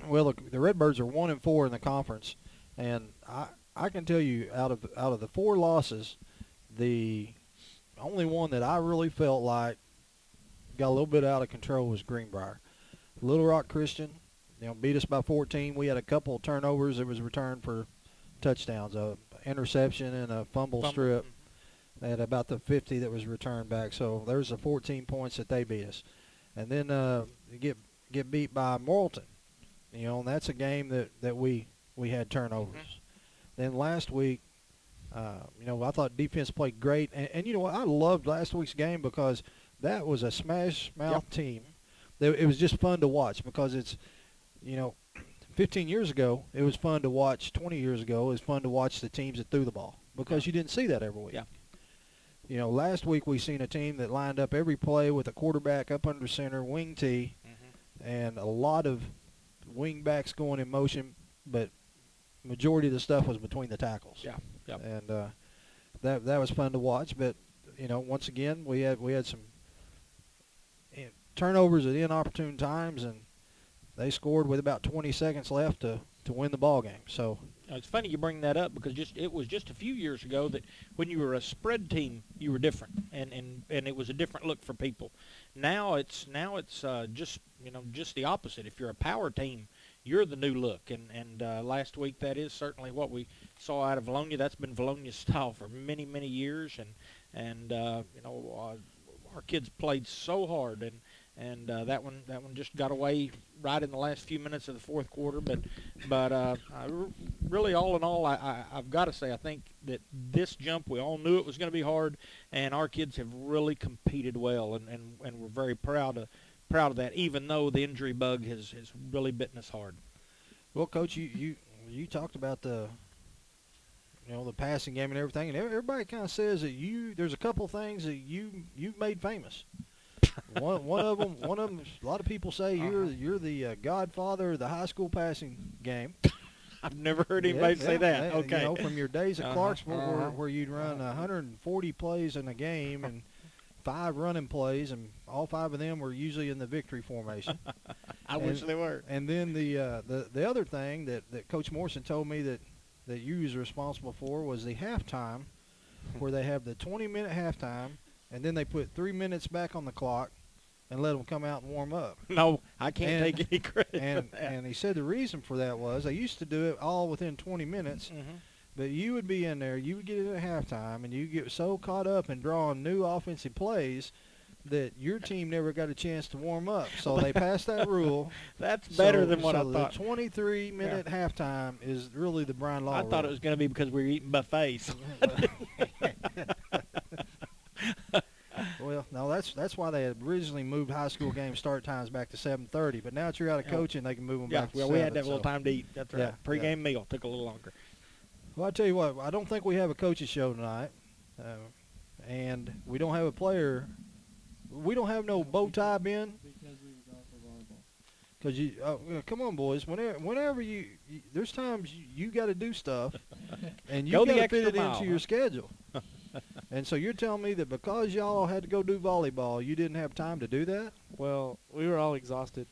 Well, the Redbirds are 1-4 in the conference, and I can tell you out of the 4 losses, the only one that I really felt like got a little bit out of control was Greenbrier. Little Rock Christian, beat us by 14. We had a couple of turnovers that was returned for touchdowns, a interception and a fumble strip at about the 50 that was returned back. So there's the 14 points that they beat us. And then get beat by Morrilton. And that's a game that we had turnovers. Mm-hmm. Then last week, I thought defense played great. And you know what? I loved last week's game because that was a smash-mouth team. It was just fun to watch because it's, 15 years ago, it was fun to watch. 20 years ago, it was fun to watch the teams that threw the ball because you didn't see that every week. Yeah. Last week we seen a team that lined up every play with a quarterback up under center, wing tee, and a lot of wing backs going in motion, but majority of the stuff was between the tackles. Yeah. And that was fun to watch. But once again, we had some turnovers at inopportune times, and they scored with about 20 seconds left to win the ball game. So it's funny you bring that up because it was just a few years ago that when you were a spread team, you were different, and it was a different look for people. Now it's just the opposite. If you're a power team, you're the new look, and last week that is certainly what we saw out of Valonia. That's been Valonia's style for many years, and our kids played so hard, and that one just got away right in the last few minutes of the fourth quarter. But really, all in all, I've got to say I think that this jump, we all knew it was going to be hard, and our kids have really competed well, and we're very proud of that, even though the injury bug has really bitten us hard. Well, Coach, you talked about the passing game and everything, and everybody kind of says that there's a couple things that you've made famous. One of them, a lot of people say you're the godfather of the high school passing game. I've never heard anybody say that. Okay. From your days at Clarksville, where you'd run 140 plays in a game and 5 running plays, and all 5 of them were usually in the victory formation. I wish they were. And then the other thing that Coach Morrison told me that you was responsible for was the halftime, where they have the 20-minute halftime, and then they put 3 minutes back on the clock and let them come out and warm up. No, I can't take any credit for that. And he said the reason for that was they used to do it all within 20 minutes, but you would be in there, you would get it at halftime, and you get so caught up in drawing new offensive plays that your team never got a chance to warm up. So they passed that rule. That's better than what I thought. The 23-minute halftime is really the Brian Law rule. I thought it was going to be because we were eating buffets. Well, no, that's why they had originally moved high school game start times back to 7:30. But now that you're out of coaching, they can move them back to 7. We had that little time to eat. That's right. Pre-game meal took a little longer. Well, I tell you what, I don't think we have a coaches show tonight, and we don't have a player. We don't have no bow tie, Ben. Because we was off for volleyball. Because come on, boys. Whenever there's times you got to do stuff, and you got to fit it into your schedule. And so you're telling me that because y'all had to go do volleyball, you didn't have time to do that? Well, we were all exhausted.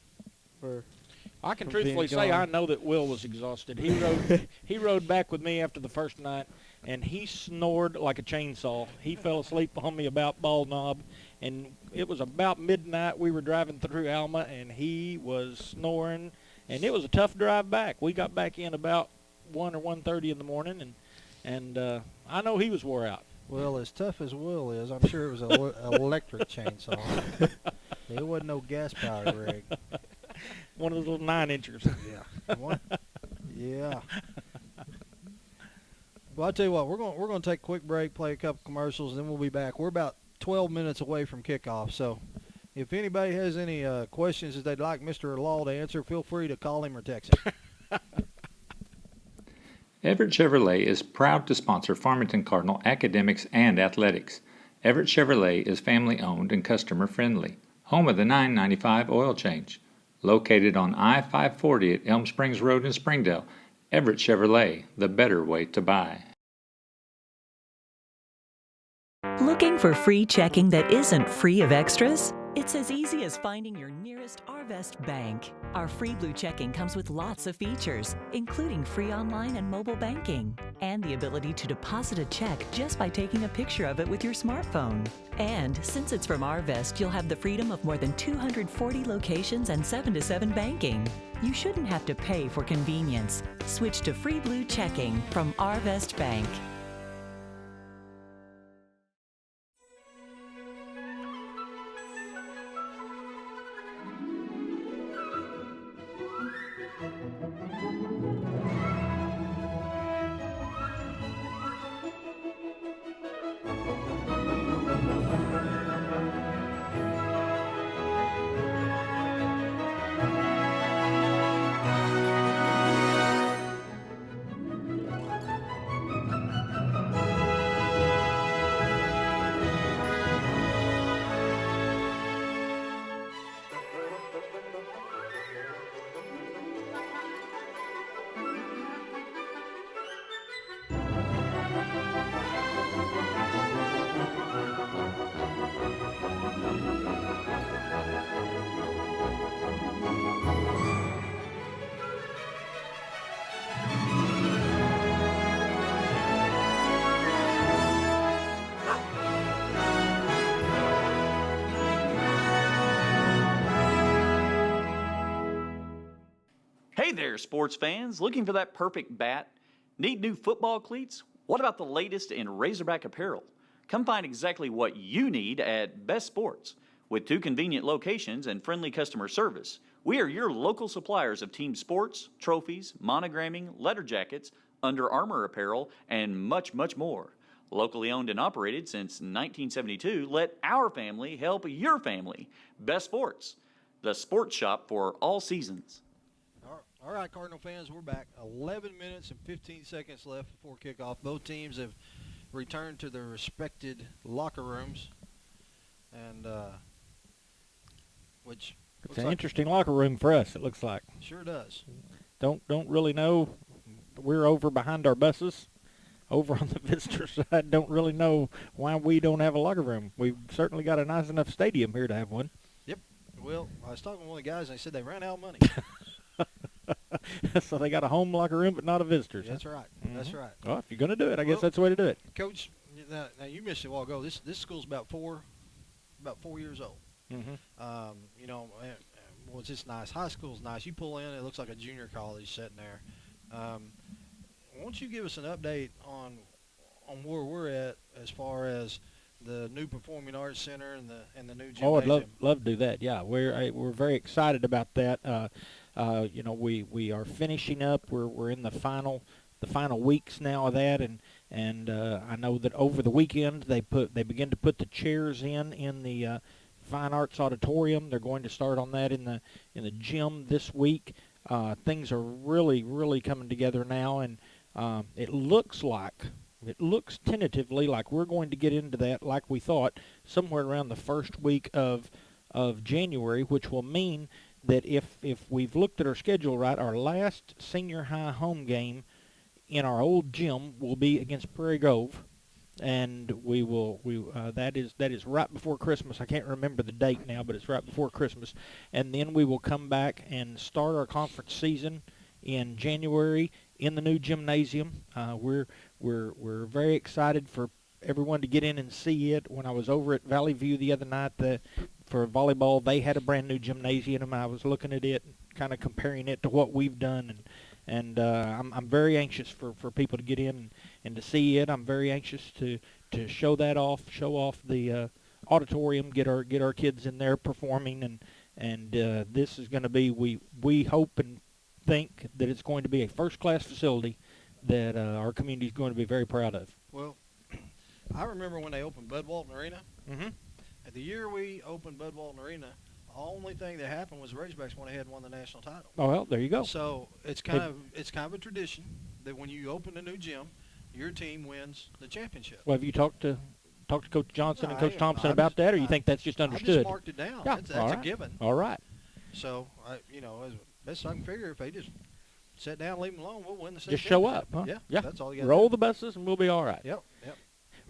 I can truthfully say I know that Will was exhausted. He rode back with me after the first night, and he snored like a chainsaw. He fell asleep on me about Bald Knob, and it was about midnight. We were driving through Alma, and he was snoring, and it was a tough drive back. We got back in about 1 or 1:30 in the morning, and I know he was wore out. Well, as tough as Will is, I'm sure it was an electric chainsaw. It wasn't no gas-powered rig. One of those little 9-inchers. Yeah. Yeah. Well, I'll tell you what, we're going to take a quick break, play a couple commercials, and then we'll be back. We're about 12 minutes away from kickoff, so if anybody has any questions that they'd like Mr. Law to answer, feel free to call him or text him. Everett Chevrolet is proud to sponsor Farmington Cardinal academics and athletics. Everett Chevrolet is family-owned and customer-friendly, home of the $9.95 oil change. Located on I-540 at Elm Springs Road in Springdale, Everett Chevrolet, the better way to buy. Looking for free checking that isn't free of extras? It's as easy as finding your nearest Arvest bank. Our free Blue Checking comes with lots of features, including free online and mobile banking, and the ability to deposit a check just by taking a picture of it with your smartphone. And since it's from Arvest, you'll have the freedom of more than 240 locations and 7-to-7 banking. You shouldn't have to pay for convenience. Switch to free Blue Checking from Arvest Bank. Hey there, sports fans. Looking for that perfect bat? Need new football cleats? What about the latest in Razorback apparel? Come find exactly what you need at Best Sports. With 2 convenient locations and friendly customer service, we are your local suppliers of team sports, trophies, monogramming, letter jackets, Under Armour apparel, and much, much more. Locally owned and operated since 1972, let our family help your family. Best Sports, the sports shop for all seasons. All right, Cardinal fans, we're back. 11 minutes and 15 seconds left before kickoff. Both teams have returned to their respected locker rooms, and which It's an interesting locker room for us, it looks like. sure does. Don't really know. We're over behind our buses. Over on the visitor side, don't really know why we don't have a locker room. We've certainly got a nice enough stadium here to have one. Yep. Well, I was talking to one of the guys, and they said they ran out of money. So they got a home locker room, but not a visitor's. That's right. That's right. Well, if you're going to do it, I guess that's the way to do it. Coach, now you mentioned a while ago. This school's about 4 years old. You know, well, it's just nice. High school's nice. You pull in, it looks like a junior college sitting there. Why don't you give us an update on where we're at as far as the new Performing Arts Center and the new gymnasium? Oh, I'd love to do that. Yeah, we're very excited about that. You know, we are finishing up. We're in the final weeks now of that, and I know that over the weekend they begin to put the chairs in the Fine Arts Auditorium. They're going to start on that in the gym this week. Things are really coming together now, and it looks tentatively like we're going to get into that, like we thought, somewhere around the first week of January, which will mean that if we've looked at our schedule right, our last senior high home game in our old gym will be against Prairie Grove, and that is right before Christmas. I can't remember the date now, but it's right before Christmas, and then we will come back and start our conference season in January in the new gymnasium. We're very excited for everyone to get in and see it. When I was over at Valley View the other night for volleyball, they had a brand new gymnasium, and I was looking at it, kind of comparing it to what we've done, and I'm very anxious for people to get in and to see it. I'm very anxious to show off the auditorium, get our kids in there performing, and this is going to be, we hope and think that it's going to be a first-class facility that our community is going to be very proud of. Well, I remember when they opened Bud Walton Arena. Mm-hmm. The year we opened Bud Walton Arena, the only thing that happened was the Razorbacks went ahead and won the national title. Oh, well, there you go. So it's kind of a tradition that when you open a new gym, your team wins the championship. Well, have you talked to Coach Johnson and Coach Thompson I about that, or you I- think that's just understood? I just marked it down. Yeah, That's all a right. given. All right. So, as best I can figure, if they just sit down and leave them alone, we'll win the state Just show up. championship. Huh? Yeah, that's all you got. Roll the buses, and we'll be all right. Yep.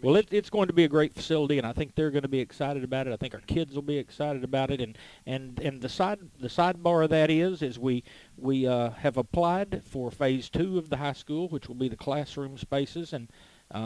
Well, it's going to be a great facility, and I think they're going to be excited about it. I think our kids will be excited about it, and the sidebar of that is we have applied for phase 2 of the high school, which will be the classroom spaces, and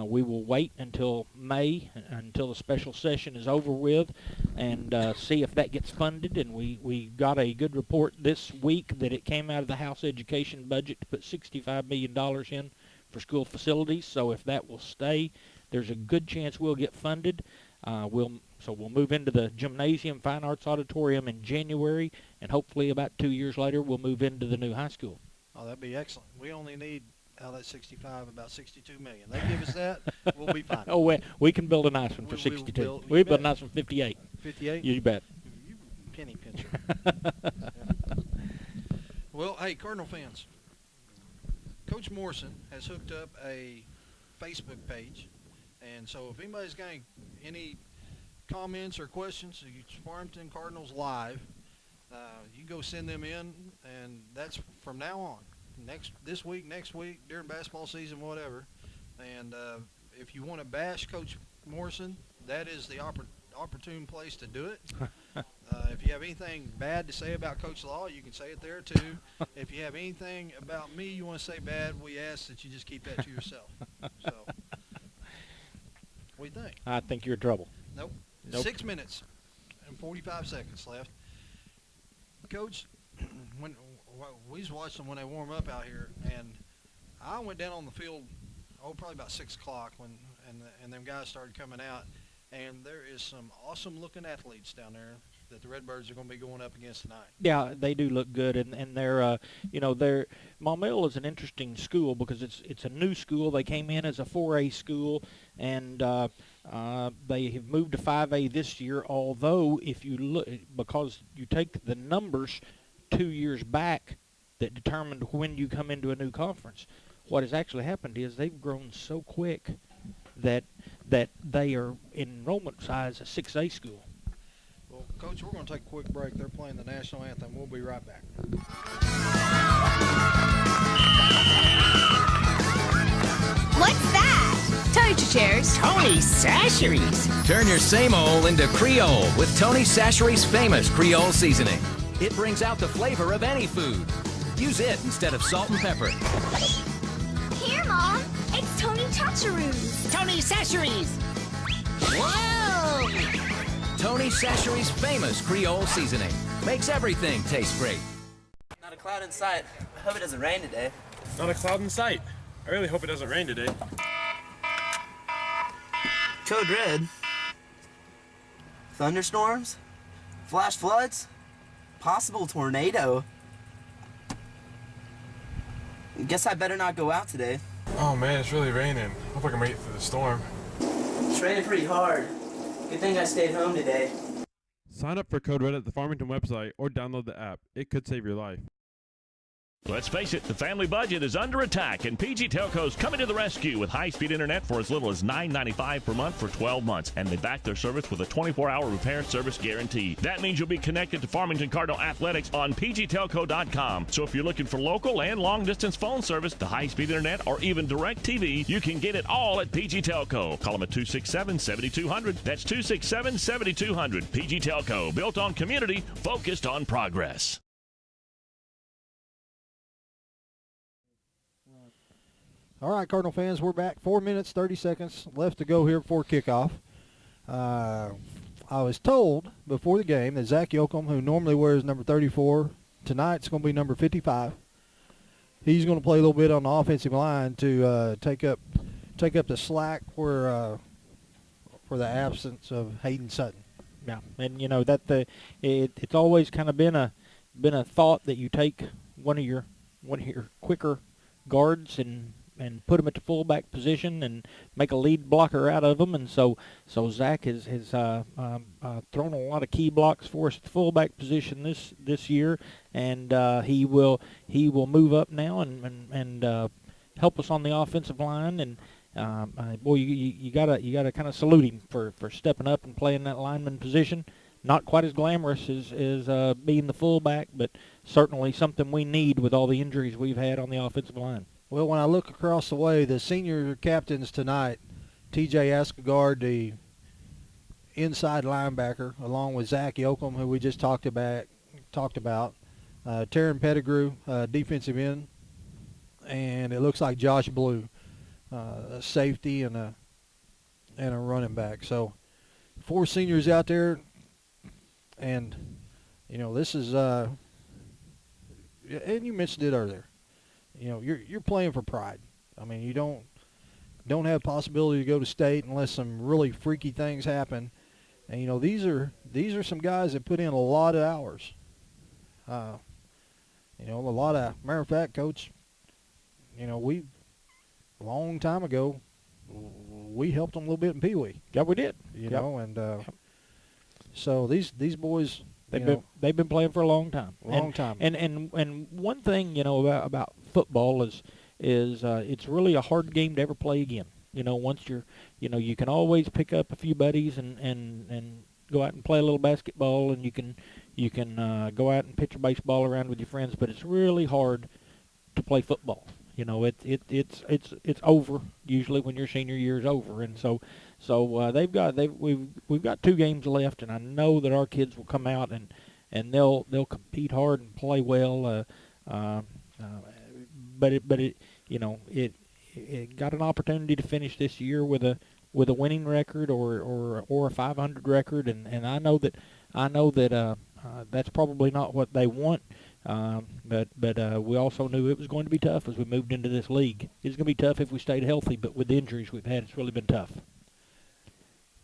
we will wait until May, until the special session is over with, and see if that gets funded. And we got a good report this week that it came out of the House Education budget to put $65 million in for school facilities. So if that will stay, there's a good chance we'll get funded. We'll move into the gymnasium, fine arts auditorium in January, and hopefully about 2 years later we'll move into the new high school. Oh, that'd be excellent. We only need out of that 65 about 62 million. They give us that, we'll be fine. Oh, we can build a nice one for 62. We build a nice one 58. 58? You bet. You penny pincher. Well, hey, Cardinal fans, Coach Morrison has hooked up a Facebook page, and so if anybody's got any comments or questions, it's Farmington Cardinals Live. You go send them in, and that's from now on. This week, next week, during basketball season, whatever. And if you want to bash Coach Morrison, that is the opportune place to do it. If you have anything bad to say about Coach Law, you can say it there too. If you have anything about me you want to say bad, we ask that you just keep that to yourself. So, what do you think? I think you're in trouble. Nope. 6 minutes and 45 seconds left. Coach, when we was watching them when they warm up out here, and I went down on the field, probably about 6 o'clock and them guys started coming out, and there is some awesome looking athletes down there that the Redbirds are going to be going up against tonight. Yeah, they do look good, and they're Maumelle is an interesting school because it's a new school. They came in as a 4A school, and they have moved to 5A this year. Although, if you look, because you take the numbers 2 years back that determined when you come into a new conference, what has actually happened is they've grown so quick that they are enrollment size a 6A school. Well, Coach, we're going to take a quick break. They're playing the national anthem. We'll be right back. What's that? Toaster chairs. Tony Sasheries. Turn your same old into Creole with Tony Sasheries' famous Creole seasoning. It brings out the flavor of any food. Use it instead of salt and pepper. Here, Mom. It's Tony Chacharoos. Tony Sasheries. Whoa! Tony Sasheries' famous Creole seasoning makes everything taste great. Not a cloud in sight. I hope it doesn't rain today. Not a cloud in sight. I really hope it doesn't rain today. Code red. Thunderstorms? Flash floods? Possible tornado? Guess I better not go out today. Oh man, it's really raining. Hope I can make it through the storm. It's raining pretty hard. Good thing I stayed home today. Sign up for Code Red at the Farmington website or download the app. It could save your life. Let's face it, the family budget is under attack, and PG Telco's coming to the rescue with high-speed internet for as little as $9.95 per month for 12 months, and they back their service with a 24-hour repair service guarantee. That means you'll be connected to Farmington Cardinal Athletics on pgtelco.com. So if you're looking for local and long-distance phone service, the high-speed internet, or even direct TV, you can get it all at PG Telco. Call them at 267-7200. That's 267-7200. PG Telco, built on community, focused on progress. All right, Cardinal fans, we're back. 4 minutes, 30 seconds left to go here before kickoff. I was told before the game that Zach Yoakum, who normally wears number 34, tonight's going to be number 55. He's going to play a little bit on the offensive line to take up the slack for the absence of Hayden Sutton. Yeah, and you know that it's always kind of been a thought that you take one of your quicker guards and put him at the fullback position and make a lead blocker out of him. And so Zach has thrown a lot of key blocks for us at the fullback position this year, and he will move up now and help us on the offensive line. And boy, you gotta kind of salute him for stepping up and playing that lineman position. Not quite as glamorous as being the fullback, but certainly something we need with all the injuries we've had on the offensive line. Well, when I look across the way, the senior captains tonight T.J. Askegaard, the inside linebacker, along with Zach Yoakum, who we just talked about. Taryn Pettigrew, defensive end, and it looks like Josh Blue, a safety and a running back. So 4 seniors out there, and this is and you mentioned it earlier. You're playing for pride. I mean, you don't have possibility to go to state unless some really freaky things happen. And these are some guys that put in a lot of hours. A lot of, matter of fact, Coach, we long time ago we helped them a little bit in Pee Wee. Yeah, we did. So these boys, they've been playing for a long time. Time. And one thing about football is it's really a hard game to ever play again. Once you can always pick up a few buddies and go out and play a little basketball, and you can go out and pitch a baseball around with your friends. But it's really hard to play football. It's over usually when your senior year is over, and so we've got 2 games left, and I know that our kids will come out and they'll compete hard and play well. But it got an opportunity to finish this year with a winning record or a 500 record, and I know that that's probably not what they want. But we also knew it was going to be tough as we moved into this league. It's going to be tough if we stayed healthy, but with the injuries we've had, it's really been tough.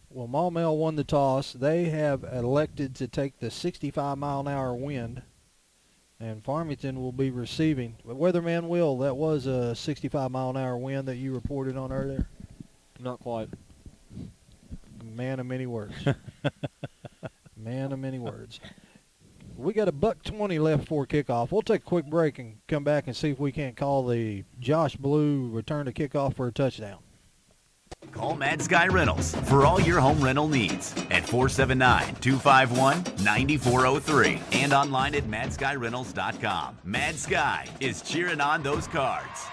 Well, Maumelle won the toss. They have elected to take the 65-mile-an-hour wind, and Farmington will be receiving. But Weatherman Will, that was a 65-mile-an-hour wind that you reported on earlier? Not quite. Man of many words. Man of many words. We got $1:20 left before kickoff. We'll take a quick break and come back and see if we can't call the Josh Blue return to kickoff for a touchdown. Call Mad Sky Rentals for all your home rental needs at 479-251-9403 and online at madskyrentals.com. Mad Sky is cheering on those Cards.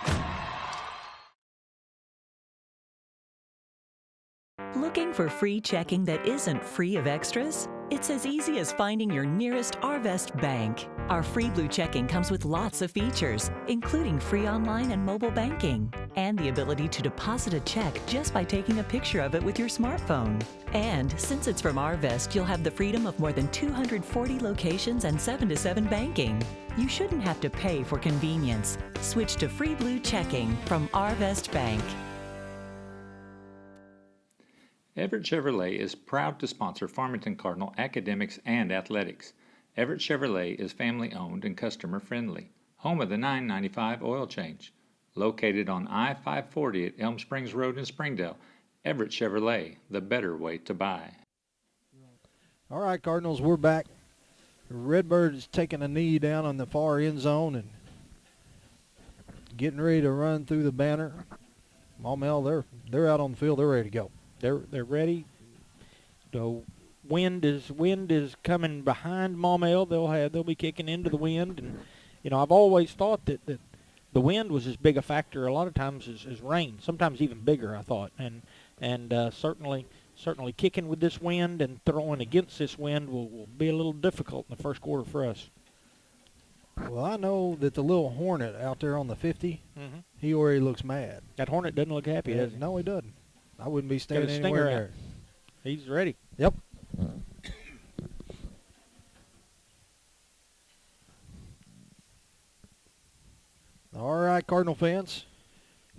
Looking for free checking that isn't free of extras? It's as easy as finding your nearest Arvest bank. Our free blue checking comes with lots of features, including free online and mobile banking, and the ability to deposit a check just by taking a picture of it with your smartphone. And since it's from Arvest, you'll have the freedom of more than 240 locations and 7-to-7 banking. You shouldn't have to pay for convenience. Switch to free blue checking from Arvest Bank. Everett Chevrolet is proud to sponsor Farmington Cardinal academics and athletics. Everett Chevrolet is family-owned and customer-friendly, home of the 995 oil change. Located on I-540 at Elm Springs Road in Springdale, Everett Chevrolet, the better way to buy. All right, Cardinals, we're back. Redbird is taking a knee down on the far end zone and getting ready to run through the banner. Maumelle, they're out on the field. They're ready to go. They're ready. The wind is coming behind Maumelle. They'll be kicking into the wind, and I've always thought that the wind was as big a factor a lot of times as rain. Sometimes even bigger, I thought, and certainly kicking with this wind and throwing against this wind will be a little difficult in the first quarter for us. Well, I know that the little Hornet out there on the 50, he already looks mad. That Hornet doesn't look happy, does he? No, he doesn't. I wouldn't be standing Got a anywhere stinger there. out. He's ready. Yep. All right, Cardinal fans.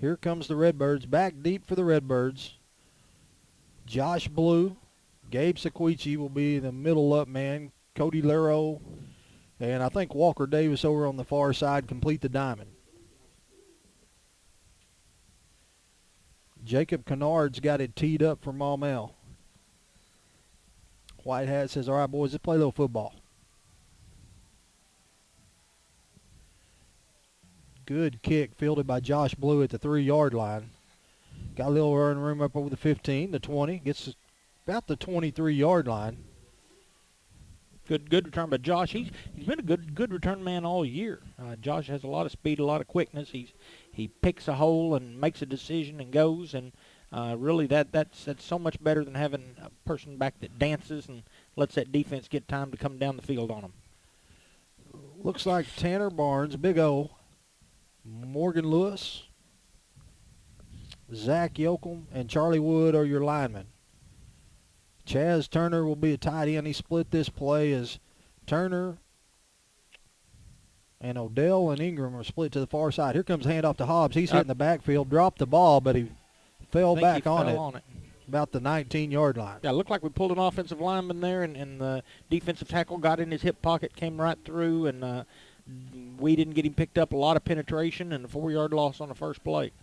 Here comes the Redbirds. Back deep for the Redbirds. Josh Blue, Gabe Sequici will be the middle up man. Cody Lero, and I think Walker Davis over on the far side complete the diamond. Jacob Kennard's got it teed up for Maumelle. White Hat says, all right, boys, let's play a little football. Good kick fielded by Josh Blue at the 3-yard line. Got a little running room up over the 15, the 20. Gets about the 23-yard line. Good return by Josh. He's been a good return man all year. Josh has a lot of speed, a lot of quickness. He picks a hole and makes a decision and goes. And Really, that's so much better than having a person back that dances and lets that defense get time to come down the field on them. Looks like Tanner Barnes, Big O, Morgan Lewis, Zach Yoakum, and Charlie Wood are your linemen. Chaz Turner will be a tight end. He split this play as Turner and Odell and Ingram are split to the far side. Here comes a handoff to Hobbs. He's hitting the backfield, dropped the ball, but he fell back on it. About the 19-yard line. Yeah, it looked like we pulled an offensive lineman there, and the defensive tackle got in his hip pocket, came right through, and we didn't get him picked up. A lot of penetration and a 4-yard loss on the first play.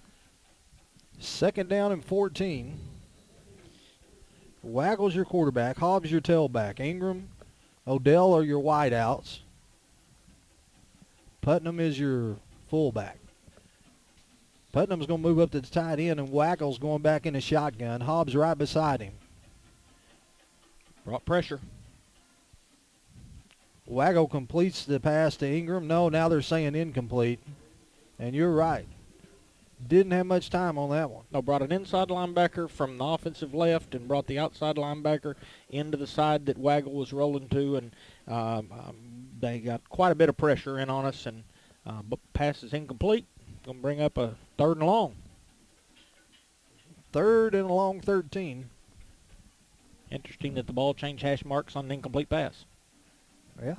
2nd down and 14. Waggle's your quarterback. Hobbs your tailback. Ingram, Odell are your wideouts. Putnam is your fullback. Putnam's going to move up to the tight end, and Waggle's going back in the shotgun. Hobbs right beside him. Brought pressure. Waggle completes the pass to Ingram. No, now they're saying incomplete. And you're right. Didn't have much time on that one. No, brought an inside linebacker from the offensive left and brought the outside linebacker into the side that Waggle was rolling to, and they got quite a bit of pressure in on us, and but pass is incomplete. Going to bring up a 3rd and long. 3rd and a long 13. Interesting that the ball changed hash marks on an incomplete pass. Yeah.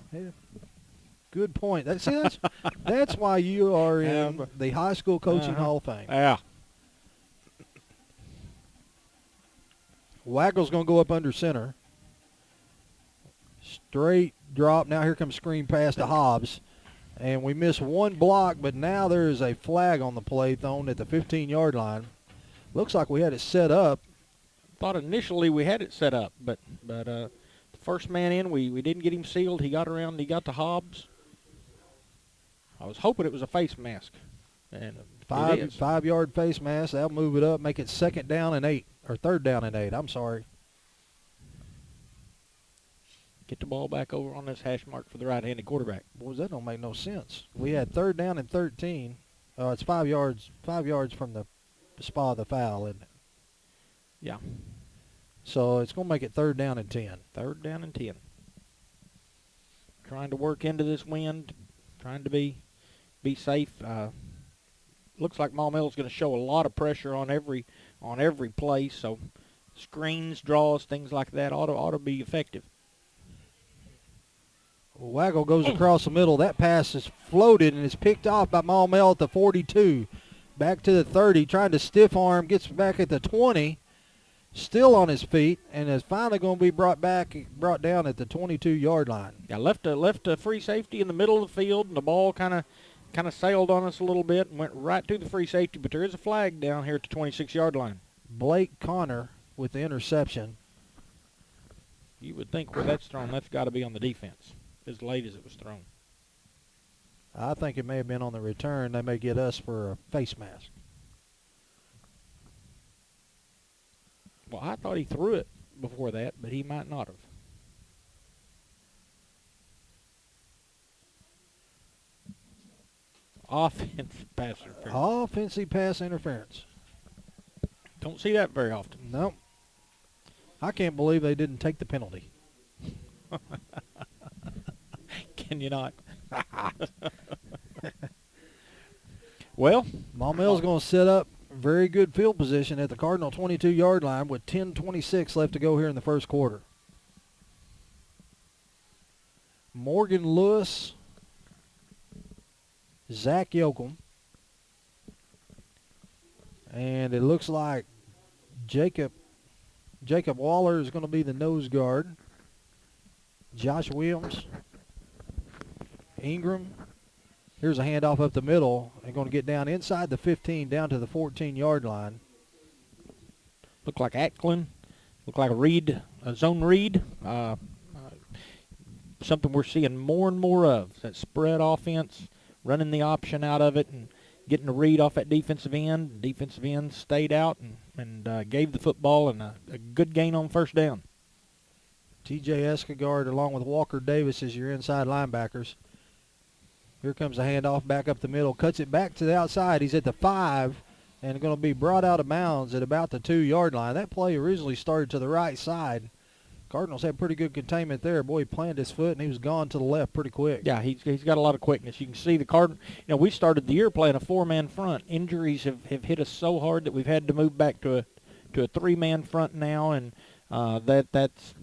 Good point. That's why you are in the High School Coaching Hall of Fame. Yeah. Waggle's going to go up under center. Straight drop. Now here comes screen pass to Hobbs. And we missed one block, but now there is a flag on the play thrown at the 15-yard line. Looks like we had it set up. Thought initially we had it set up, but the first man in, we didn't get him sealed. He got around, he got to Hobbs. I was hoping it was a face mask. And 5-yard face mask. That'll move it up, make it 2nd down and 8, or 3rd down and 8. I'm sorry. Get the ball back over on this hash mark for the right-handed quarterback. Boys, that don't make no sense. We had 3rd down and 13. It's 5 yards from the spot of the foul, isn't it? Yeah. So it's going to make it 3rd down and 10. 3rd down and 10. Trying to work into this wind, trying to be safe. Looks like Maumelle's going to show a lot of pressure on every play. So screens, draws, things like that ought to be effective. Waggle goes across the middle. That pass is floated and is picked off by Maumelle at the 42. Back to the 30, trying to stiff arm, gets back at the 20, still on his feet, and is finally going to be brought down at the 22-yard line. Yeah, left a free safety in the middle of the field, and the ball kind of sailed on us a little bit and went right to the free safety, but there is a flag down here at the 26-yard line. Blake Connor with the interception. You would think where that's thrown, that's got to be on the defense, as late as it was thrown. I think it may have been on the return. They may get us for a face mask. Well, I thought he threw it before that, but he might not have. Offensive pass interference. Offensive pass interference. Don't see that very often. Nope. I can't believe they didn't take the penalty. Can you not? Well, Maumelle's going to set up very good field position at the Cardinal 22-yard line with 10:26 left to go here in the first quarter. Morgan Lewis, Zach Yoakum, and it looks like Jacob Waller is going to be the nose guard. Josh Williams, Ingram. Here's a handoff up the middle. They're going to get down inside the 15, down to the 14-yard line. Look like Atklin. Look like a zone read. Something we're seeing more and more of. That spread offense, running the option out of it and getting a read off that defensive end. Defensive end stayed out and gave the football and a good gain on first down. T.J. Escagard along with Walker Davis as your inside linebackers. Here comes a handoff back up the middle. Cuts it back to the outside. He's at the 5. and going to be brought out of bounds at about the 2-yard line. That play originally started to the right side. Cardinals had pretty good containment there. Boy, he planted his foot, and he was gone to the left pretty quick. Yeah, he's got a lot of quickness. You can see the Cardinals. We started the year playing a 4-man front. Injuries have hit us so hard that we've had to move back to a 3-man front now, and that's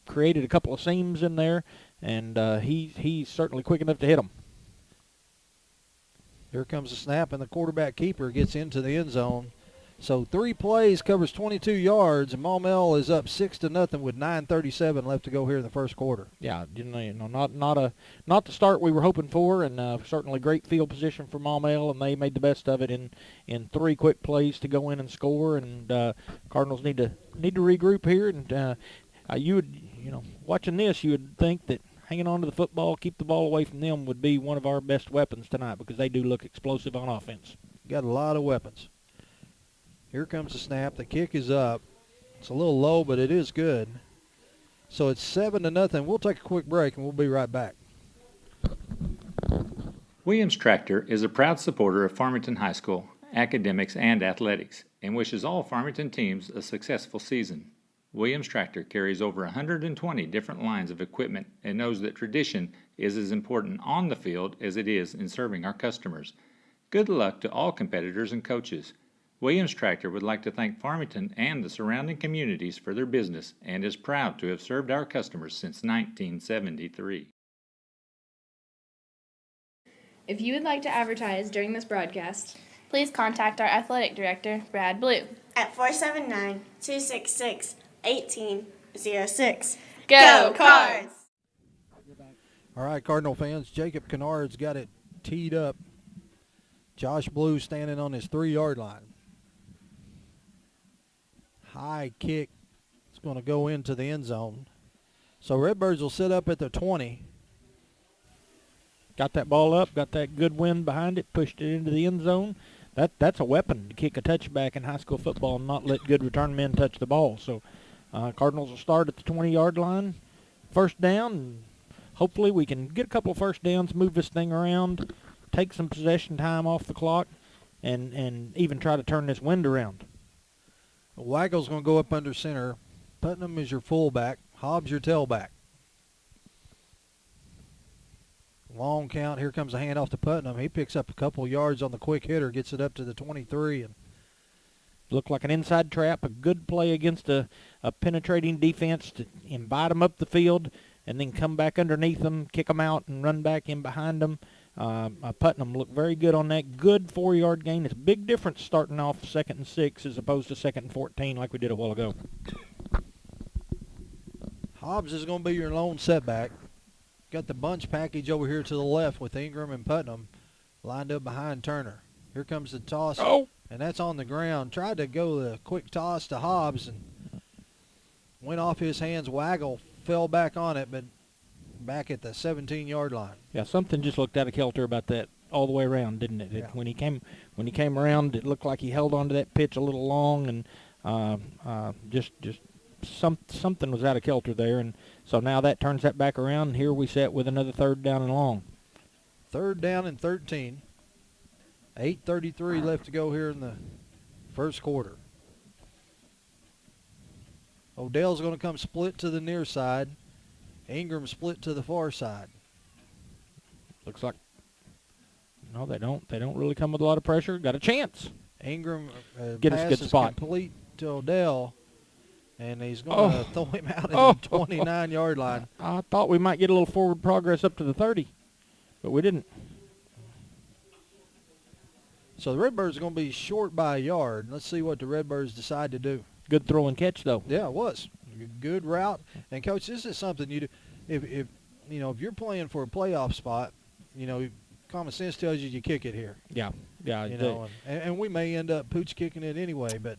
created a couple of seams in there, and he's certainly quick enough to hit them. Here comes the snap, and the quarterback keeper gets into the end zone. So 3 plays, covers 22 yards, and Maumelle is up 6-0 with 9:37 left to go here in the first quarter. Yeah, not the start we were hoping for, and certainly great field position for Maumelle, and they made the best of it in 3 quick plays to go in and score. And Cardinals need to regroup here. And watching this, you would think that hanging on to the football, keep the ball away from them would be one of our best weapons tonight, because they do look explosive on offense. Got a lot of weapons. Here comes the snap. The kick is up. It's a little low, but it is good. So it's 7-0. We'll take a quick break, and we'll be right back. Williams Tractor is a proud supporter of Farmington High School, academics, and athletics, and wishes all Farmington teams a successful season. Williams Tractor carries over 120 different lines of equipment and knows that tradition is as important on the field as it is in serving our customers. Good luck to all competitors and coaches. Williams Tractor would like to thank Farmington and the surrounding communities for their business and is proud to have served our customers since 1973. If you would like to advertise during this broadcast, please contact our athletic director, Brad Blue, at 479-266-1806. Go Cards! All right, Cardinal fans, Jacob Kennard's got it teed up. Josh Blue standing on his 3-yard line. High kick. It's going to go into the end zone. So Redbirds will sit up at the 20. Got that ball up, got that good wind behind it, pushed it into the end zone. That's a weapon to kick a touchback in high school football and not let good return men touch the ball. So Cardinals will start at the 20-yard line. First down, and hopefully we can get a couple of first downs, move this thing around, take some possession time off the clock, and even try to turn this wind around. Waggle's going to go up under center. Putnam is your fullback. Hobbs your tailback. Long count. Here comes a handoff to Putnam. He picks up a couple yards on the quick hitter, gets it up to the 23. And looked like an inside trap, a good play against a penetrating defense to invite them up the field and then come back underneath them, kick them out, and run back in behind them. Putnam looked very good on that. Good 4-yard gain. It's a big difference starting off 2nd and 6 as opposed to 2nd and 14 like we did a while ago. Hobbs is going to be your lone setback. Got the bunch package over here to the left with Ingram and Putnam lined up behind Turner. Here comes the toss, and that's on the ground. Tried to go the quick toss to Hobbs and went off his hands. Waggle fell back on it, but back at the 17-yard line. Yeah, something just looked out of kilter about that all the way around, didn't it? Yeah. When he came around, it looked like he held onto that pitch a little long, and something was out of kilter there, and so now that turns that back around, and here we sit with another 3rd down and long. 3rd down and 13. 8:33 left to go here in the first quarter. Odell's going to come split to the near side. Ingram split to the far side. Looks like no, they don't really come with a lot of pressure. Got a chance. Ingram get us a good spot. Complete to Odell, and he's going to throw him out at the 29-yard line. I thought we might get a little forward progress up to the 30, but we didn't. So the Redbirds are going to be short by a yard. Let's see what the Redbirds decide to do. Good throw and catch, though. Yeah, it was. Good route. And, Coach, this is something you do. If you're playing for a playoff spot, common sense tells you kick it here. Yeah. And we may end up pooch kicking it anyway, but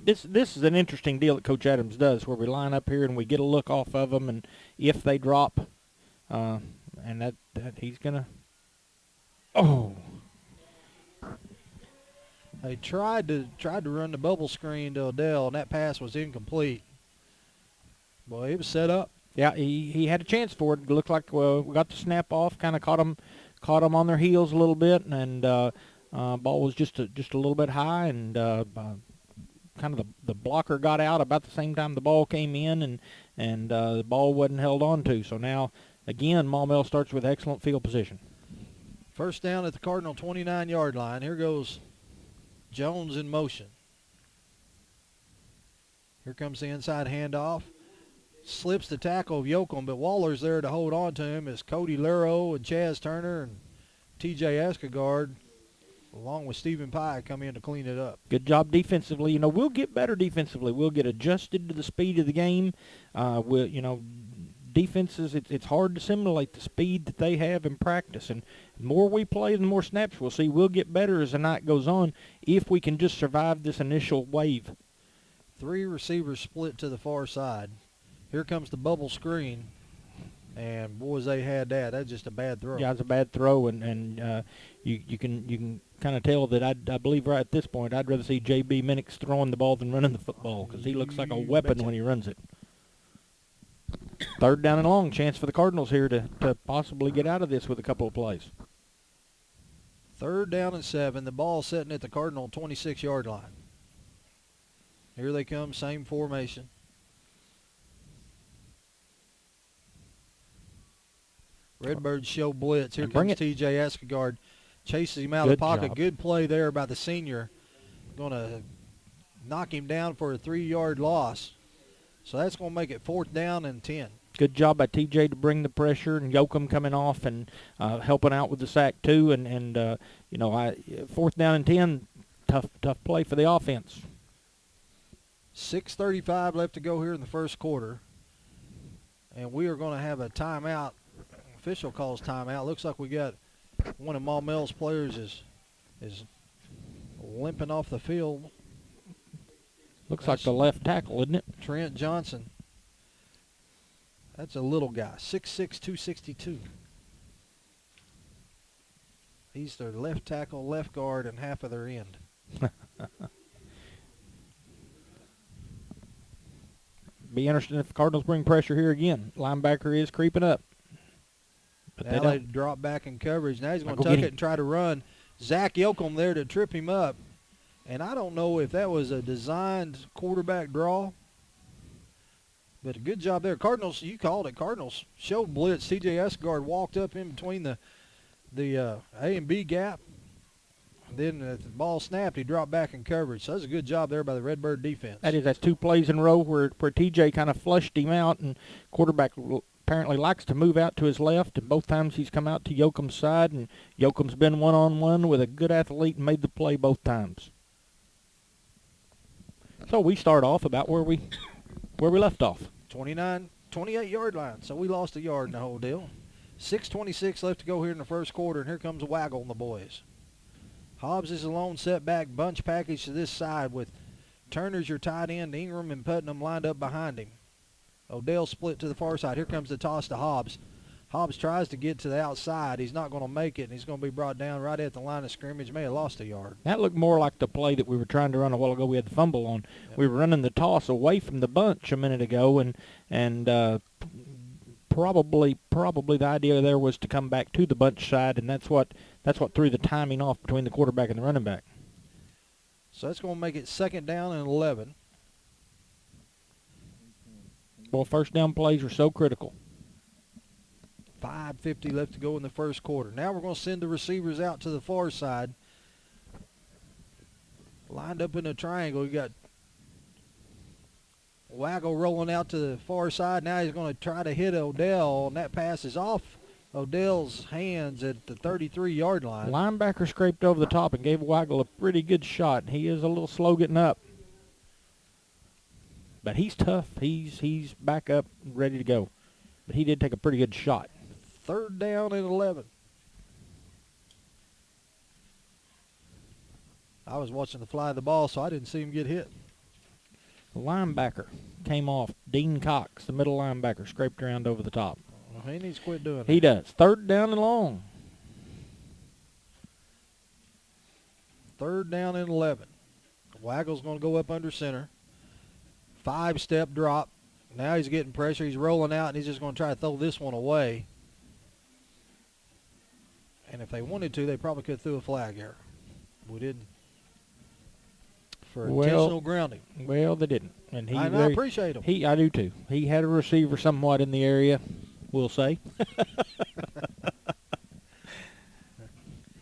this is an interesting deal that Coach Adams does, where we line up here and we get a look off of them, and if they drop, and that he's gonna. They tried to run the bubble screen to Odell, and that pass was incomplete. Boy, it was set up. Yeah, he had a chance for it. It looked like we got the snap off, kind of caught them on their heels a little bit, and Ball was just a little bit high, and kind of the blocker got out about the same time the ball came in, and the ball wasn't held on to. So now, again, Maumelle starts with excellent field position. First down at the Cardinal 29-yard line. Here goes Jones in motion. Here comes the inside handoff. Slips the tackle of Yoakum, but Waller's there to hold on to him as Cody Luro and Chaz Turner and TJ Escagard, along with Stephen Pye, come in to clean it up. Good job defensively. You know, we'll get better defensively. We'll get adjusted to the speed of the game. Defenses, it's hard to simulate the speed that they have in practice. And the more we play, the more snaps we'll see. We'll get better as the night goes on if we can just survive this initial wave. 3 receivers split to the far side. Here comes the bubble screen, and boys, they had that. That's just a bad throw. Yeah, it's a bad throw, and you can kind of tell that I believe right at this point I'd rather see J.B. Minix throwing the ball than running the football because he looks like a weapon when he runs it. Third down and long, chance for the Cardinals here to possibly get out of this with a couple of plays. 3rd down and 7. The ball sitting at the Cardinal 26-yard line. Here they come, same formation. Redbirds show blitz. Here comes T.J. Escagard. Chases him out of the pocket. Good play there by the senior. Going to knock him down for a 3-yard loss. So that's going to make it 4th down and 10. Good job by T.J. to bring the pressure, and Yoakum coming off and helping out with the sack too. And 4th down and 10, tough play for the offense. 6:35 left to go here in the first quarter. And we are going to have a timeout. Official calls timeout. Looks like we got one of Maumelle's players is limping off the field. Looks like the left tackle, isn't it? Trent Johnson. That's a little guy, 6'6", 262. He's their left tackle, left guard, and half of their end. Be interesting if the Cardinals bring pressure here again. Linebacker is creeping up. But now they drop back in coverage. Now he's going to tuck it and try to run. Zach Yoakum there to trip him up. And I don't know if that was a designed quarterback draw. But a good job there. Cardinals, you called it. Cardinals showed blitz. T.J. Escagard walked up in between the A and B gap. Then the ball snapped, he dropped back in coverage. So that's a good job there by the Redbird defense. That's 2 plays in a row where T.J. kind of flushed him out, and quarterback apparently likes to move out to his left, and both times he's come out to Yoakum's side, and Yoakum's been one-on-one with a good athlete and made the play both times. So we start off about where we left off. 28-yard line. So we lost a yard in the whole deal. 6:26 left to go here in the first quarter, and here comes Waggle and the boys. Hobbs is a lone setback bunch package to this side with Turner's your tight end, Ingram and Putnam lined up behind him. Odell split to the far side. Here comes the toss to Hobbs. Hobbs tries to get to the outside. He's not going to make it, and he's going to be brought down right at the line of scrimmage. May have lost a yard. That looked more like the play that we were trying to run a while ago. We had the fumble on. Yep. We were running the toss away from the bunch a minute ago, and probably the idea there was to come back to the bunch side, and that's what threw the timing off between the quarterback and the running back. So that's going to make it 2nd down and 11. Well, first down plays are so critical. 5:50 left to go in the first quarter. Now we're going to send the receivers out to the far side. Lined up in a triangle. You got Waggle rolling out to the far side. Now he's going to try to hit Odell, and that pass is off Odell's hands at the 33-yard line. Linebacker scraped over the top and gave Waggle a pretty good shot. He is a little slow getting up. But he's tough. He's back up, ready to go. But he did take a pretty good shot. 3rd down and 11. I was watching the fly of the ball, so I didn't see him get hit. The linebacker came off. Dean Cox, the middle linebacker, scraped around over the top. Well, he needs to quit doing that. He does. 3rd down and long. 3rd down and 11. Waggle's going to go up under center. 5-step drop. Now he's getting pressure. He's rolling out, and he's just going to try to throw this one away. And if they wanted to, they probably could have threw a flag here. We didn't. For Well, intentional grounding. Well, they didn't, and I appreciate him. I do too. He had a receiver somewhat in the area, we'll say.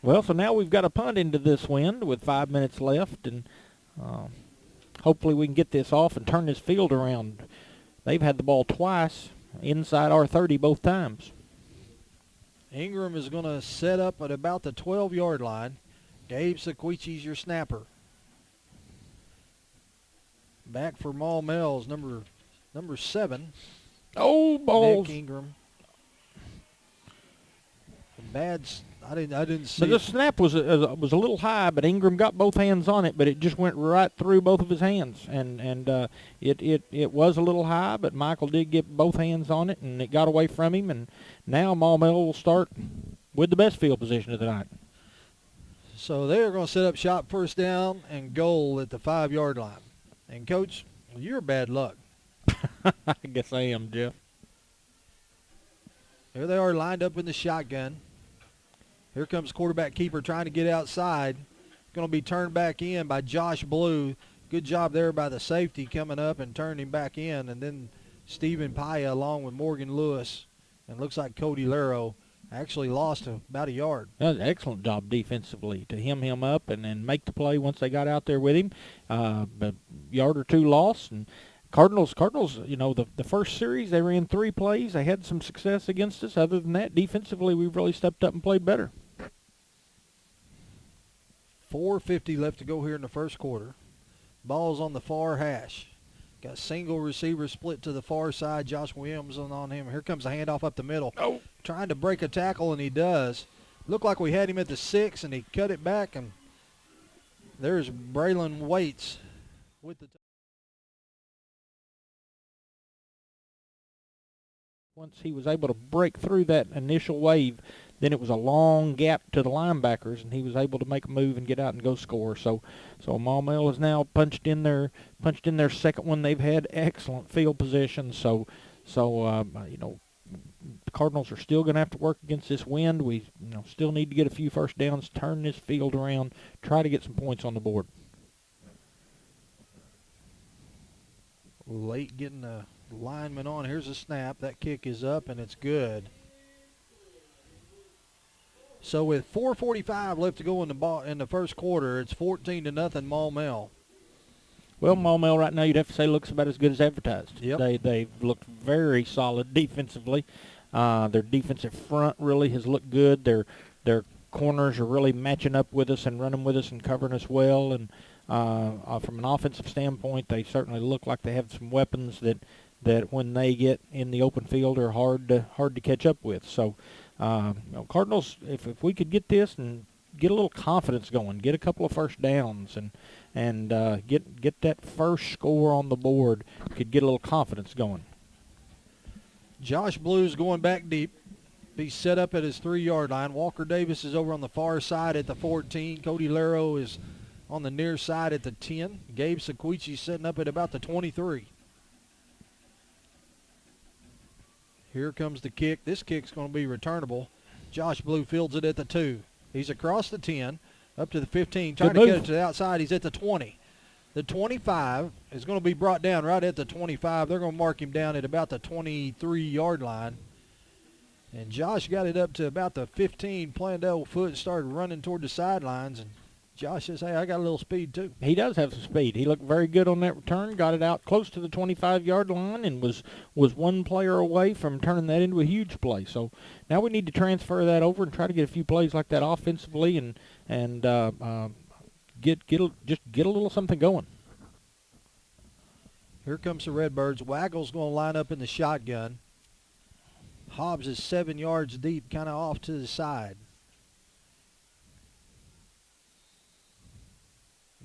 Well, so now we've got a punt into this wind with 5 minutes left, and hopefully we can get this off and turn this field around. They've had the ball twice inside our 30 both times. Ingram is going to set up at about the 12-yard line. Gabe Sequichi's your snapper. Back for Maumelle, number 7. Oh, balls. Nick Ingram. I didn't see. But the snap was a little high, but Ingram got both hands on it, but it just went right through both of his hands, and it was a little high, but Michael did get both hands on it, and it got away from him, and now Maumelle will start with the best field position of the night. So they're going to set up shop, first down and goal at the 5-yard line. And, Coach, you're bad luck. I guess I am, Jeff. Here they are lined up in the shotgun. Here comes quarterback keeper trying to get outside. Going to be turned back in by Josh Blue. Good job there by the safety coming up and turning him back in. And then Stephen Paya along with Morgan Lewis. And looks like Cody Laro actually lost about a yard. That was an excellent job defensively to hem him up and then make the play once they got out there with him. But yard or two lost. And Cardinals, you know, the first series they ran 3 plays. They had some success against us. Other than that, defensively, we've really stepped up and played better. 4:50 left to go here in the first quarter. Ball's on the far hash. Got single receiver split to the far side. Josh Williams on him. Here comes a handoff up the middle. Oh. Trying to break a tackle, and he does. Looked like we had him at the 6, and he cut it back, and there's Braylon Waits with the Once he was able to break through that initial wave, then it was a long gap to the linebackers, and he was able to make a move and get out and go score. So Maumelle has now punched in their second one. They've had excellent field position. So you know, the Cardinals are still going to have to work against this wind. We still need to get a few first downs, turn this field around, try to get some points on the board. Late getting the lineman on. Here's a snap. That kick is up, and it's good. So with 4:45 left to go in the first quarter, it's 14-0 Maumelle. Well, Maumelle right now, you'd have to say looks about as good as advertised. Yep. They've looked very solid defensively. Their defensive front really has looked good. Their corners are really matching up with us and running with us and covering us well. And from an offensive standpoint, they certainly look like they have some weapons that when they get in the open field are hard to catch up with. So, Cardinals, if we could get this and get a little confidence going, get a couple of first downs, and get that first score on the board, could get a little confidence going. Josh Blue's going back deep. He's set up at his 3-yard line. Walker Davis is over on the far side at the 14. Cody Laro is on the near side at the 10. Gabe Sequichi setting up at about the 23. Here comes the kick. This kick's going to be returnable. Josh Blue fields it at the 2. He's across the 10, up to the 15, trying to get it to the outside. He's at the 20. The 25 is going to be brought down right at the 25. They're going to mark him down at about the 23-yard line. And Josh got it up to about the 15, planted that foot and started running toward the sidelines. And Josh says, hey, I got a little speed too. He does have some speed. He looked very good on that return, got it out close to the 25-yard line, and was one player away from turning that into a huge play. So now we need to transfer that over and try to get a few plays like that offensively and get a little something going. Here comes the Redbirds. Waggle's going to line up in the shotgun. Hobbs is 7 yards deep, kind of off to the side.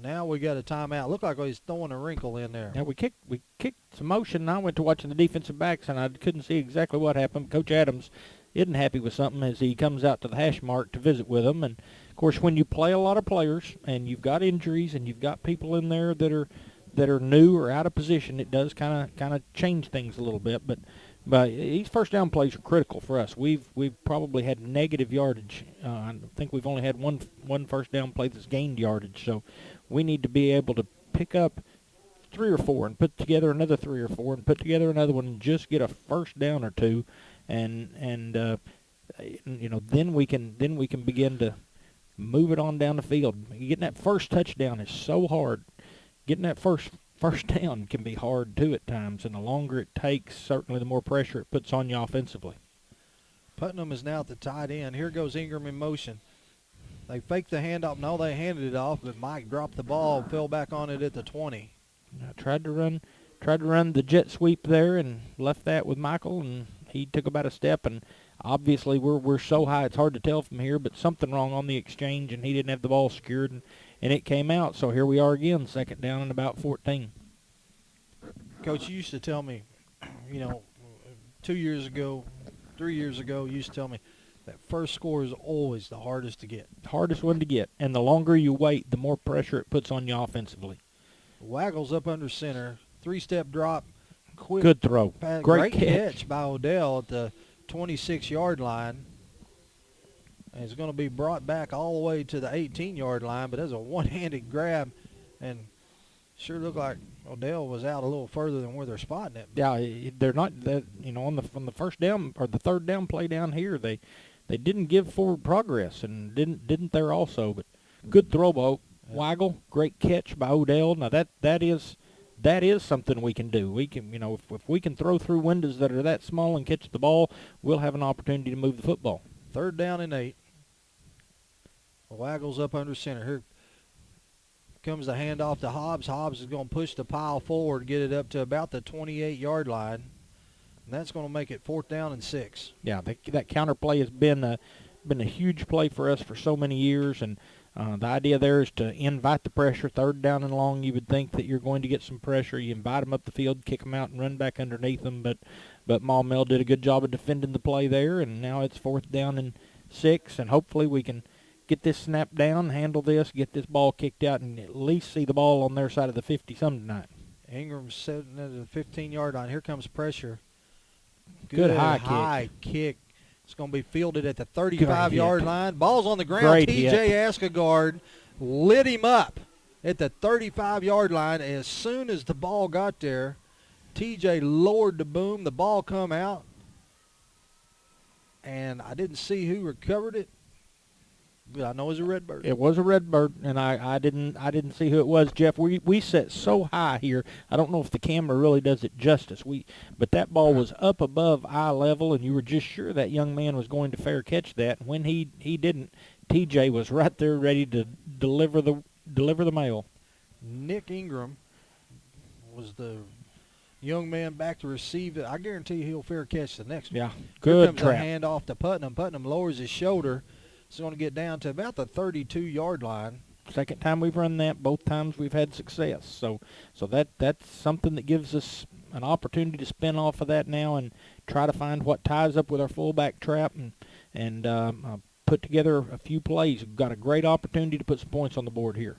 Now we got a timeout. Looked like he's throwing a wrinkle in there. Now we kicked some motion. And I went to watching the defensive backs, and I couldn't see exactly what happened. Coach Adams isn't happy with something as he comes out to the hash mark to visit with them. And, of course, when you play a lot of players and you've got injuries and you've got people in there that are new or out of position, it does kind of change things a little bit. But But these first down plays are critical for us. We've probably had negative yardage. I think we've only had one first down play that's gained yardage. So we need to be able to pick up 3 or 4 and put together another 3 or 4 and put together another one and just get a first down or two, and then we can begin to move it on down the field. Getting that first touchdown is so hard. Getting that first down can be hard too at times, and the longer it takes, certainly the more pressure it puts on you offensively. Putnam is now at the tight end. Here goes Ingram in motion. They faked the handoff. No, they handed it off, but Mike dropped the ball, fell back on it at the 20. I tried to run the jet sweep there and left that with Michael, and he took about a step, and obviously we're so high it's hard to tell from here, but something wrong on the exchange, and he didn't have the ball secured, and it came out. So here we are again, second down and about 14. Coach, you used to tell me, 2 years ago, 3 years ago, you used to tell me that first score is always the hardest to get. Hardest one to get, and the longer you wait, the more pressure it puts on you offensively. Waggles up under center, 3-step drop, quick. Good throw. Great catch by Odell at the 26-yard line. And it's going to be brought back all the way to the 18-yard line, but that's a one-handed grab, and sure looked like Odell was out a little further than where they're spotting it. Yeah, they're not that. On the first down or the third down play down here, they didn't give forward progress, and didn't there also. But good throw by Waggle, great catch by Odell. Now that is something we can do. We can, if we can throw through windows that are that small and catch the ball, we'll have an opportunity to move the football. 3rd down and 8. Waggles up under center. Here comes the handoff to Hobbs. Hobbs is going to push the pile forward, get it up to about the 28-yard line, and that's going to make it 4th down and 6. Yeah, that counter play has been a huge play for us for so many years, and the idea there is to invite the pressure. 3rd down and long, you would think that you're going to get some pressure. You invite them up the field, kick them out, and run back underneath them. But Maumelle did a good job of defending the play there, and now it's 4th down and 6, and hopefully we can get this snap down, handle this, get this ball kicked out, and at least see the ball on their side of the 50-some tonight. Ingram's sitting at the 15-yard line. Here comes pressure. Good high kick. It's going to be fielded at the 35-yard line. Ball's on the ground. Great T.J. Askegaard lit him up at the 35-yard line. As soon as the ball got there, T.J. lowered the boom. The ball come out, and I didn't see who recovered it. But I know it was a Redbird. It was a Redbird, and I didn't see who it was. Jeff, we set so high here. I don't know if the camera really does it justice. But that ball was up above eye level, and you were just sure that young man was going to fair catch that. And when he didn't, TJ was right there ready to deliver the mail. Nick Ingram was the young man back to receive it. I guarantee he'll fair catch the next one. Yeah, good trap. trap. A hand off to Putnam. Putnam lowers his shoulder. It's going to get down to about the 32-yard line. Second time we've run that. Both times we've had success. So that's something that gives us an opportunity to spin off of that now and try to find what ties up with our fullback trap and put together a few plays. We've got a great opportunity to put some points on the board here.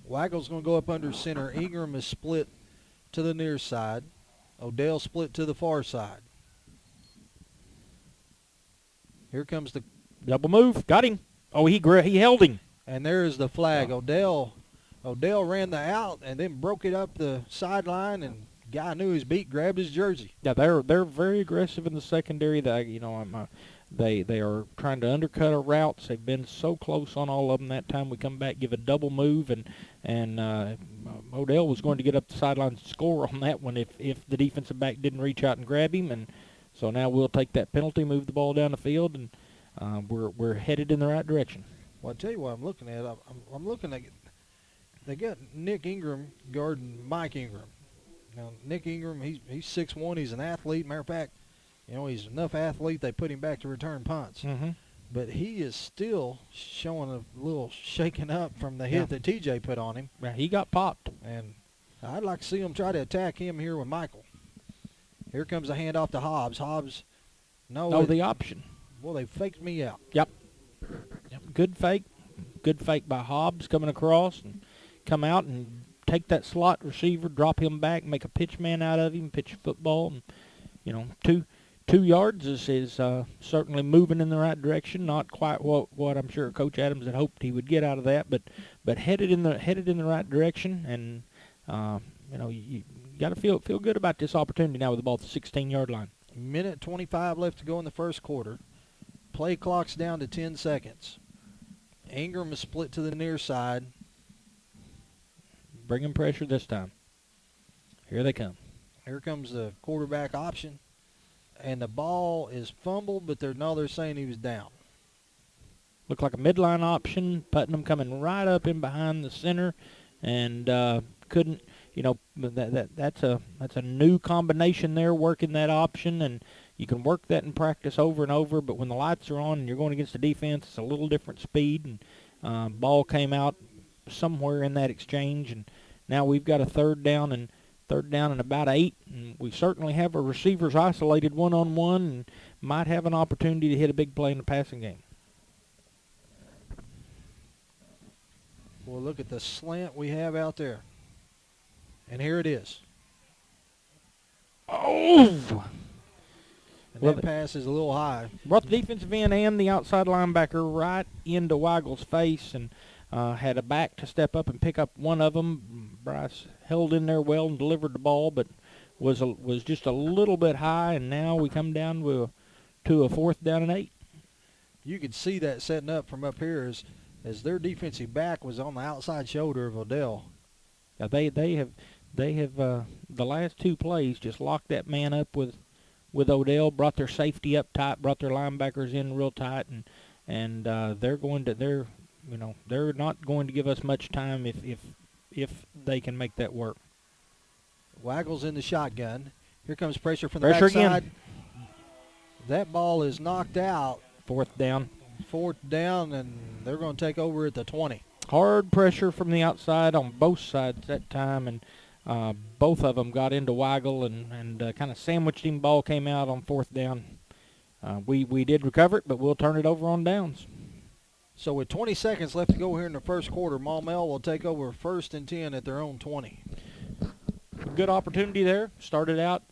Waggle's going to go up under center. Ingram is split to the near side. Odell split to the far side. Here comes the double move. Got him. Oh, he held him. And there is the flag. Odell ran the out and then broke it up the sideline, and guy knew his beat, grabbed his jersey. Yeah, they're very aggressive in the secondary. They are trying to undercut our routes. They've been so close on all of them. That time we come back, give a double move, and Odell was going to get up the sideline and score on that one if the defensive back didn't reach out and grab him. And so now we'll take that penalty, move the ball down the field, and we're headed in the right direction. Well, I'll tell you what I'm looking at. I'm looking at they got Nick Ingram guarding Mike Ingram. Now, Nick Ingram, he's 6'1", he's an athlete. Matter of fact, he's enough athlete they put him back to return punts. Mm-hmm. But he is still showing a little shaken up from the hit that TJ put on him. Yeah, he got popped. And I'd like to see him try to attack him here with Michael. Here comes a handoff to Hobbs. The option. Well, they faked me out. Yep. Good fake by Hobbs coming across and come out and take that slot receiver, drop him back, make a pitch man out of him, pitch football. And, 2 yards is certainly moving in the right direction. Not quite what I'm sure Coach Adams had hoped he would get out of that, but headed in the right direction. And you got to feel good about this opportunity now with the ball at the 16-yard line. Minute 25 left to go in the first quarter. Play clock's down to 10 seconds. Ingram is split to the near side. Bringing pressure this time. Here they come. Here comes the quarterback option. And the ball is fumbled, but they're saying he was down. Looked like a midline option. Putnam coming right up in behind the center, and couldn't. That's a new combination there, working that option, and you can work that in practice over and over. But when the lights are on and you're going against the defense, it's a little different speed. And ball came out somewhere in that exchange, and now we've got a third down and about 8, and we certainly have our receivers isolated one-on-one and might have an opportunity to hit a big play in the passing game. Well, look at the slant we have out there. And here it is. Oh! And that pass is a little high. Brought the defensive end and the outside linebacker right into Weigel's face, and had a back to step up and pick up one of them. Bryce held in there well and delivered the ball, but was just a little bit high, and now we come down to a 4th down and 8. You could see that setting up from up here as their defensive back was on the outside shoulder of Odell. Now they have the last 2 plays just locked that man up with Odell, brought their safety up tight, brought their linebackers in real tight, and they're not going to give us much time if they can make that work. Waggles in the shotgun. Here comes pressure from the Pressure backside. again. That ball is knocked out. 4th down. 4th down, and they're going to take over at the 20. Hard pressure from the outside on both sides that time, and both of them got into Weigel and kind of sandwiched him. Ball came out on 4th down. We did recover it, but we'll turn it over on downs. So with 20 seconds left to go here in the first quarter, Maumelle will take over 1st and 10 at their own 20. Good opportunity there. Started out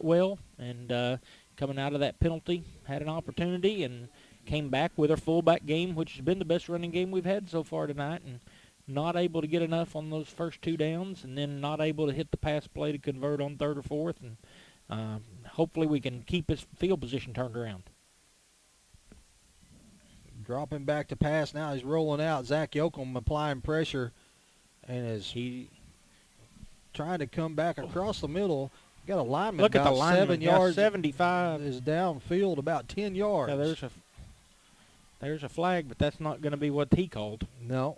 well, and coming out of that penalty, had an opportunity and came back with our fullback game, which has been the best running game we've had so far tonight, and not able to get enough on those first 2 downs, and then not able to hit the pass play to convert on 3rd or 4th, and hopefully we can keep his field position turned around. Dropping back to pass now. He's rolling out. Zach Yoakum applying pressure, and as he trying to come back across the middle, got a lineman. Look at the about lineman. 7 yards. 75 is downfield about 10 yards. Yeah, there's a flag, but that's not going to be what he called. No.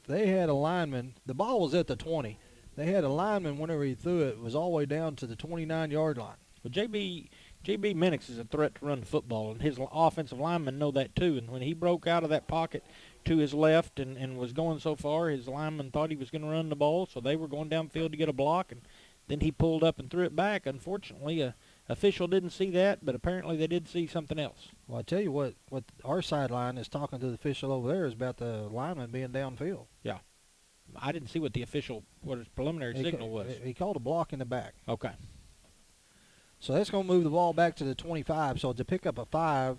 They had a lineman. The ball was at the 20. They had a lineman whenever he threw it. It was all the way down to the 29-yard line. Well, J.B. Minix is a threat to run the football, and his offensive linemen know that too. And when he broke out of that pocket to his left and was going so far, his lineman thought he was going to run the ball, so they were going downfield to get a block, and then he pulled up and threw it back. Unfortunately, a official didn't see that, but apparently they did see something else. Well, I tell you what our sideline is talking to the official over there is about the lineman being downfield. Yeah. I didn't see what his preliminary signal was. He called a block in the back. Okay. So that's going to move the ball back to the 25. So to pick up a 5,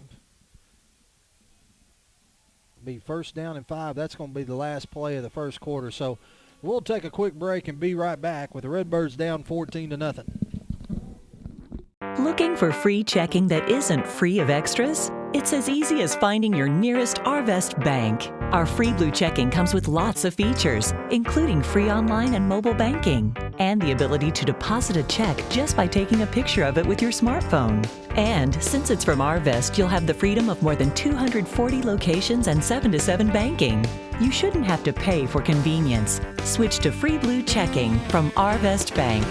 be 1st down and 5. That's going to be the last play of the first quarter. So we'll take a quick break and be right back with the Redbirds down 14-0. Looking for free checking that isn't free of extras? It's as easy as finding your nearest Arvest bank. Our free blue checking comes with lots of features, including free online and mobile banking, and the ability to deposit a check just by taking a picture of it with your smartphone. And since it's from Arvest, you'll have the freedom of more than 240 locations and 7-to-7 banking. You shouldn't have to pay for convenience. Switch to free blue checking from Arvest Bank.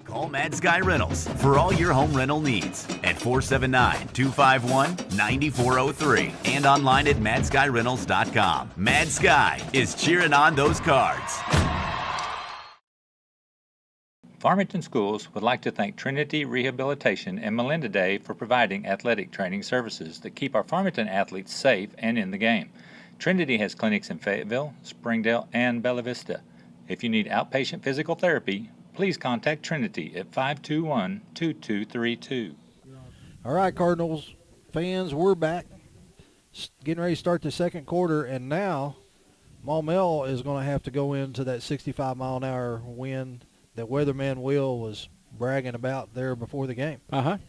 Call Mad Sky Rentals for all your home rental needs at 479-251-9403 and online at madskyrentals.com. Mad Sky is cheering on those cards. Farmington Schools would like to thank Trinity Rehabilitation and Melinda Day for providing athletic training services that keep our Farmington athletes safe and in the game. Trinity has clinics in Fayetteville, Springdale, and Bella Vista. If you need outpatient physical therapy, please contact Trinity at 521-2232. All right, Cardinals fans, we're back. Getting ready to start the second quarter, and now Maumelle is going to have to go into that 65-mile-an-hour wind that Weatherman Will was bragging about there before the game.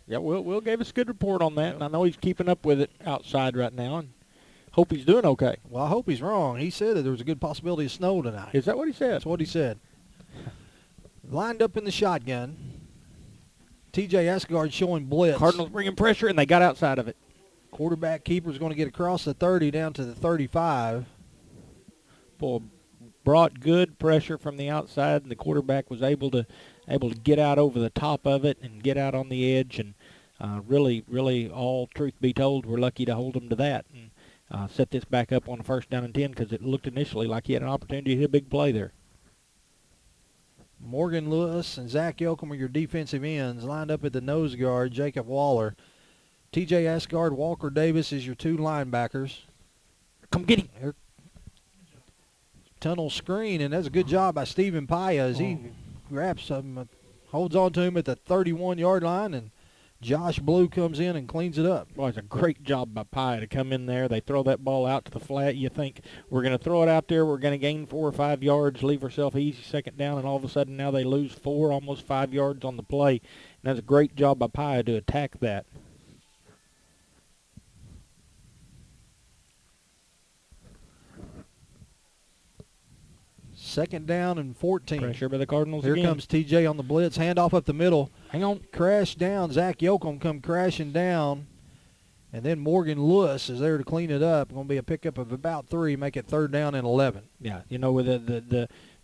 Yeah, Will gave us a good report on that, and I know he's keeping up with it outside right now, and hope he's doing okay. Well, I hope he's wrong. He said that there was a good possibility of snow tonight. Is that what he said? That's what he said. Lined up in the shotgun, T.J. Asgard showing blitz. Cardinals bringing pressure, and they got outside of it. Quarterback keeper's going to get across the 30 down to the 35. Boy, brought good pressure from the outside, and the quarterback was able to get out over the top of it and get out on the edge. And really, all truth be told, we're lucky to hold him to that and set this back up on a 1st down and 10 because it looked initially like he had an opportunity to hit a big play there. Morgan Lewis and Zach Yoakum are your defensive ends. Lined up at the nose guard, Jacob Waller. T.J. Asgard, Walker Davis is your 2 linebackers. Come get him. Here. Tunnel screen, and that's a good job by Stephen Paya as he grabs him, holds on to him at the 31-yard line, and Josh Blue comes in and cleans it up. Boy, it's a great job by Paya to come in there. They throw that ball out to the flat. You think we're going to throw it out there, we're going to gain 4 or 5 yards, leave ourselves an easy 2nd down, and all of a sudden now they lose 4, almost 5 yards on the play. And that's a great job by Paya to attack that. Second down and 14. Pressure by the Cardinals Here again. comes TJ on the blitz. Handoff up the middle. Hang on. Crash down. Zach Yoakum come crashing down. And then Morgan Lewis is there to clean it up. Going to be a pickup of about 3, make it 3rd down and 11. Yeah, you know, with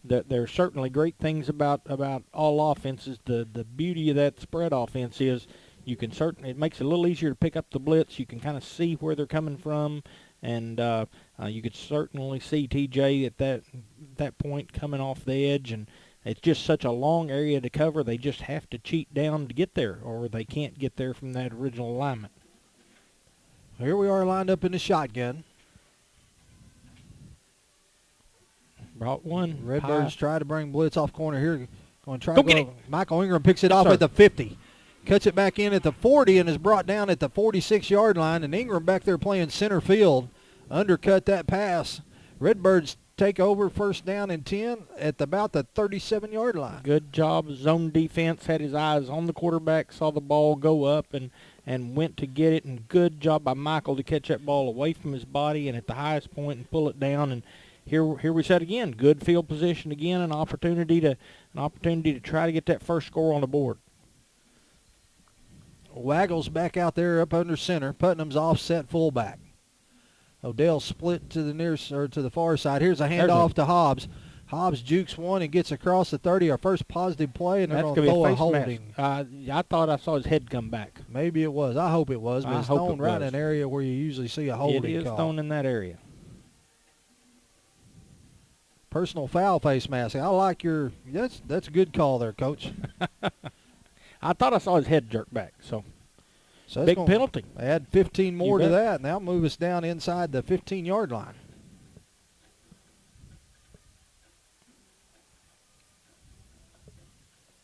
there are certainly great things about all offenses. The beauty of that spread offense is it makes it a little easier to pick up the blitz. You can kind of see where they're coming from. And you could certainly see TJ at that point coming off the edge, and it's just such a long area to cover. They just have to cheat down to get there, or they can't get there from that original alignment. Here we are lined up in the shotgun. Brought one. Redbirds try to bring blitz off corner here. Going to try Go to get go. it. Michael Ingram picks it Yes, off sir. at the 50. Cuts it back in at the 40 and is brought down at the 46-yard line. And Ingram back there playing center field. Undercut that pass. Redbirds take over 1st down and 10 at about the 37-yard line. Good job. Zone defense had his eyes on the quarterback, saw the ball go up and went to get it. And good job by Michael to catch that ball away from his body and at the highest point and pull it down. And here we said again, good field position again, an opportunity to try to get that first score on the board. Waggles back out there up under center. Putnam's offset fullback. Odell split to the far side. Here's a handoff to Hobbs. Hobbs jukes one and gets across the 30. Our first positive play, and they're going to throw a holding. I thought I saw his head come back. Maybe it was. I hope it was, but it's thrown right in an area where you usually see a holding call. It is thrown in that area. Personal foul face mask. I like your – that's a good call there, Coach. I thought I saw his head jerk back, so that's big penalty. Add 15 more to that, and that'll move us down inside the 15-yard line.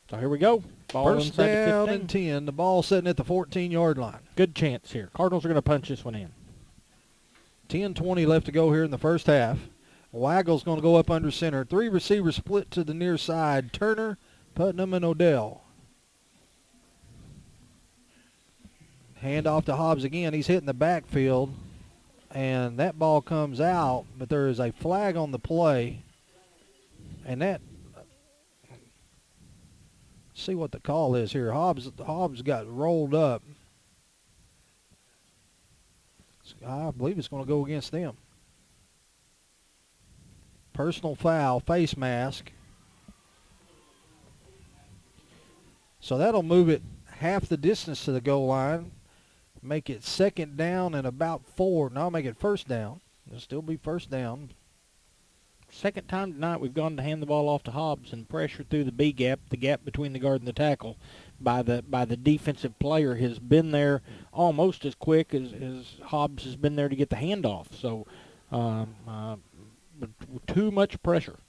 So here we go. Ball 1st down the 15. and 10. The ball sitting at the 14-yard line. Good chance here. Cardinals are going to punch this one in. 10:20 left to go here in the first half. Waggle's going to go up under center. 3 receivers split to the near side. Turner, Putnam, and Odell. Hand off to Hobbs again. He's hitting the backfield, and that ball comes out, but there is a flag on the play, and that – see what the call is here. Hobbs got rolled up. I believe it's going to go against them. Personal foul, face mask. So that'll move it half the distance to the goal line. Make it 2nd down and about 4. Now make it 1st down. It'll still be 1st down. second time tonight we've gone to hand the ball off to Hobbs and pressure through the B gap, the gap between the guard and the tackle, by the defensive player has been there almost as quick as Hobbs has been there to get the handoff. So too much pressure.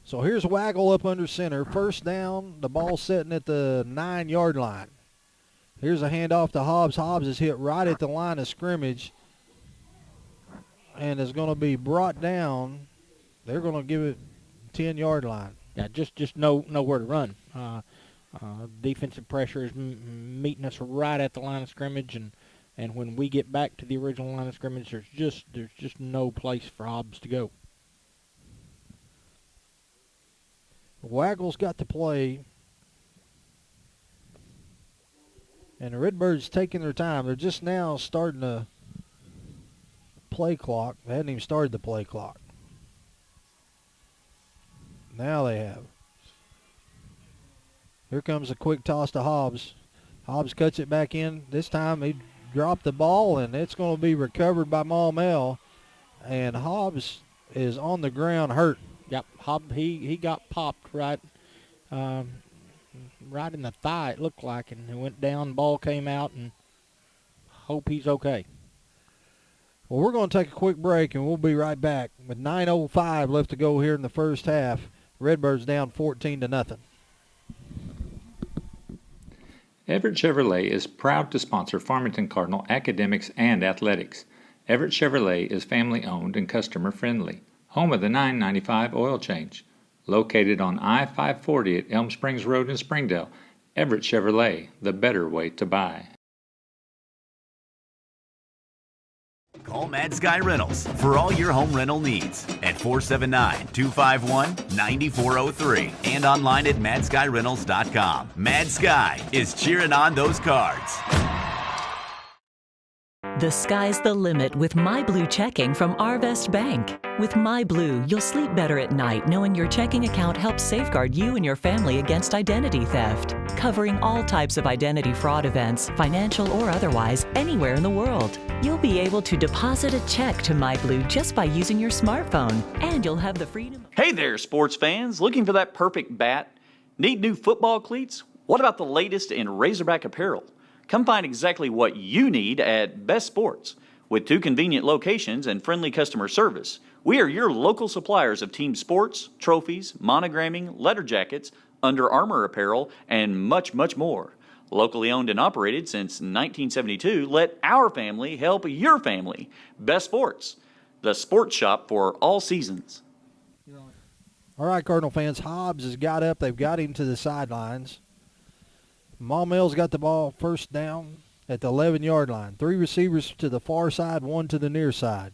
So here's Waggle up under center. First down, the ball sitting at the 9-yard line. Here's a handoff to Hobbs. Hobbs is hit right at the line of scrimmage and is going to be brought down. They're going to give it 10-yard line. Yeah, just nowhere to run. Defensive pressure is meeting us right at the line of scrimmage, and when we get back to the original line of scrimmage, there's just no place for Hobbs to go. Waggle's got to play, and the Redbirds taking their time. They're just now starting to play clock. They hadn't even started the play clock. Now they have. Here comes a quick toss to Hobbs. Hobbs cuts it back in. This time he dropped the ball, and it's going to be recovered by Maumelle. And Hobbs is on the ground hurt. Yep, he got popped right right in the thigh, it looked like, and he went down, ball came out, and hope he's okay. Well, we're going to take a quick break, and we'll be right back with 9:05 left to go here in the first half. Redbirds down 14-0. Everett Chevrolet is proud to sponsor Farmington Cardinal academics and athletics. Everett Chevrolet is family-owned and customer-friendly. Home of the 995 oil change. Located on I-540 at Elm Springs Road in Springdale, Everett Chevrolet, the better way to buy. Call Mad Sky Rentals for all your home rental needs at 479-251-9403 and online at madskyrentals.com. Mad Sky is cheering on those cards. The sky's the limit with My Blue checking from Arvest Bank. With My Blue, you'll sleep better at night knowing your checking account helps safeguard you and your family against identity theft, covering all types of identity fraud events, financial or otherwise, anywhere in the world. You'll be able to deposit a check to My Blue just by using your smartphone, and you'll have the freedom. Hey there, sports fans. Looking for that perfect bat? Need new football cleats? What about the latest in Razorback apparel? Come find exactly what you need at Best Sports. With 2 convenient locations and friendly customer service, we are your local suppliers of team sports, trophies, monogramming, letter jackets, Under Armour apparel, and much, much more. Locally owned and operated since 1972, let our family help your family. Best Sports, the sports shop for all seasons. All right, Cardinal fans, Hobbs has got up. They've got him to the sidelines. Maumelle's got the ball first down at the 11-yard line. 3 receivers to the far side, 1 to the near side.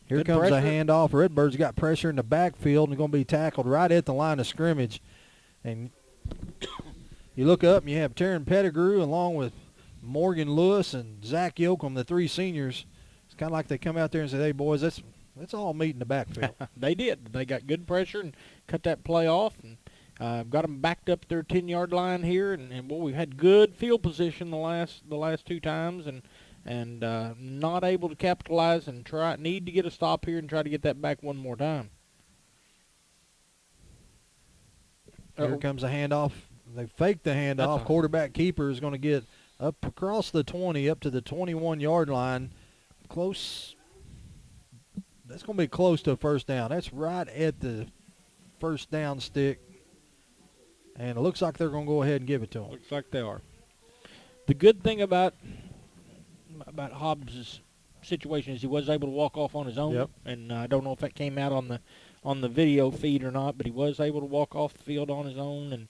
Here comes a handoff. Redbirds got pressure in the backfield and going to be tackled right at the line of scrimmage. And you look up and you have Taryn Pettigrew along with Morgan Lewis and Zach Yoakum, the 3 seniors. It's kind of like they come out there and say, hey, boys, let's all meet in the backfield. They did. They got good pressure and cut that play off, and got them backed up their 10-yard line here, and boy, we've had good field position the last 2 times, and not able to capitalize and need to get a stop here and try to get that back one more time. Here comes a handoff. They faked the handoff. Quarterback keeper is going to get up across the 20, up to the 21-yard line. Close. That's going to be close to a first down. That's right at the first down stick. And it looks like they're going to go ahead and give it to him. Looks like they are. The good thing about Hobbs' situation is he was able to walk off on his own. Yep. And I don't know if that came out on the video feed or not, but he was able to walk off the field on his own, and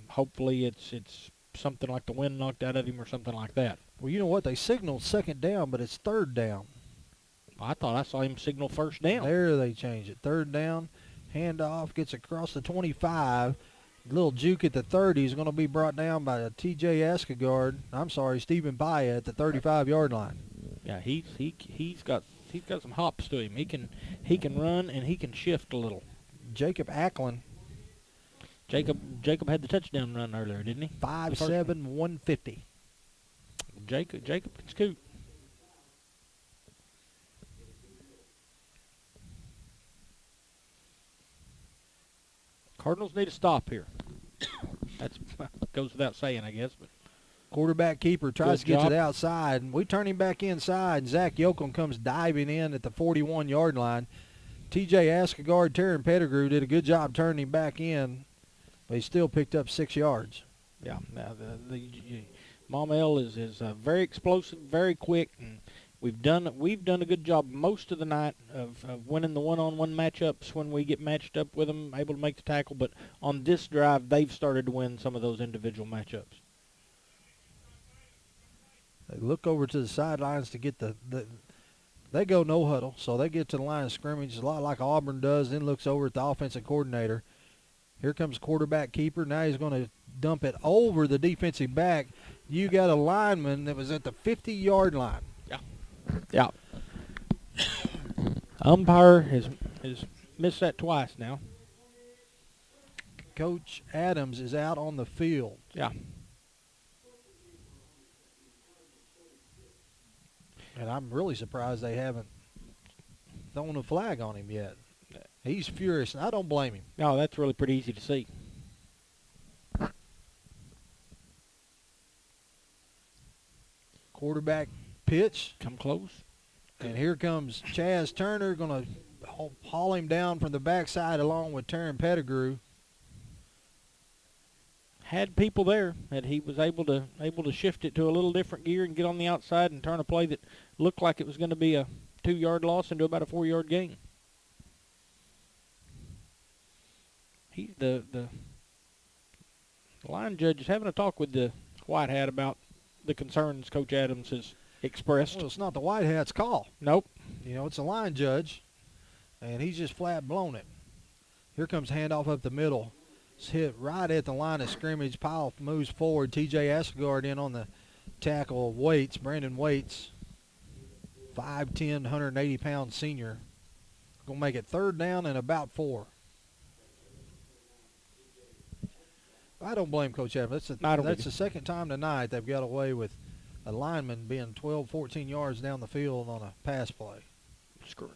hopefully it's something like the wind knocked out of him or something like that. Well, you know what? They signaled second down, but it's third down. I thought I saw him signal first down. There they changed it. Third down, handoff, gets across the 25. Little juke at the 30 is going to be brought down by T.J. Stephen Paya at the 35-yard line. Yeah, he's got some hops to him. He can run and he can shift a little. Jacob Acklin. Jacob had the touchdown run earlier, didn't he? 5'7", 150. Jacob can scoot. Cardinals need to stop here. That goes without saying, I guess. But quarterback keeper tries Good to get to job. the outside, and we turn him back inside, and Zach Yoakum comes diving in at the 41-yard line. T.J. Askegaard, Taryn Pettigrew did a good job turning him back in, but he still picked up 6 yards. yeah, now the Maumelle is very explosive, very quick, and we've done a good job most of the night of winning the one-on-one matchups when we get matched up with them, able to make the tackle. But on this drive, they've started to win some of those individual matchups. They look over to the sidelines to get they go no huddle, so they get to the line of scrimmage a lot like Auburn does, then looks over at the offensive coordinator. Here comes quarterback keeper. Now he's going to dump it over the defensive back. You got a lineman that was at the 50-yard line. Yeah. Umpire has missed that twice now. Coach Adams is out on the field. Yeah. And I'm really surprised they haven't thrown a flag on him yet. He's furious, and I don't blame him. No, that's really pretty easy to see. Quarterback pitch. Come close. And here comes Chaz Turner, going to haul him down from the backside along with Taryn Pettigrew. Had people there, and he was able to shift it to a little different gear and get on the outside and turn a play that looked like it was going to be a 2-yard loss into about a 4-yard gain. The line judge is having a talk with the white hat about the concerns Coach Adams has expressed. Well, it's not the white hat's call. Nope. You know, it's a line judge, and he's just flat blown it. Here comes handoff up the middle. It's hit right at the line of scrimmage. Pile moves forward. T.J. Askegaard in on the tackle. Waits, Brandon Waits, 5'10", 180-pound senior. Going to make it 3rd down and about 4. I don't blame Coach Adams. That's the second time tonight they've got away with a lineman being 12, 14 yards down the field on a pass play. Screw it.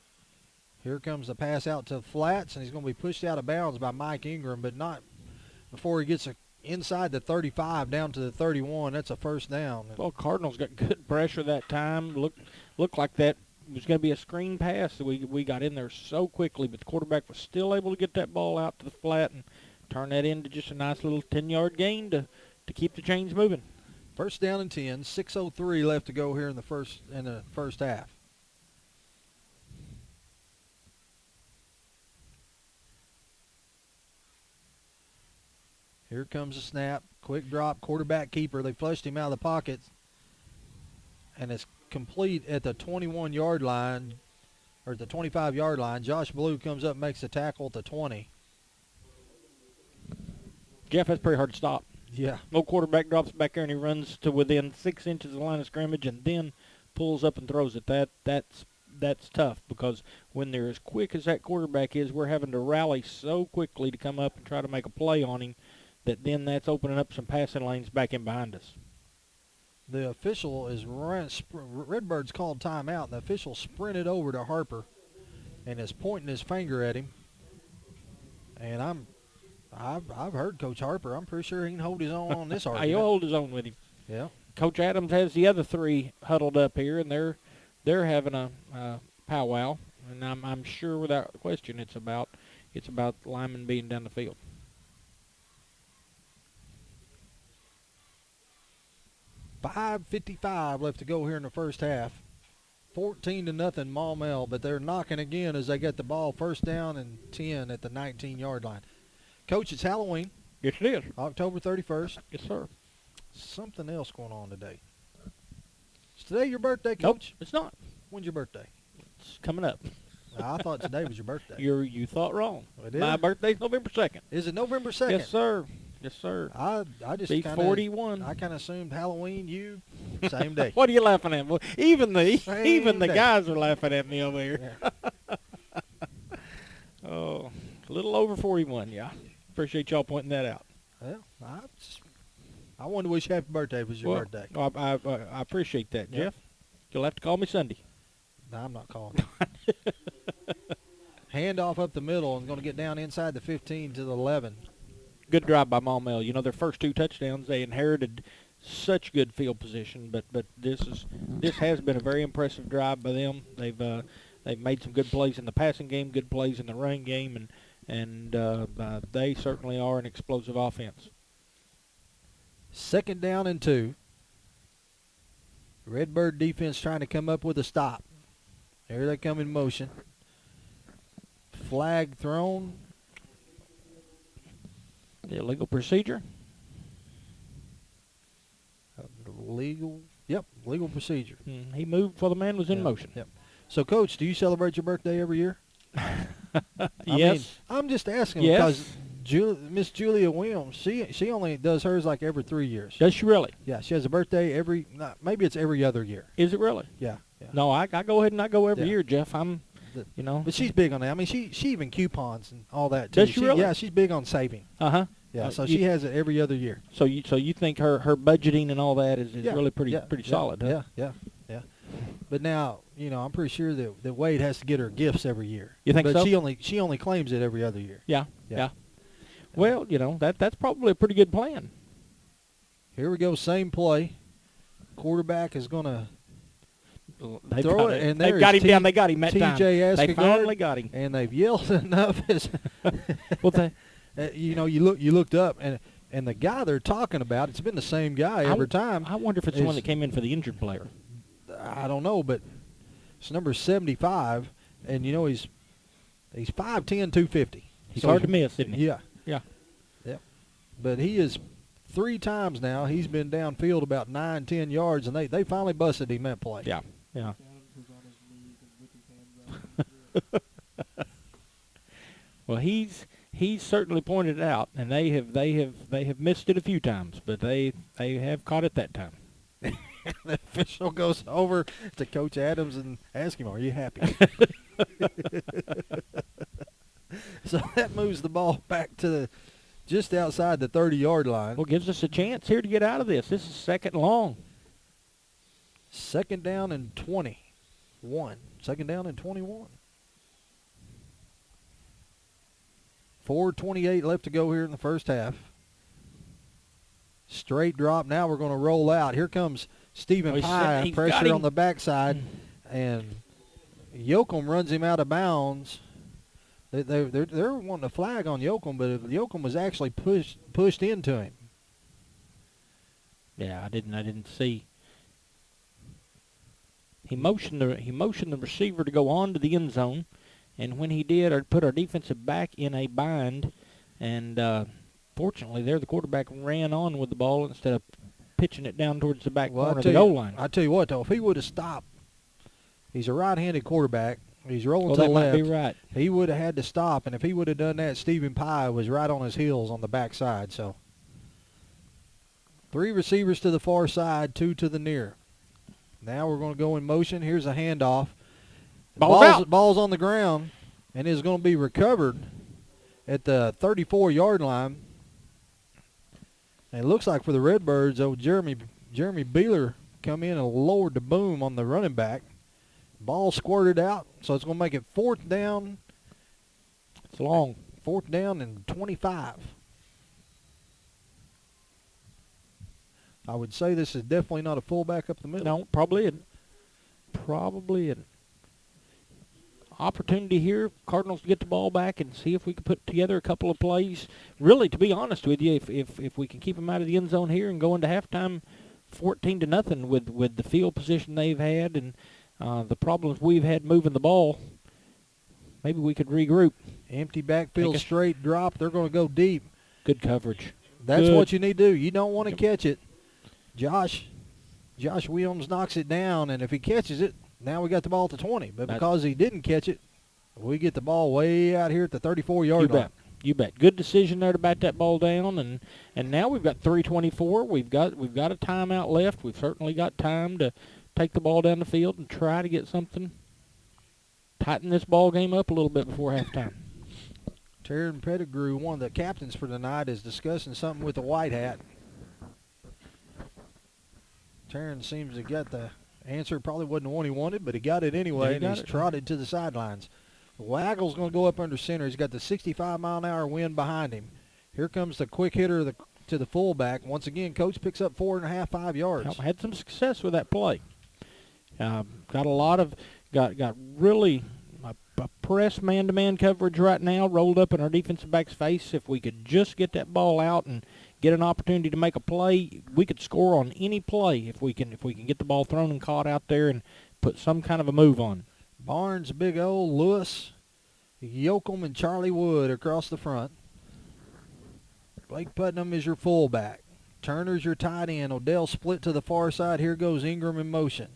Here comes the pass out to Flats, and he's going to be pushed out of bounds by Mike Ingram, but not before he gets inside the 35 down to the 31. That's a 1st down. Well, Cardinals got good pressure that time. Looked like that was going to be a screen pass. We got in there so quickly, but the quarterback was still able to get that ball out to the flat and turn that into just a nice little 10-yard gain to keep the chains moving. 1st down and 10. 6:03 left to go here in the first half. Here comes the snap. Quick drop. Quarterback keeper. They flushed him out of the pocket. And it's complete at the 21-yard line, or the 25-yard line. Josh Blue comes up and makes the tackle at the 20. Jeff, that's pretty hard to stop. Yeah. No quarterback drops back there and he runs to within 6 inches of the line of scrimmage and then pulls up and throws it. That's tough because when they're as quick as that quarterback is, we're having to rally so quickly to come up and try to make a play on him that then that's opening up some passing lanes back in behind us. The official is Redbird's called timeout, and the official sprinted over to Harper and is pointing his finger at him. And I've heard Coach Harper. I'm pretty sure he can hold his own on this argument. He'll hold his own with him. Yeah. Coach Adams has the other 3 huddled up here, and they're having a powwow, and I'm sure without question it's about linemen being down the field. 5:55 left to go here in the first half. 14-0 Maumelle, but they're knocking again as they get the ball 1st down and 10 at the 19-yard line. Coach, it's Halloween. Yes, it is. October 31st. Yes, sir. Something else going on today. Is today your birthday, Coach? Nope, it's not. When's your birthday? It's coming up. I thought today was your birthday. You thought wrong. It is? My birthday's November 2nd. Is it November 2nd? Yes, sir. Yes, sir. I just be 41. I kind of assumed Halloween, you, same day. What are you laughing at? Well, even the day. guys are laughing at me over here. Yeah. Oh, a little over 41, yeah. Appreciate y'all pointing that out. Well, I wanted to wish you happy birthday. It was your birthday. I appreciate that, Yep. Jeff. You'll have to call me Sunday. No, I'm not calling. Handoff up the middle and going to get down inside the 15 to the 11. Good drive by Maumelle. You know, their first 2 touchdowns, they inherited such good field position, but this has been a very impressive drive by them. They've made some good plays in the passing game, good plays in the running game, and they certainly are an explosive offense. 2nd down and 2. Redbird defense trying to come up with a stop. There they come in motion. Flag thrown. Illegal procedure. Legal procedure. He moved while the man was in motion. Yep. So, Coach, do you celebrate your birthday every year? Yes. I'm just asking Yes. because Miss Julia Williams, she only does hers like every 3 years. Does she really? Yeah, she has a birthday maybe it's every other year. Is it really? Yeah. No, I go ahead and I go every year, Jeff. But she's big on that. I mean, she even coupons and all that too. Does she really? Yeah, she's big on saving. Uh-huh. Yeah, so she has it every other year. So you think her budgeting and all that is really pretty solid, huh? Yeah. But now, I'm pretty sure that Wade has to get her gifts every year. You think so? But she only claims it every other year. Yeah. Well, that's probably a pretty good plan. Here we go, same play. Quarterback is going to throw it, and they've got him down. They got him that time. TJ They finally got him. And they've yelled enough. Well, you looked up, and the guy they're talking about, it's been the same guy every time. I wonder if it's the one that came in for the injured player. I don't know, but it's number 75, and he's 5'10", 250. He's hard to miss, isn't he? Yeah. But he is 3 times now. He's been downfield about 9-10 yards, and they finally busted him that play. Yeah. Well, he's certainly pointed it out, and they have missed it a few times, but they have caught it that time. The official goes over to Coach Adams and asks him, "Are you happy?" So that moves the ball back to just outside the 30-yard line. Well, gives us a chance here to get out of this. This is 2nd and long. 2nd down and 21. 2nd down and 21. 4:28 left to go here in the first half. Straight drop. Now we're going to roll out. Here comes Stephen Pye. Pressure on the backside. And Yoakum runs him out of bounds. They're wanting a flag on Yoakum, but Yoakum was actually pushed into him. Yeah, I didn't see. He motioned the receiver to go on to the end zone, and when he did, I put our defensive back in a bind, and fortunately there the quarterback ran on with the ball instead of pitching it down towards the back corner of the goal line. I tell you what, though, if he would have stopped, he's a right-handed quarterback. He's rolling to the that left. might be right. He would have had to stop, and if he would have done that, Stephen Pye was right on his heels on the backside. So 3 receivers to the far side, 2 to the near. Now we're going to go in motion. Here's a handoff. Ball's on the ground, and is going to be recovered at the 34-yard line. And it looks like for the Redbirds, Jeremy Beeler come in and lowered the boom on the running back. Ball squirted out, so it's going to make it 4th down. It's long. 4th down and 25. I would say this is definitely not a fullback up the middle. No, probably isn't. Opportunity here, Cardinals to get the ball back and see if we can put together a couple of plays. Really, to be honest with you, if we can keep them out of the end zone here and go into halftime 14-0 with the field position they've had and the problems we've had moving the ball, maybe we could regroup. Empty backfield, straight drop. They're going to go deep. Good coverage. That's what you need to do. You don't want to catch it. Josh Williams knocks it down, and if he catches it, now we got the ball at the 20. But because he didn't catch it, we get the ball way out here at the 34-yard line. You bet. Good decision there to bat that ball down, and now we've got 3:24. We've got a timeout left. We've certainly got time to take the ball down the field and try to get something, tighten this ball game up a little bit before halftime. Taryn Pettigrew, one of the captains for tonight, is discussing something with the white hat. Taryn seems to get the answer. Probably wasn't the one he wanted, but he got it anyway, and he's trotted to the sidelines. Waggle's going to go up under center. He's got the 65-mile-an-hour wind behind him. Here comes the quick hitter to the fullback. Once again, Coach picks up 4.5, 5 yards. Had some success with that play. Got a lot of got really a press man-to-man coverage right now, rolled up in our defensive back's face. If we could just get that ball out and get an opportunity to make a play, we could score on any play if we can get the ball thrown and caught out there and put some kind of a move on. Barnes, Big O, Lewis, Yoakum, and Charlie Wood across the front. Blake Putnam is your fullback. Turner's your tight end. Odell split to the far side. Here goes Ingram in motion.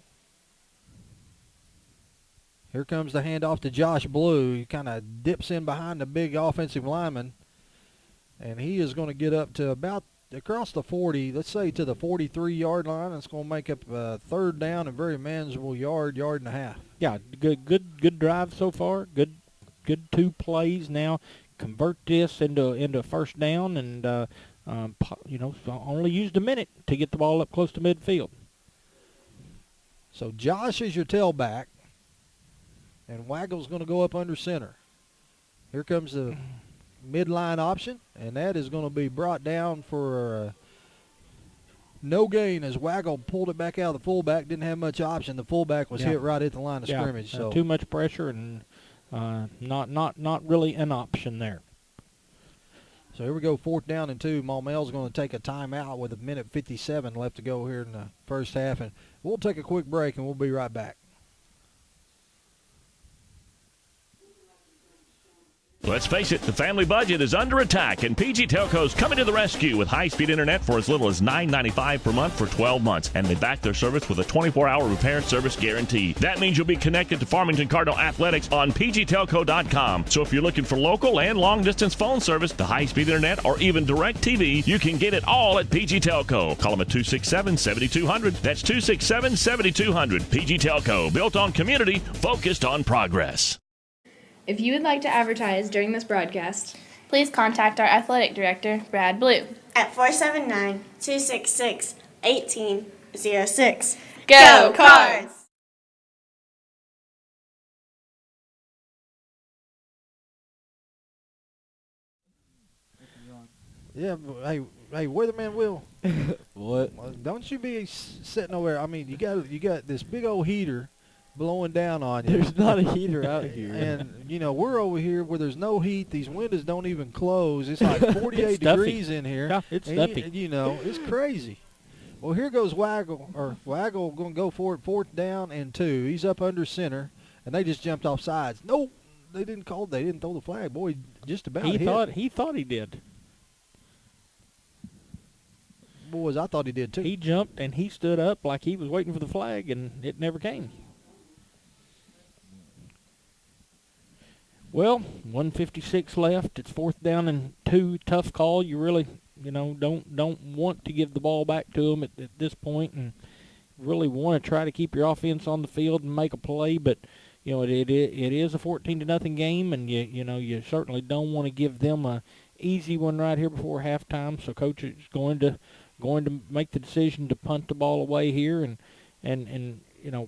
Here comes the handoff to Josh Blue. He kind of dips in behind the big offensive lineman. And he is going to get up to about across the 40, let's say to the 43-yard line. It's going to make up a third down and very manageable yard and a half. Yeah, good drive so far. Good 2 plays now. Convert this into a first down, and only used a minute to get the ball up close to midfield. So Josh is your tailback, and Waggle's going to go up under center. Here comes the midline option, and that is going to be brought down for no gain as Waggle pulled it back out of the fullback. Didn't have much option. The fullback was hit right at the line of scrimmage. So too much pressure and not really an option there. So here we go, 4th down and 2. Maumelle's going to take a timeout with 1:57 left to go here in the first half, and we'll take a quick break and we'll be right back. Let's face it, the family budget is under attack, and PG Telco's coming to the rescue with high-speed internet for as little as $9.95 per month for 12 months, and they back their service with a 24-hour repair and service guarantee. That means you'll be connected to Farmington Cardinal Athletics on pgtelco.com. So if you're looking for local and long-distance phone service, the high-speed internet, or even direct TV, you can get it all at PG Telco. Call them at 267-7200. That's 267-7200. PG Telco, built on community, focused on progress. If you would like to advertise during this broadcast, please contact our athletic director, Brad Blue, at 479-266-1806. Go Cards! Yeah, hey, Weatherman Will. What? Well, don't you be sitting over there. I mean, you got this big old heater blowing down on you. There's not a heater out here. And, we're over here where there's no heat. These windows don't even close. It's like 48 degrees in here. Yeah, it's stuffy. It's crazy. Well, here goes Waggle going to go for it, 4th down and 2. He's up under center, and they just jumped off sides. Nope, they didn't throw the flag. Boy, just about He thought he did. Boys, I thought he did too. He jumped and he stood up like he was waiting for the flag, and it never came. Well, 1:56 left. It's 4th down and 2. Tough call. You really, don't want to give the ball back to them at this point, and really want to try to keep your offense on the field and make a play. But it is a 14-0 game, and you certainly don't want to give them a easy one right here before halftime. So coach is going to make the decision to punt the ball away here, and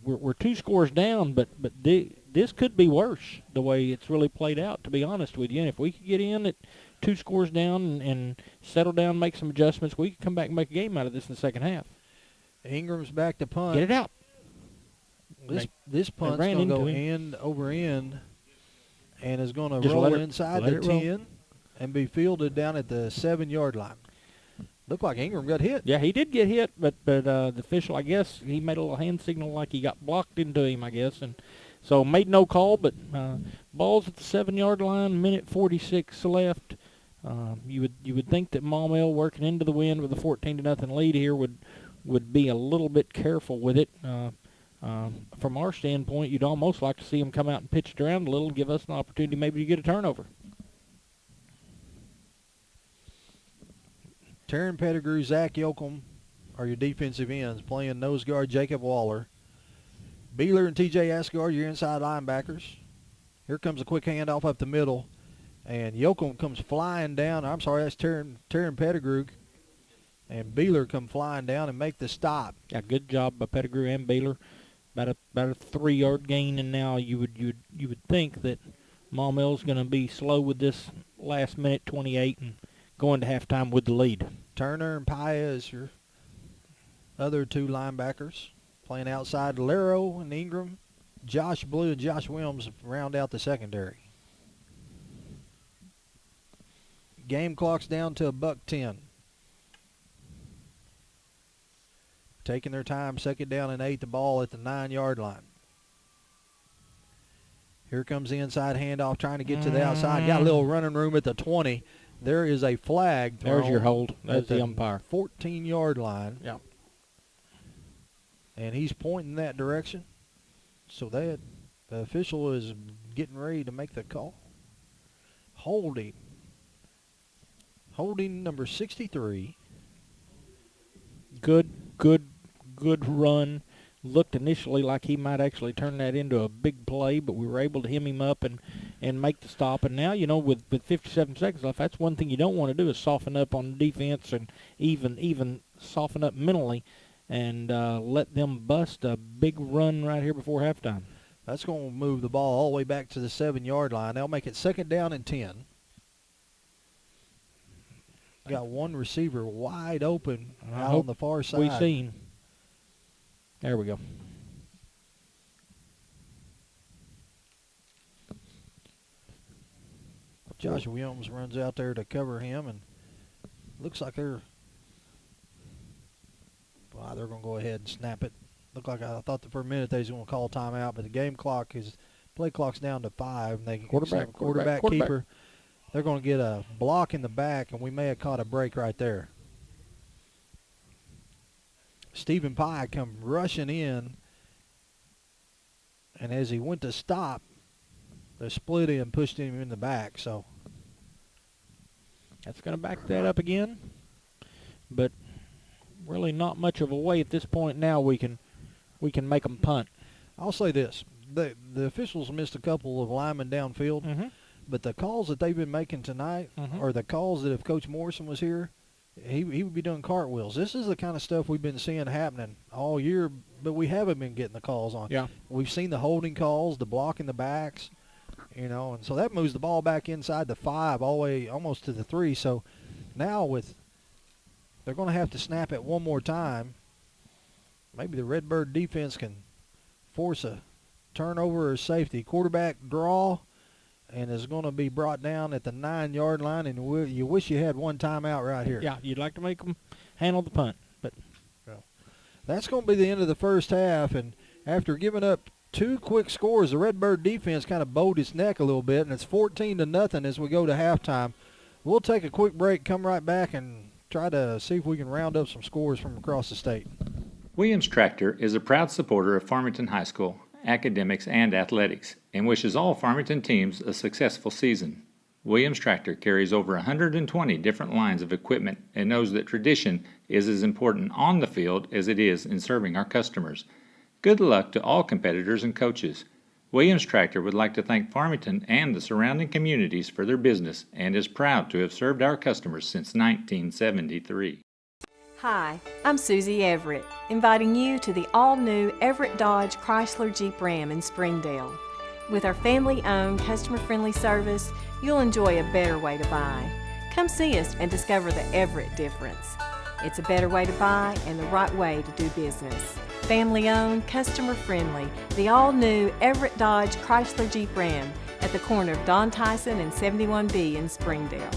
we're 2 scores down, but this could be worse the way it's really played out, to be honest with you. And if we could get in at 2 scores down and settle down, make some adjustments, we could come back and make a game out of this in the second half. Ingram's back to punt. Get it out. This punt's going to go end over end and is going to roll inside the 10 and be fielded down at the 7-yard line. Looked like Ingram got hit. Yeah, he did get hit, but the official, I guess, he made a little hand signal like he got blocked into him, I guess, and so made no call. But ball's at the 7-yard line, 1:46 left. You would think that Maumelle, working into the wind with a 14-0 lead here, would be a little bit careful with it. From our standpoint, you'd almost like to see him come out and pitch it around a little, give us an opportunity maybe to get a turnover. Taryn Pettigrew, Zach Yoakum are your defensive ends, playing nose guard Jacob Waller. Beeler and T.J. Asgard, your inside linebackers. Here comes a quick handoff up the middle, and Yoakum comes flying down. I'm sorry, that's Taryn Pettigrew. And Beeler come flying down and make the stop. Yeah, good job by Pettigrew and Beeler. About a 3-yard gain, and now you would think that Maumelle's going to be slow with this last minute 28 and going to halftime with the lead. Turner and Paya is your other two linebackers. Playing outside, Lero and Ingram. Josh Blue and Josh Williams round out the secondary. Game clock's down to $1:10. Taking their time, 2nd down and 8, the ball at the 9-yard line. Here comes the inside handoff, trying to get to the outside. Got a little running room at the 20. There is a flag thrown. There's your hold. That's the umpire. 14-yard line. Yeah. And he's pointing that direction. So the official is getting ready to make the call. Holding number 63. Good run. Looked initially like he might actually turn that into a big play, but we were able to hem him up and make the stop. And now, with 57 seconds left, that's one thing you don't want to do is soften up on defense and even soften up mentally and let them bust a big run right here before halftime. That's going to move the ball all the way back to the 7-yard line. They'll make it 2nd down and 10. Got one receiver wide open out on the far side. We seen. There we go. Josh Williams runs out there to cover him, and looks like they're going to go ahead and snap it. Looked like I thought that for a minute they was going to call timeout, but the play clock's down to 5. And they can quarterback keeper. They're going to get a block in the back, and we may have caught a break right there. Stephen Pye come rushing in, and as he went to stop, the split in pushed him in the back. So that's going to back that up again, but really not much of a way at this point. Now we can make them punt. I'll say this: the officials missed a couple of linemen downfield, but the calls that they've been making tonight are the calls that if Coach Morrison was here, he would be doing cartwheels. This is the kind of stuff we've been seeing happening all year, but we haven't been getting the calls on. Yeah. We've seen the holding calls, the block in the backs, and so that moves the ball back inside the 5 all the way almost to the 3. So now they're going to have to snap it one more time. Maybe the Redbird defense can force a turnover or safety. Quarterback draw, and is going to be brought down at the 9-yard line, and you wish you had one timeout right here. Yeah, you'd like to make them handle the punt. But that's going to be the end of the first half, and after giving up 2 quick scores, the Redbird defense kind of bowed its neck a little bit, and it's 14-0 as we go to halftime. We'll take a quick break, come right back, and try to see if we can round up some scores from across the state. Williams Tractor is a proud supporter of Farmington High School, academics, and athletics, and wishes all Farmington teams a successful season. Williams Tractor carries over 120 different lines of equipment and knows that tradition is as important on the field as it is in serving our customers. Good luck to all competitors and coaches. Williams Tractor would like to thank Farmington and the surrounding communities for their business and is proud to have served our customers since 1973. Hi, I'm Susie Everett, inviting you to the all-new Everett Dodge Chrysler Jeep Ram in Springdale. With our family-owned, customer-friendly service, you'll enjoy a better way to buy. Come see us and discover the Everett difference. It's a better way to buy and the right way to do business. Family-owned, customer-friendly, the all-new Everett Dodge Chrysler Jeep Ram at the corner of Don Tyson and 71B in Springdale.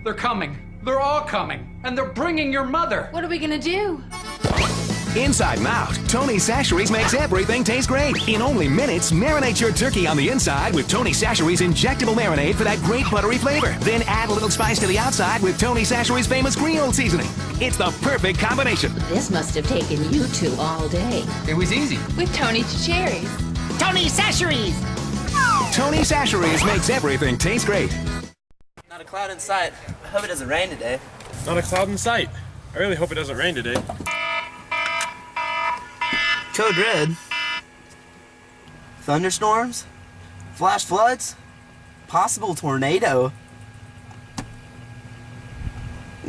They're coming. They're all coming. And they're bringing your mother. What are we gonna do? Inside and out, Tony Chachere's makes everything taste great. In only minutes, marinate your turkey on the inside with Tony Chachere's injectable marinade for that great buttery flavor. Then add a little spice to the outside with Tony Chachere's famous Creole seasoning. It's the perfect combination. This must have taken you two all day. It was easy. With Tony Chachere's. Tony Chachere's! Tony Chachere's makes everything taste great. Not a cloud in sight. I hope it doesn't rain today. Not a cloud in sight. I really hope it doesn't rain today. Code red. Thunderstorms? Flash floods? Possible tornado?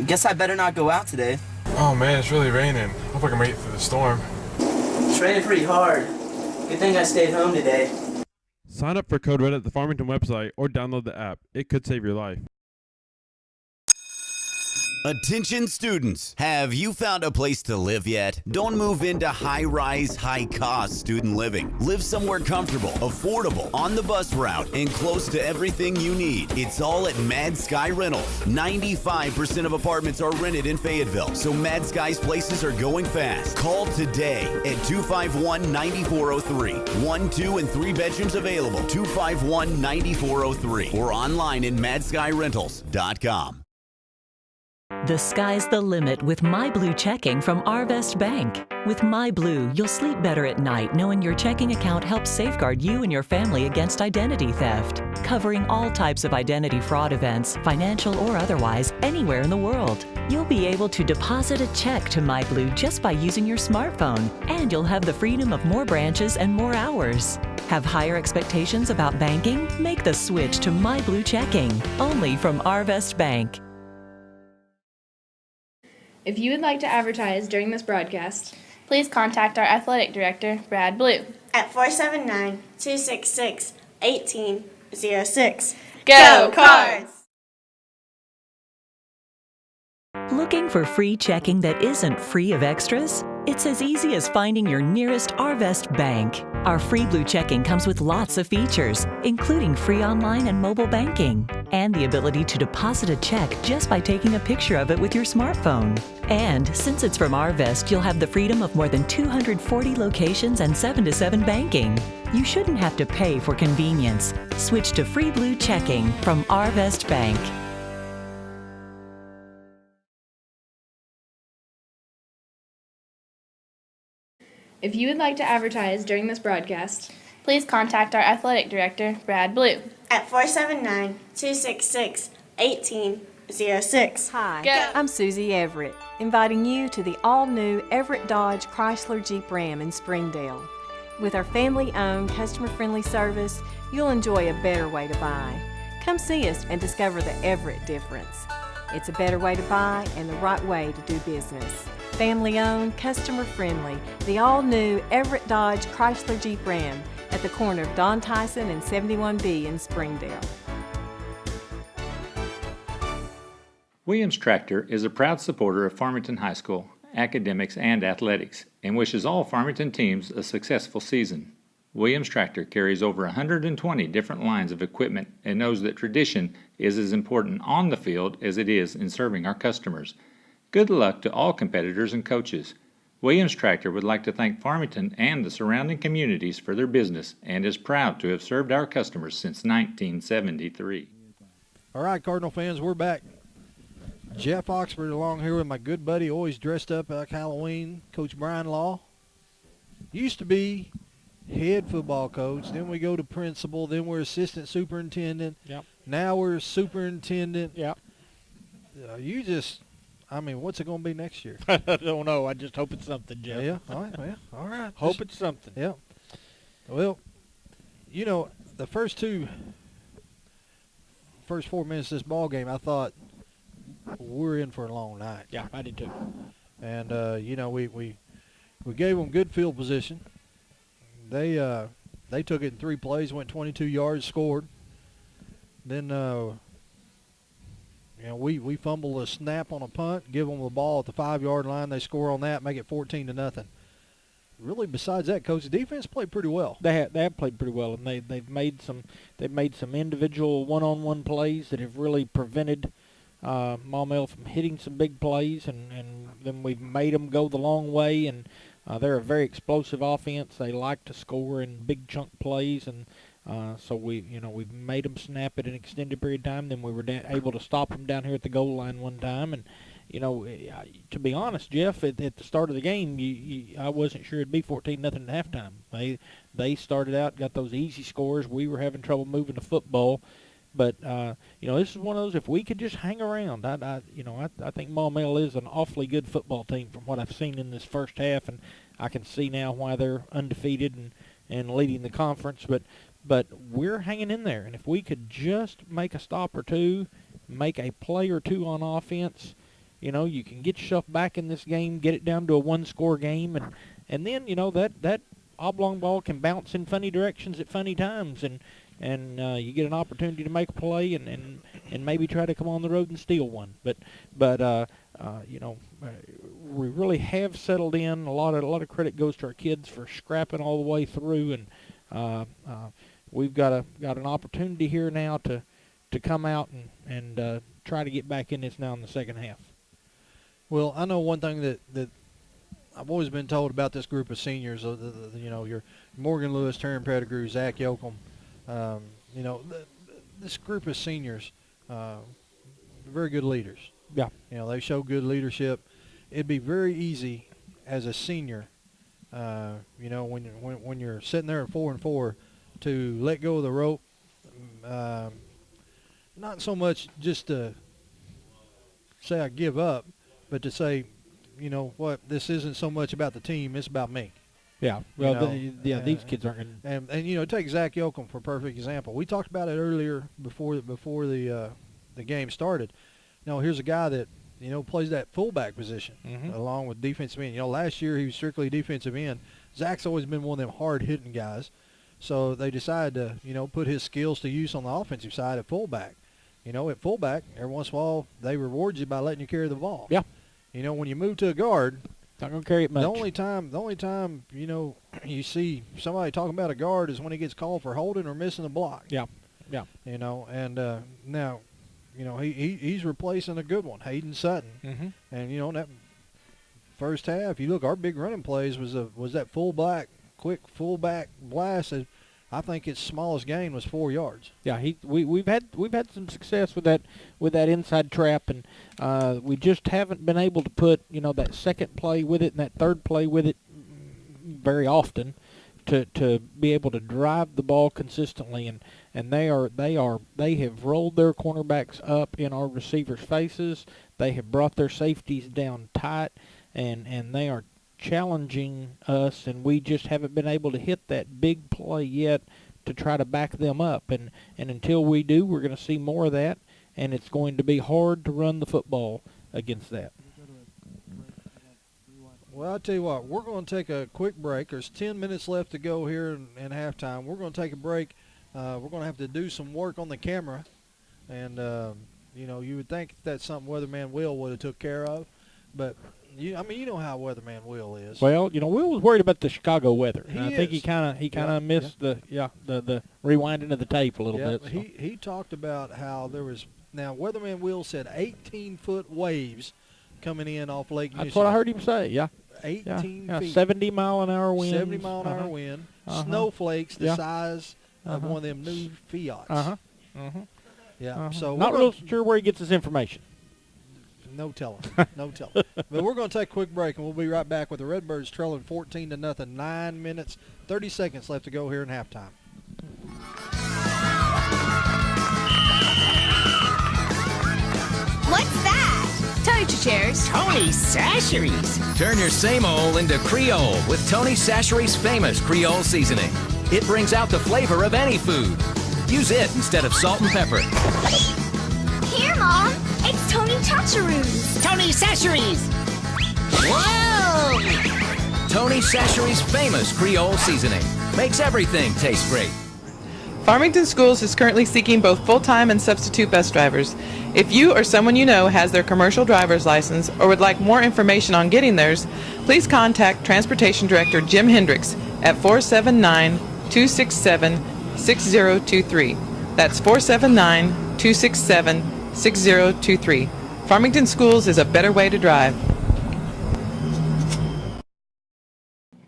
Guess I better not go out today. Oh man, it's really raining. Hope I can make it through the storm. It's raining pretty hard. Good thing I stayed home today. Sign up for Code Red at the Farmington website or download the app. It could save your life. Attention students, have you found a place to live yet? Don't move into high-rise, high-cost student living. Live somewhere comfortable, affordable, on the bus route, and close to everything you need. It's all at Mad Sky Rentals. 95% of apartments are rented in Fayetteville, so Mad Sky's places are going fast. Call today at 251-9403. 1, 2, and 3 bedrooms available. 251-9403 or online at madskyrentals.com. The sky's the limit with MyBlue checking from Arvest Bank. With MyBlue, you'll sleep better at night knowing your checking account helps safeguard you and your family against identity theft, covering all types of identity fraud events, financial or otherwise, anywhere in the world. You'll be able to deposit a check to MyBlue just by using your smartphone, and you'll have the freedom of more branches and more hours. Have higher expectations about banking? Make the switch to MyBlue checking, only from Arvest Bank. If you would like to advertise during this broadcast, please contact our athletic director, Brad Blue, at 479-266-1806. Go Cards! Looking for free checking that isn't free of extras? It's as easy as finding your nearest Arvest bank. Our free Blue checking comes with lots of features, including free online and mobile banking, and the ability to deposit a check just by taking a picture of it with your smartphone. And since it's from Arvest, you'll have the freedom of more than 240 locations and 7-to-7 banking. You shouldn't have to pay for convenience. Switch to free Blue checking from Arvest Bank. If you would like to advertise during this broadcast, please contact our athletic director, Brad Blue, at 479-266-1806. Hi, I'm Susie Everett, inviting you to the all-new Everett Dodge Chrysler Jeep Ram in Springdale. With our family-owned, customer-friendly service, you'll enjoy a better way to buy. Come see us and discover the Everett difference. It's a better way to buy and the right way to do business. Family-owned, customer-friendly, the all-new Everett Dodge Chrysler Jeep Ram at the corner of Don Tyson and 71B in Springdale. Williams Tractor is a proud supporter of Farmington High School, academics, and athletics, and wishes all Farmington teams a successful season. Williams Tractor carries over 120 different lines of equipment and knows that tradition is as important on the field as it is in serving our customers. Good luck to all competitors and coaches. Williams Tractor would like to thank Farmington and the surrounding communities for their business and is proud to have served our customers since 1973. All right, Cardinal fans, we're back. Jeff Oxford along here with my good buddy, always dressed up like Halloween, Coach Brian Law. Used to be head football coach, then we go to principal, then we're assistant superintendent. Yep. Now we're superintendent. Yep. What's it going to be next year? I don't know. I just hope it's something, Jeff. Yeah, all right. Hope it's something. Yeah. Well, the first 4 minutes of this ball game, I thought we're in for a long night. Yeah, I did too. And we gave them good field position. They took it in 3 plays, went 22 yards, scored. Then we fumble a snap on a punt, give them the ball at the 5-yard line. They score on that, make it 14-0. Really, besides that, Coach, the defense played pretty well. They have played pretty well, and they've made some individual one-on-one plays that have really prevented Maumelle from hitting some big plays, and then we've made them go the long way, and they're a very explosive offense. They like to score in big chunk plays, and so we've made them snap it an extended period of time. Then we were able to stop them down here at the goal line one time, and to be honest, Jeff, at the start of the game, I wasn't sure it'd be 14-0 at halftime. They started out, got those easy scores. We were having trouble moving the football. But, this is one of those, if we could just hang around, I think Maumelle is an awfully good football team from what I've seen in this first half, and I can see now why they're undefeated and leading the conference. But we're hanging in there, and if we could just make a stop or two, make a play or two on offense, you can get yourself back in this game, get it down to a one-score game, and then, that oblong ball can bounce in funny directions at funny times, and you get an opportunity to make a play and maybe try to come on the road and steal one. But we really have settled in. A lot of credit goes to our kids for scrapping all the way through, and we've got an opportunity here now to come out and try to get back in this now in the second half. Well, I know one thing that I've always been told about this group of seniors. Your Morgan Lewis, Terran Pettigrew, Zach Yoakum. This group of seniors, very good leaders. Yeah. They show good leadership. It'd be very easy as a senior, when you're sitting there at 4-4, to let go of the rope. Not so much just to say I give up, but to say, this isn't so much about the team, it's about me. Yeah, well, these kids aren't going to. And take Zach Yoakum for a perfect example. We talked about it earlier before the game started. Here's a guy that plays that fullback position along with defensive end. Last year he was strictly defensive end. Zach's always been one of them hard hitting guys, so they decided to put his skills to use on the offensive side at fullback. At fullback, every once in a while they reward you by letting you carry the ball. Yeah. When you move to a guard. Not gonna carry it much. The only time you see somebody talking about a guard is when he gets called for holding or missing a block. Yeah. Now, he's replacing a good one, Hayden Sutton. Mm-hmm. And in that first half, you look, our big running plays was that quick fullback blast. I think its smallest gain was 4 yards. Yeah, we've had some success with that inside trap, and we just haven't been able to put that second play with it and that third play with it very often to be able to drive the ball consistently, and they have rolled their cornerbacks up in our receivers' faces. They have brought their safeties down tight, and they are challenging us, and we just haven't been able to hit that big play yet to try to back them up, and until we do, we're going to see more of that, and it's going to be hard to run the football against that. Well, I'll tell you what, we're going to take a quick break. There's 10 minutes left to go here in halftime. We're going to take a break. We're going to have to do some work on the camera, and you would think that's something Weatherman Will would have took care of, but you know how Weatherman Will is. Well, Will was worried about the Chicago weather. I think he kind of missed the rewinding of the tape a little bit. So. He talked about how there was, now Weatherman Will said 18-foot waves coming in off Lake Michigan. That's what I heard him say. Yeah. 18 feet. 70-mile-an-hour wind. 70-mile-an-hour wind. Snowflakes the size of one of them new Fiats. Yeah. So not real sure where he gets his information. No telling. No telling. But we're going to take a quick break, and we'll be right back with the Redbirds trailing 14-0. 9 minutes, 30 seconds left to go here in halftime. What's that? Toaster chairs. Tony Sacheries. Turn your same old into Creole with Tony Sacheries' famous Creole seasoning. It brings out the flavor of any food. Use it instead of salt and pepper. Here, Mom. It's Tony Chacharoos. Tony Sacheries. Whoa! Tony Sacheries' famous Creole seasoning makes everything taste great. Farmington Schools is currently seeking both full-time and substitute bus drivers. If you or someone you know has their commercial driver's license or would like more information on getting theirs, please contact Transportation Director Jim Hendricks at 479-267-6023. That's 479-267-6023. 6023. Farmington Schools is a better way to drive.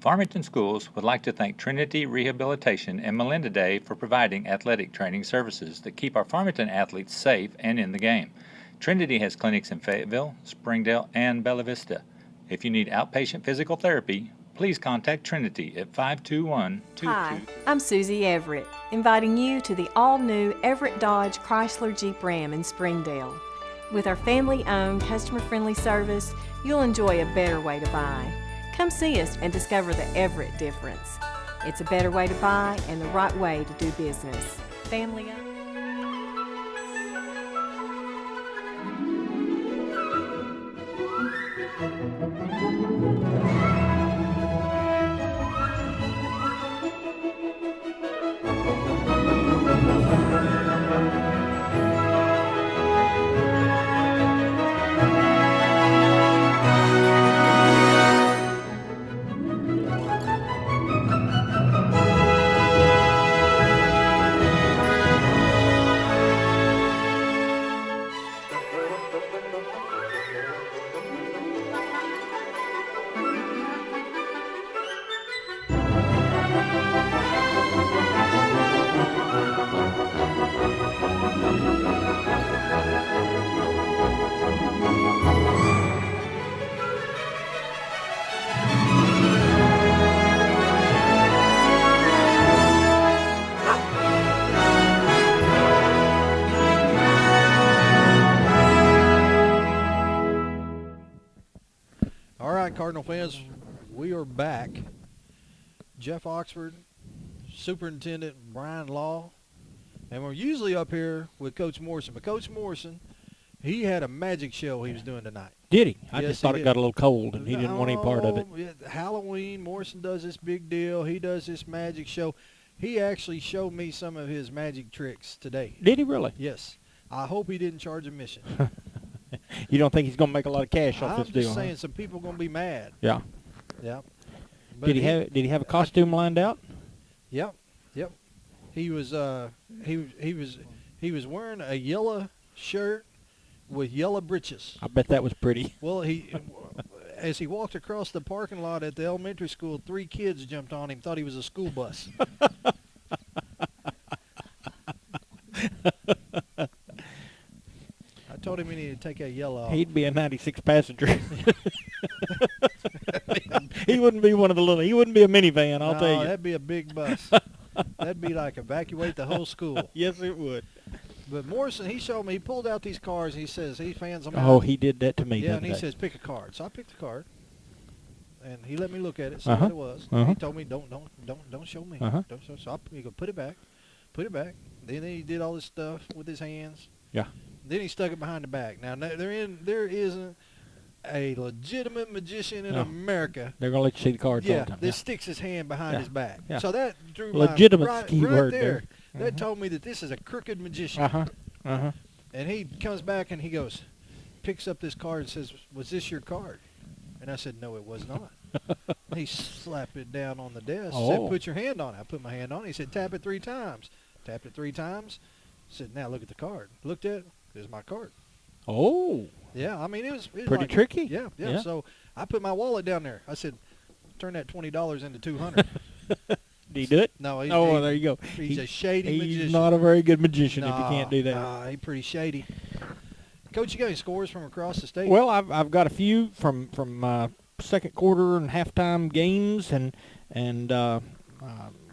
Farmington Schools would like to thank Trinity Rehabilitation and Melinda Day for providing athletic training services that keep our Farmington athletes safe and in the game. Trinity has clinics in Fayetteville, Springdale, and Bella Vista. If you need outpatient physical therapy, please contact Trinity at 521-22. Hi, I'm Susie Everett, inviting you to the all-new Everett Dodge Chrysler Jeep Ram in Springdale. With our family-owned, customer-friendly service, you'll enjoy a better way to buy. Come see us and discover the Everett difference. It's a better way to buy and the right way to do business. Family-owned. Cardinal fans, we are back. Jeff Oxford, Superintendent Brian Law, and we're usually up here with Coach Morrison. But Coach Morrison, he had a magic show he was doing tonight. Did he? I Yes, just thought he it did. got a little cold, and he didn't want any part of it. Yeah, Halloween, Morrison does this big deal. He does this magic show. He actually showed me some of his magic tricks today. Did he really? Yes. I hope he didn't charge admission. You don't think he's going to make a lot of cash off I'm this just deal? saying, some people are going to be mad. Yeah. Yeah. Did he have a costume lined out? Yep. Yep. He was he was wearing a yellow shirt with yellow breeches. I bet that was pretty. Well, as he walked across the parking lot at the elementary school, 3 kids jumped on him, thought he was a school bus. I told him he needed to take that yellow off. He'd be a 96 passenger. He wouldn't be one of the little. He wouldn't be a minivan. I'll tell you. That'd be a big bus. That'd be like evacuate the whole school. Yes, it would. But Morrison, he showed me. He pulled out these cards. He says he fans them out. Oh, he did that to me. Yeah, the and he other day. says pick a card. So I picked a card, and he let me look at it, see Uh-huh. what it was. Uh-huh. He told me don't show me. Uh-huh. Don't show. So he go put it back. Then he did all this stuff with his hands. Yeah. Then he stuck it behind the back. Now there isn't a legitimate magician in No. America. They're gonna let you see the cards all Yeah, the time. that sticks his hand behind Yeah. his back. Yeah. So that drew Legitimate's my, the key right word there. there. That Mhm. told me that this is a crooked magician. Uh-huh. Uh-huh. And he comes back and he goes, picks up this card and says, "Was this your card?" And I said, "No, it was not." He slapped it down on the desk. Oh. Said, "Put your hand on it." I put my hand on it. He said, "Tap it 3 times." Tapped it 3 times. Said, "Now look at the card." Looked at it. There's my card. Oh. Yeah, I mean, it was Pretty like, tricky. Yeah. So I put my wallet down there. I said, "Turn that $20 into $200." Did he do it? No. Oh, there you go. He's a shady He's magician. not a very good magician if you can't do that. Nah, he's pretty shady. Coach, you got any scores from across the state? Well, I've got a few from second quarter and halftime games, and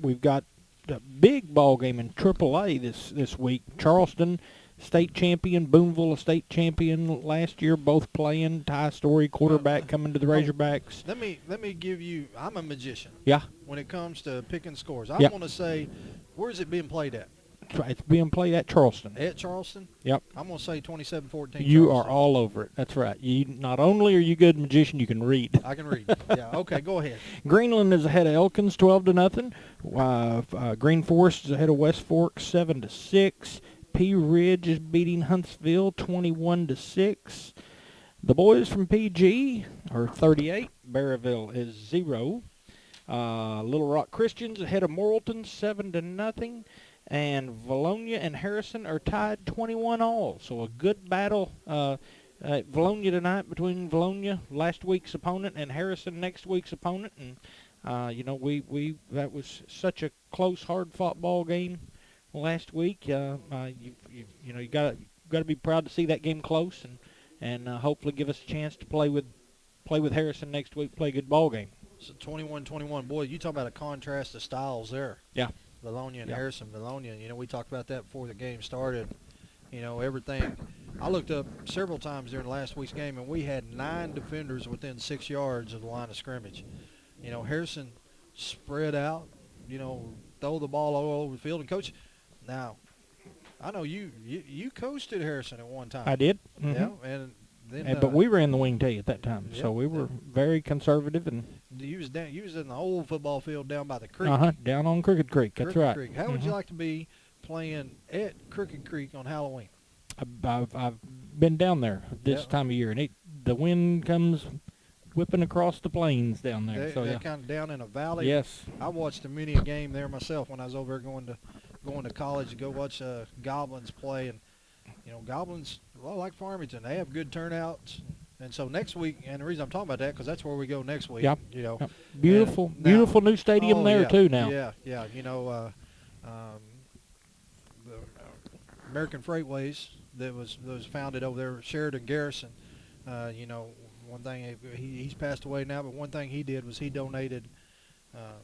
we've got a big ball game in AAA this week. Charleston, state champion, Boonville, a state champion last year, both playing. Ty Story, quarterback, coming to the Razorbacks. Let me give you. I'm a magician. Yeah. When it comes to picking scores, I Yep. want to say, where's it being played at? It's being played at Charleston. At Charleston. Yep. I'm gonna say 27-14. You Charleston. are all over it. That's right. You not only are you a good magician, you can read. I can read. Yeah. Okay. Go ahead. Greenland is ahead of Elkins 12-0. Green Forest is ahead of West Fork 7-6. Pea Ridge is beating Huntsville 21-6. The boys from PG are 38. Barraville is 0. Little Rock Christians ahead of Morrilton 7-0. and Valonia and Harrison are tied 21-all. So a good battle at Valonia tonight between Valonia, last week's opponent, and Harrison, next week's opponent. And that was such a close, hard-fought ball game last week. You got to be proud to see that game close, and hopefully give us a chance to play with Harrison next week. Play a good ball game. So 21-21. Boy, you talk about a contrast of styles there. Yeah. Valonia and Harrison. Valonia, we talked about that before the game started. Everything. I looked up several times during last week's game, and we had 9 defenders within 6 yards of the line of scrimmage. Harrison spread out, throw the ball all over the field. And, Coach, now, I know you coached at Harrison at one time. I did. Mm-hmm. Yeah, and then. But we were in the wing tee at that time, so we were very conservative. And you was in the old football field down by the creek. Down on Crooked Creek. That's right. Creek. How would you like to be playing at Crooked Creek on Halloween? I've been down there this time of year, and the wind comes whipping across the plains down there. They're kind of down in a valley. Yes. I watched many a game there myself when I was over there going to college to go watch Goblins play, and Goblins, like Farmington, they have good turnouts. And so next week, and the reason I'm talking about that because that's where we go next week. Yep. Beautiful new stadium there too now. Yeah. The American Freightways that was founded over there, Sheridan Garrison. One thing he's passed away now, but one thing he did was he donated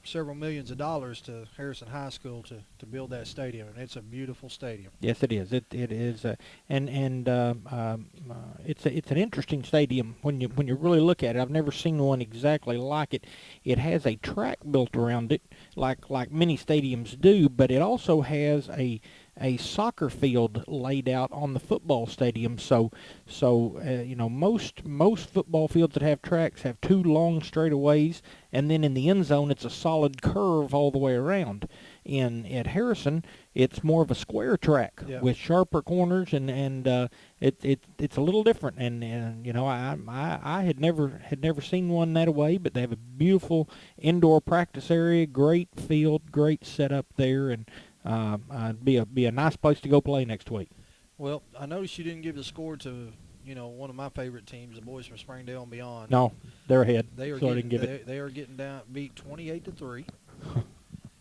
several millions of dollars to Harrison High School to build that stadium, and it's a beautiful stadium. Yes, it is. It is, and it's an interesting stadium when you really look at it. I've never seen one exactly like it. It has a track built around it, like many stadiums do, but it also has a soccer field laid out on the football stadium. So most football fields that have tracks have 2 long straightaways, and then in the end zone it's a solid curve all the way around. At Harrison, it's more of a square track with sharper corners, and it's a little different. And I had never seen one that way, but they have a beautiful indoor practice area, great field, great setup there, and be a nice place to go play next week. Well, I noticed you didn't give the score to one of my favorite teams, the boys from Springdale and beyond. No, they're ahead. They are They are getting beat 28-3.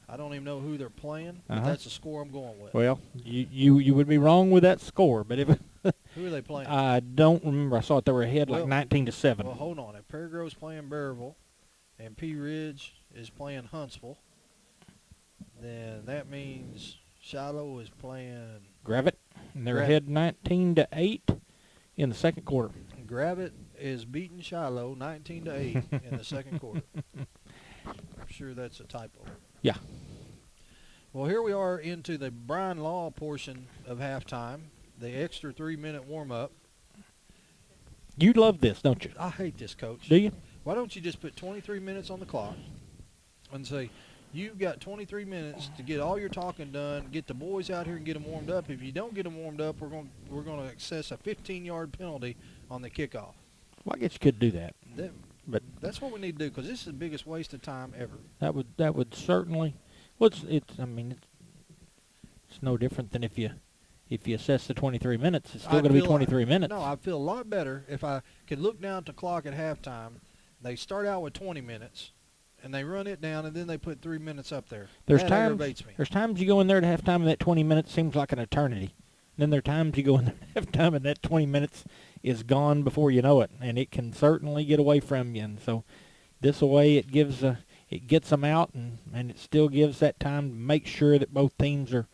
I don't even know who they're playing, but that's the score I'm going with. Well, you would be wrong with that score, but if who are they playing? I don't remember. I saw it. They were ahead like 19-7. Well, hold on. If Peargrove's playing Bearville, and Pea Ridge is playing Huntsville, then that means Shiloh is playing Gravett, and they're ahead 19-8 in the second quarter. Gravett is beating Shiloh 19-8 in the second quarter. I'm sure that's a typo. Yeah. Well, here we are into the Brian Law portion of halftime, the extra 3-minute warm-up. You love this, don't you? I hate this, Coach. Do you? Why don't you just put 23 minutes on the clock and say, you've got 23 minutes to get all your talking done, get the boys out here and get them warmed up. If you don't get them warmed up, we're going to assess a 15-yard penalty on the kickoff. Well, I guess you could do that. But that's what we need to do because this is the biggest waste of time ever. That would certainly. Well, it's no different than if you assess the 23 minutes. It's still going to be 23 minutes. No, I'd feel a lot better if I could look down at the clock at halftime. They start out with 20 minutes, and they run it down, and then they put 3 minutes up there. That aggravates me. There's times you go in there at halftime, and that 20 minutes seems like an eternity. Then there are times you go in there at halftime, and that 20 minutes is gone before you know it, and it can certainly get away from you. And so this way it gets them out, and it still gives that time to make sure that both teams are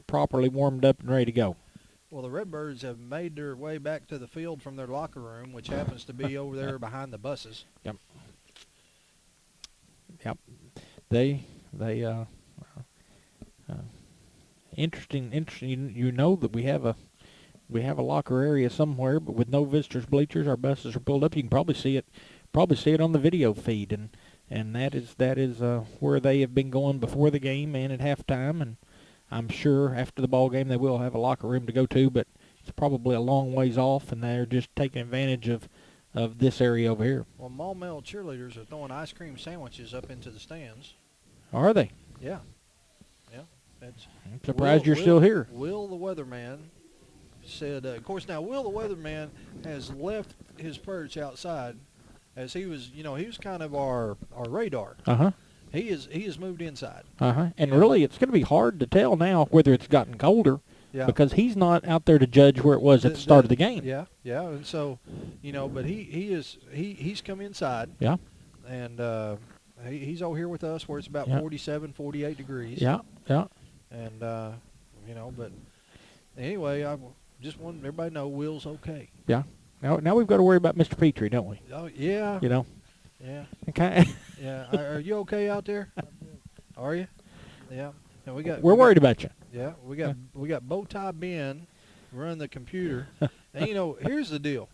properly warmed up and ready to go. Well, the Redbirds have made their way back to the field from their locker room, which happens to be over there behind the buses. Yep. They interesting. You know that we have a locker area somewhere, but with no visitors bleachers, our buses are pulled up. You can probably see it on the video feed, and that is where they have been going before the game and at halftime, and I'm sure after the ball game they will have a locker room to go to, but it's probably a long ways off, and they're just taking advantage of this area over here. Well, Maumelle cheerleaders are throwing ice cream sandwiches up into the stands. Are they? Yeah. I'm surprised you're still here. Will the weatherman said, of course, now Will the weatherman has left his perch outside, as he was, he was kind of our radar. He has moved inside. And really, it's going to be hard to tell now whether it's gotten colder. Yeah. Because he's not out there to judge where it was at the start of the game. Yeah, and so, but he's come inside. Yeah. And he's over here with us where it's about 47, 48 degrees. Yeah. And but anyway, I just want everybody to know Will's okay. Yeah. Now we've got to worry about Mr. Petrie, don't we? Oh yeah. Yeah. Okay. Yeah. Are you okay out there? Are you? Yeah. And we're worried about you. Yeah, we got Bowtie Ben running the computer, and here's the deal.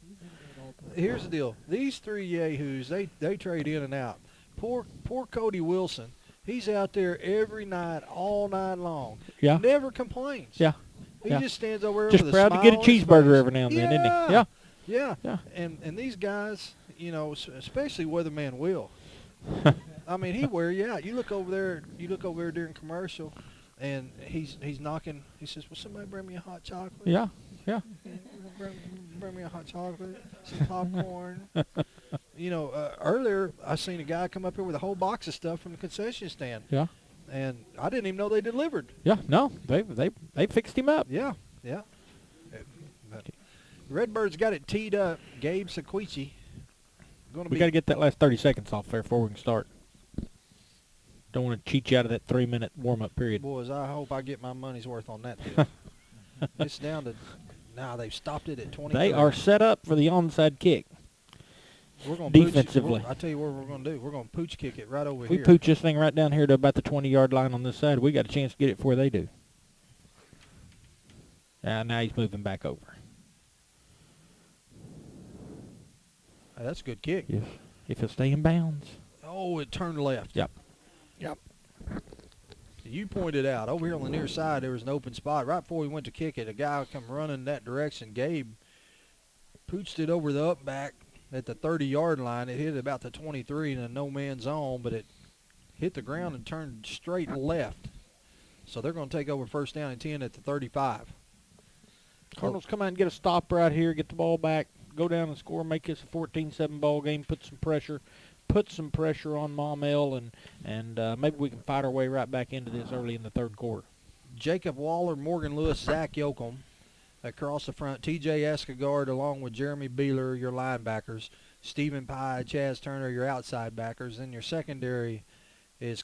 These three yahoos, they trade in and out. Poor Cody Wilson, he's out there every night, all night long. Yeah. Never complains. Yeah. He just stands over there just with a proud smile to get a on his cheeseburger face. every now and then, isn't he? Yeah. And these guys, especially Weatherman Will. I mean, he wear you out. You look over there during commercial. And he's knocking. He says, "Will somebody bring me a hot chocolate?" Yeah. Bring me a hot chocolate, some popcorn. Earlier I seen a guy come up here with a whole box of stuff from the concession stand. Yeah. And I didn't even know they delivered. Yeah. No, they fixed him up. Yeah. Redbird's got it teed up. Gabe Sequici. We got to get that last 30 seconds off there before we can start. Don't want to cheat you out of that 3-minute warm-up period. Boys, I hope I get my money's worth on that deal. It's down to now. They've stopped it at 20. They are set up for the onside kick. We're going defensively. I tell you what we're going to do. We're going to pooch kick it right over here. We pooch this thing right down here to about the 20-yard line on this side. We got a chance to get it before they do. Now he's moving back over. Hey, that's a good kick. If he'll stay in bounds. Oh, it turned left. Yep. You pointed out over here on the near side there was an open spot. Right before we went to kick it, a guy come running that direction. Gabe pooched it over the up back at the 30-yard line. It hit about the 23 in a no-man zone, but it hit the ground and turned straight left. So they're going to take over first down and 10 at the 35. Cardinals come out and get a stop right here, get the ball back, go down and score, make this a 14-7 ball game, put some pressure on Maumelle, and maybe we can fight our way right back into this early in the third quarter. Jacob Waller, Morgan Lewis, Zach Yoakum across the front. T.J. Escagard along with Jeremy Beeler, your linebackers. Stephen Pye, Chaz Turner, your outside backers. Then your secondary is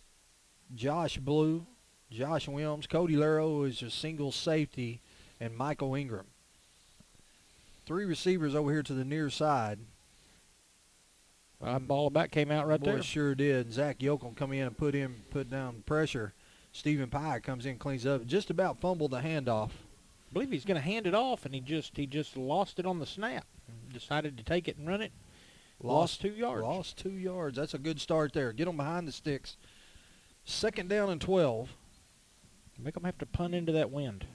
Josh Blue, Josh Williams, Cody Lero, who is your single safety, and Michael Ingram. Three receivers over here to the near side. Ball back came out right there. Boy, sure did. Zach Yoakum come in and put down pressure. Stephen Pye comes in, cleans up, just about fumbled the handoff. I believe he's going to hand it off, and he just lost it on the snap. Decided to take it and run it. Lost 2 yards. Lost 2 yards. That's a good start there. Get them behind the sticks. 2nd down and 12. Make them have to punt into that wind.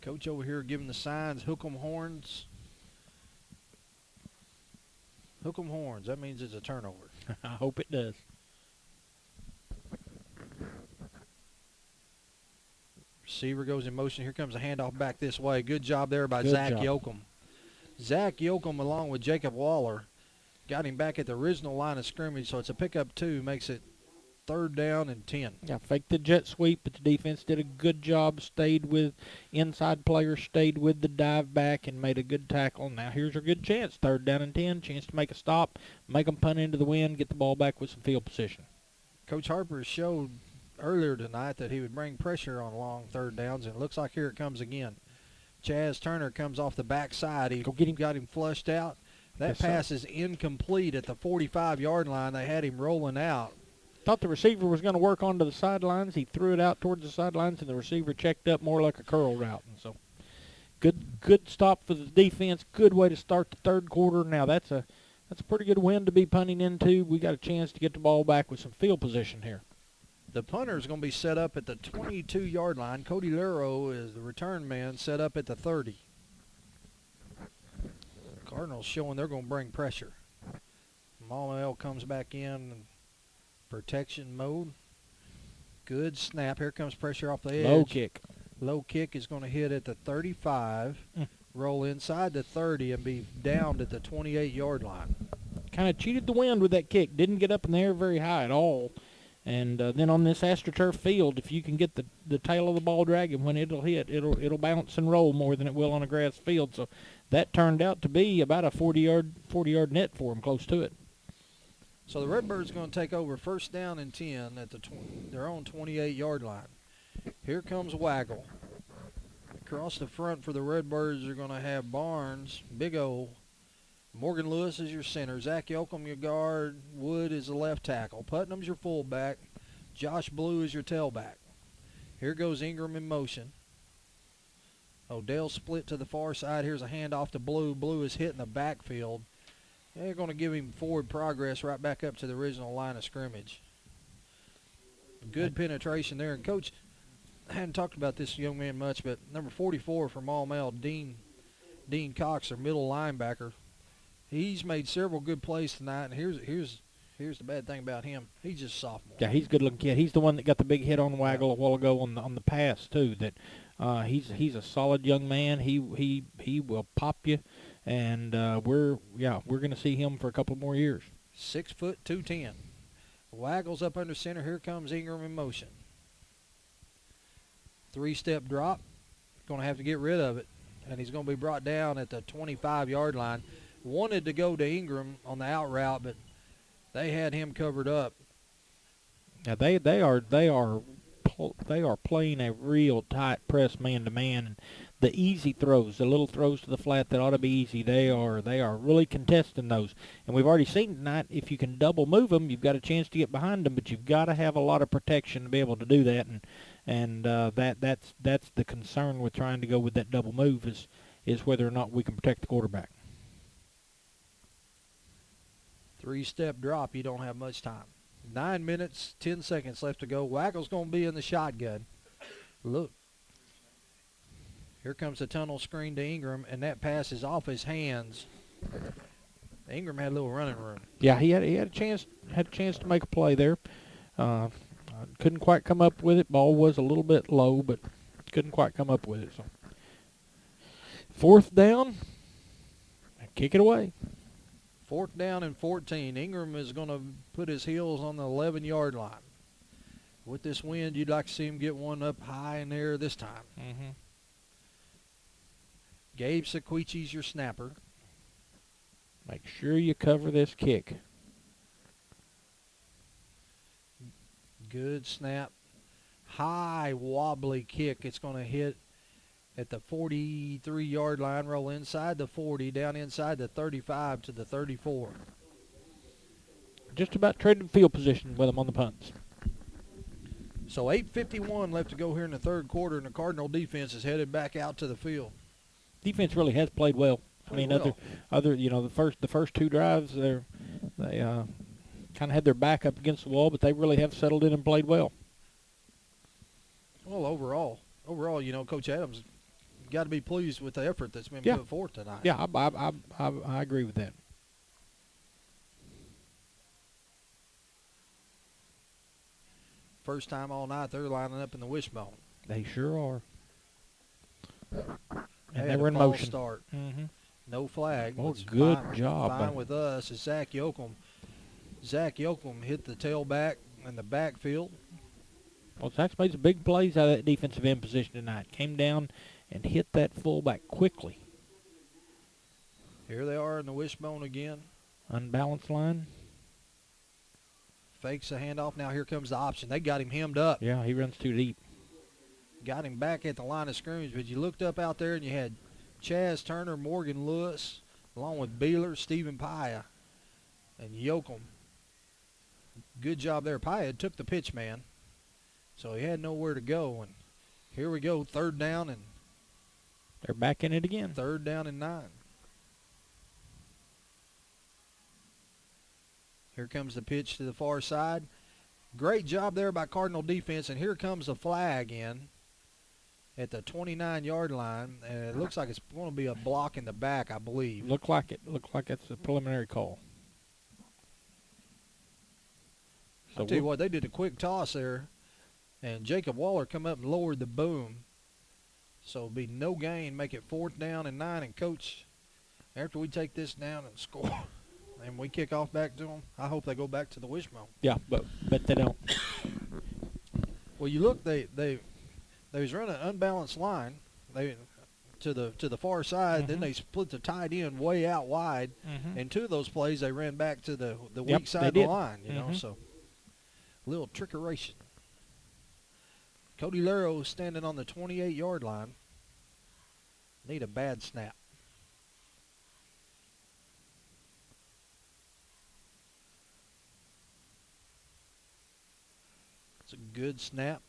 Coach over here giving the signs, hook 'em horns. Hook 'em horns. That means it's a turnover. I hope it does. Receiver goes in motion. Here comes a handoff back this way. Good job there by Zach Yoakum. Zach Yoakum along with Jacob Waller got him back at the original line of scrimmage, so it's a pickup 2, makes it 3rd down and 10. Yeah, faked the jet sweep, but the defense did a good job, stayed with inside players, stayed with the dive back, and made a good tackle. Now here's a good chance, 3rd down and 10, chance to make a stop, make them punt into the wind, get the ball back with some field position. Coach Harper showed earlier tonight that he would bring pressure on long 3rd downs, and it looks like here it comes again. Chaz Turner comes off the backside. He got him flushed out. That pass is incomplete at the 45-yard line. They had him rolling out. Thought the receiver was going to work onto the sidelines. He threw it out towards the sidelines, and the receiver checked up more like a curl route. And so, good stop for the defense. Good way to start the 3rd quarter. Now that's a pretty good win to be punting into. We got a chance to get the ball back with some field position here. The punter is going to be set up at the 22-yard line. Cody Lero is the return man, set up at the 30. Cardinals showing they're going to bring pressure. Maumelle comes back in protection mode. Good snap. Here comes pressure off the edge. Low kick. Low kick is going to hit at the 35, roll inside the 30, and be downed at the 28-yard line. Kind of cheated the wind with that kick. Didn't get up in the air very high at all. And then on this AstroTurf field, if you can get the tail of the ball dragging when it'll hit, it'll bounce and roll more than it will on a grass field. So that turned out to be about a 40-yard net for him, close to it. So the Redbirds going to take over first down and 10 at their own 28-yard line. Here comes Waggle. Across the front for the Redbirds are going to have Barnes, Big O. Morgan Lewis is your center. Zach Yoakum your guard. Wood is the left tackle. Putnam's your fullback. Josh Blue is your tailback. Here goes Ingram in motion. Odell split to the far side. Here's a handoff to Blue. Blue is hitting the backfield. They're going to give him forward progress right back up to the original line of scrimmage. Good penetration there. And, Coach, I hadn't talked about this young man much, but number 44 for Maumelle, Dean Cox, their middle linebacker, he's made several good plays tonight. And here's the bad thing about him. He's just a sophomore. Yeah, he's a good-looking kid. He's the one that got the big hit on Waggle a while ago on the pass too. That he's a solid young man. He will pop you, and we're going to see him for a couple more years. 6 foot 210. Waggles up under center. Here comes Ingram in motion. 3-step drop. Going to have to get rid of it, and he's going to be brought down at the 25-yard line. Wanted to go to Ingram on the out route, but they had him covered up. Now they are playing a real tight press man-to-man. And the easy throws, the little throws to the flat that ought to be easy, they are really contesting those. And we've already seen tonight, if you can double move them, you've got a chance to get behind them, but you've got to have a lot of protection to be able to do that. And that's the concern with trying to go with that double move is whether or not we can protect the quarterback. 3-step drop, you don't have much time. 9 minutes, 10 seconds left to go. Waggle's going to be in the shotgun. Look. Here comes the tunnel screen to Ingram, and that pass is off his hands. Ingram had a little running room. Yeah, he had a chance to make a play there. Couldn't quite come up with it. Ball was a little bit low, but couldn't quite come up with it. So 4th down, kick it away. 4th down and 14. Ingram is going to put his heels on the 11-yard line. With this wind, you'd like to see him get one up high in there this time. Mm-hmm. Gabe Sequichi's your snapper. Make sure you cover this kick. Good snap. High, wobbly kick. It's going to hit at the 43-yard line, roll inside the 40, down inside the 35 to the 34. Just about traded field position with them on the punts. So 8:51 left to go here in the third quarter, and the Cardinal defense is headed back out to the field. Defense really has played well. Other the first 2 drives they kind of had their back up against the wall, but they really have settled in and played well. Well, overall, Coach Adams got to be pleased with the effort that's been put forth tonight. Yeah, I agree with that. First time all night they're lining up in the wishbone. They sure are. And they were in motion. Start. Mm-hmm. No flag. Oh, good job. Fine with us is Zach Yoakum. Zach Yoakum hit the tailback in the backfield. Well, Zach's made some big plays out of that defensive end position tonight. Came down and hit that fullback quickly. Here they are in the wishbone again. Unbalanced line. Fakes a handoff. Now here comes the option. They got him hemmed up. Yeah, he runs too deep. Got him back at the line of scrimmage, but you looked up out there and you had Chaz Turner, Morgan Lewis, along with Beeler, Stephen Paya, and Yoakum. Good job there. Paya took the pitch man, so he had nowhere to go. And here we go, 3rd down, and they're back in it again. 3rd down and 9. Here comes the pitch to the far side. Great job there by Cardinal defense, and here comes the flag in at the 29-yard line, and it looks like it's going to be a block in the back, I believe. Look like it. Look like it's a preliminary call. I'll tell you what, they did a quick toss there. And Jacob Waller come up and lowered the boom. So it'll be no gain, make it 4th down and 9. And, Coach, after we take this down and score and we kick off back to them, I hope they go back to the wishbone. Yeah, but they don't. Well, you look, they was running an unbalanced line. They to the far side. Then they split the tight end way out wide. And 2 of those plays they ran back to the weak side of the line. You know, so a little trickeration. Cody Laro standing on the 28-yard line. Need a bad snap. It's a good snap.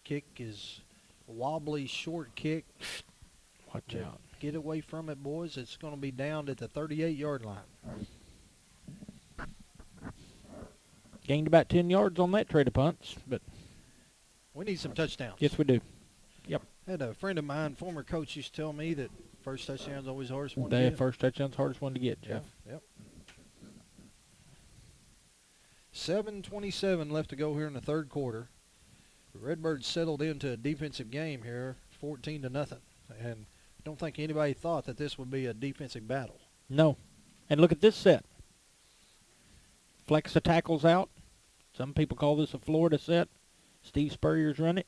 Kick is a wobbly, short kick. Watch out. Get away from it, boys. It's going to be down at the 38-yard line. Gained about 10 yards on that trade of punts, but we need some touchdowns. Yes, we do. Yep. I had a friend of mine, former coach, used to tell me that first touchdown's always the hardest one to The get. first touchdown's hardest one to get, Jeff. Yep. 7:27 left to go here in the third quarter. The Redbirds settled into a defensive game here, 14-0, and I don't think anybody thought that this would be a defensive battle. No. And look at this set. Flex the tackles out. Some people call this a Florida set. Steve Spurrier's run it.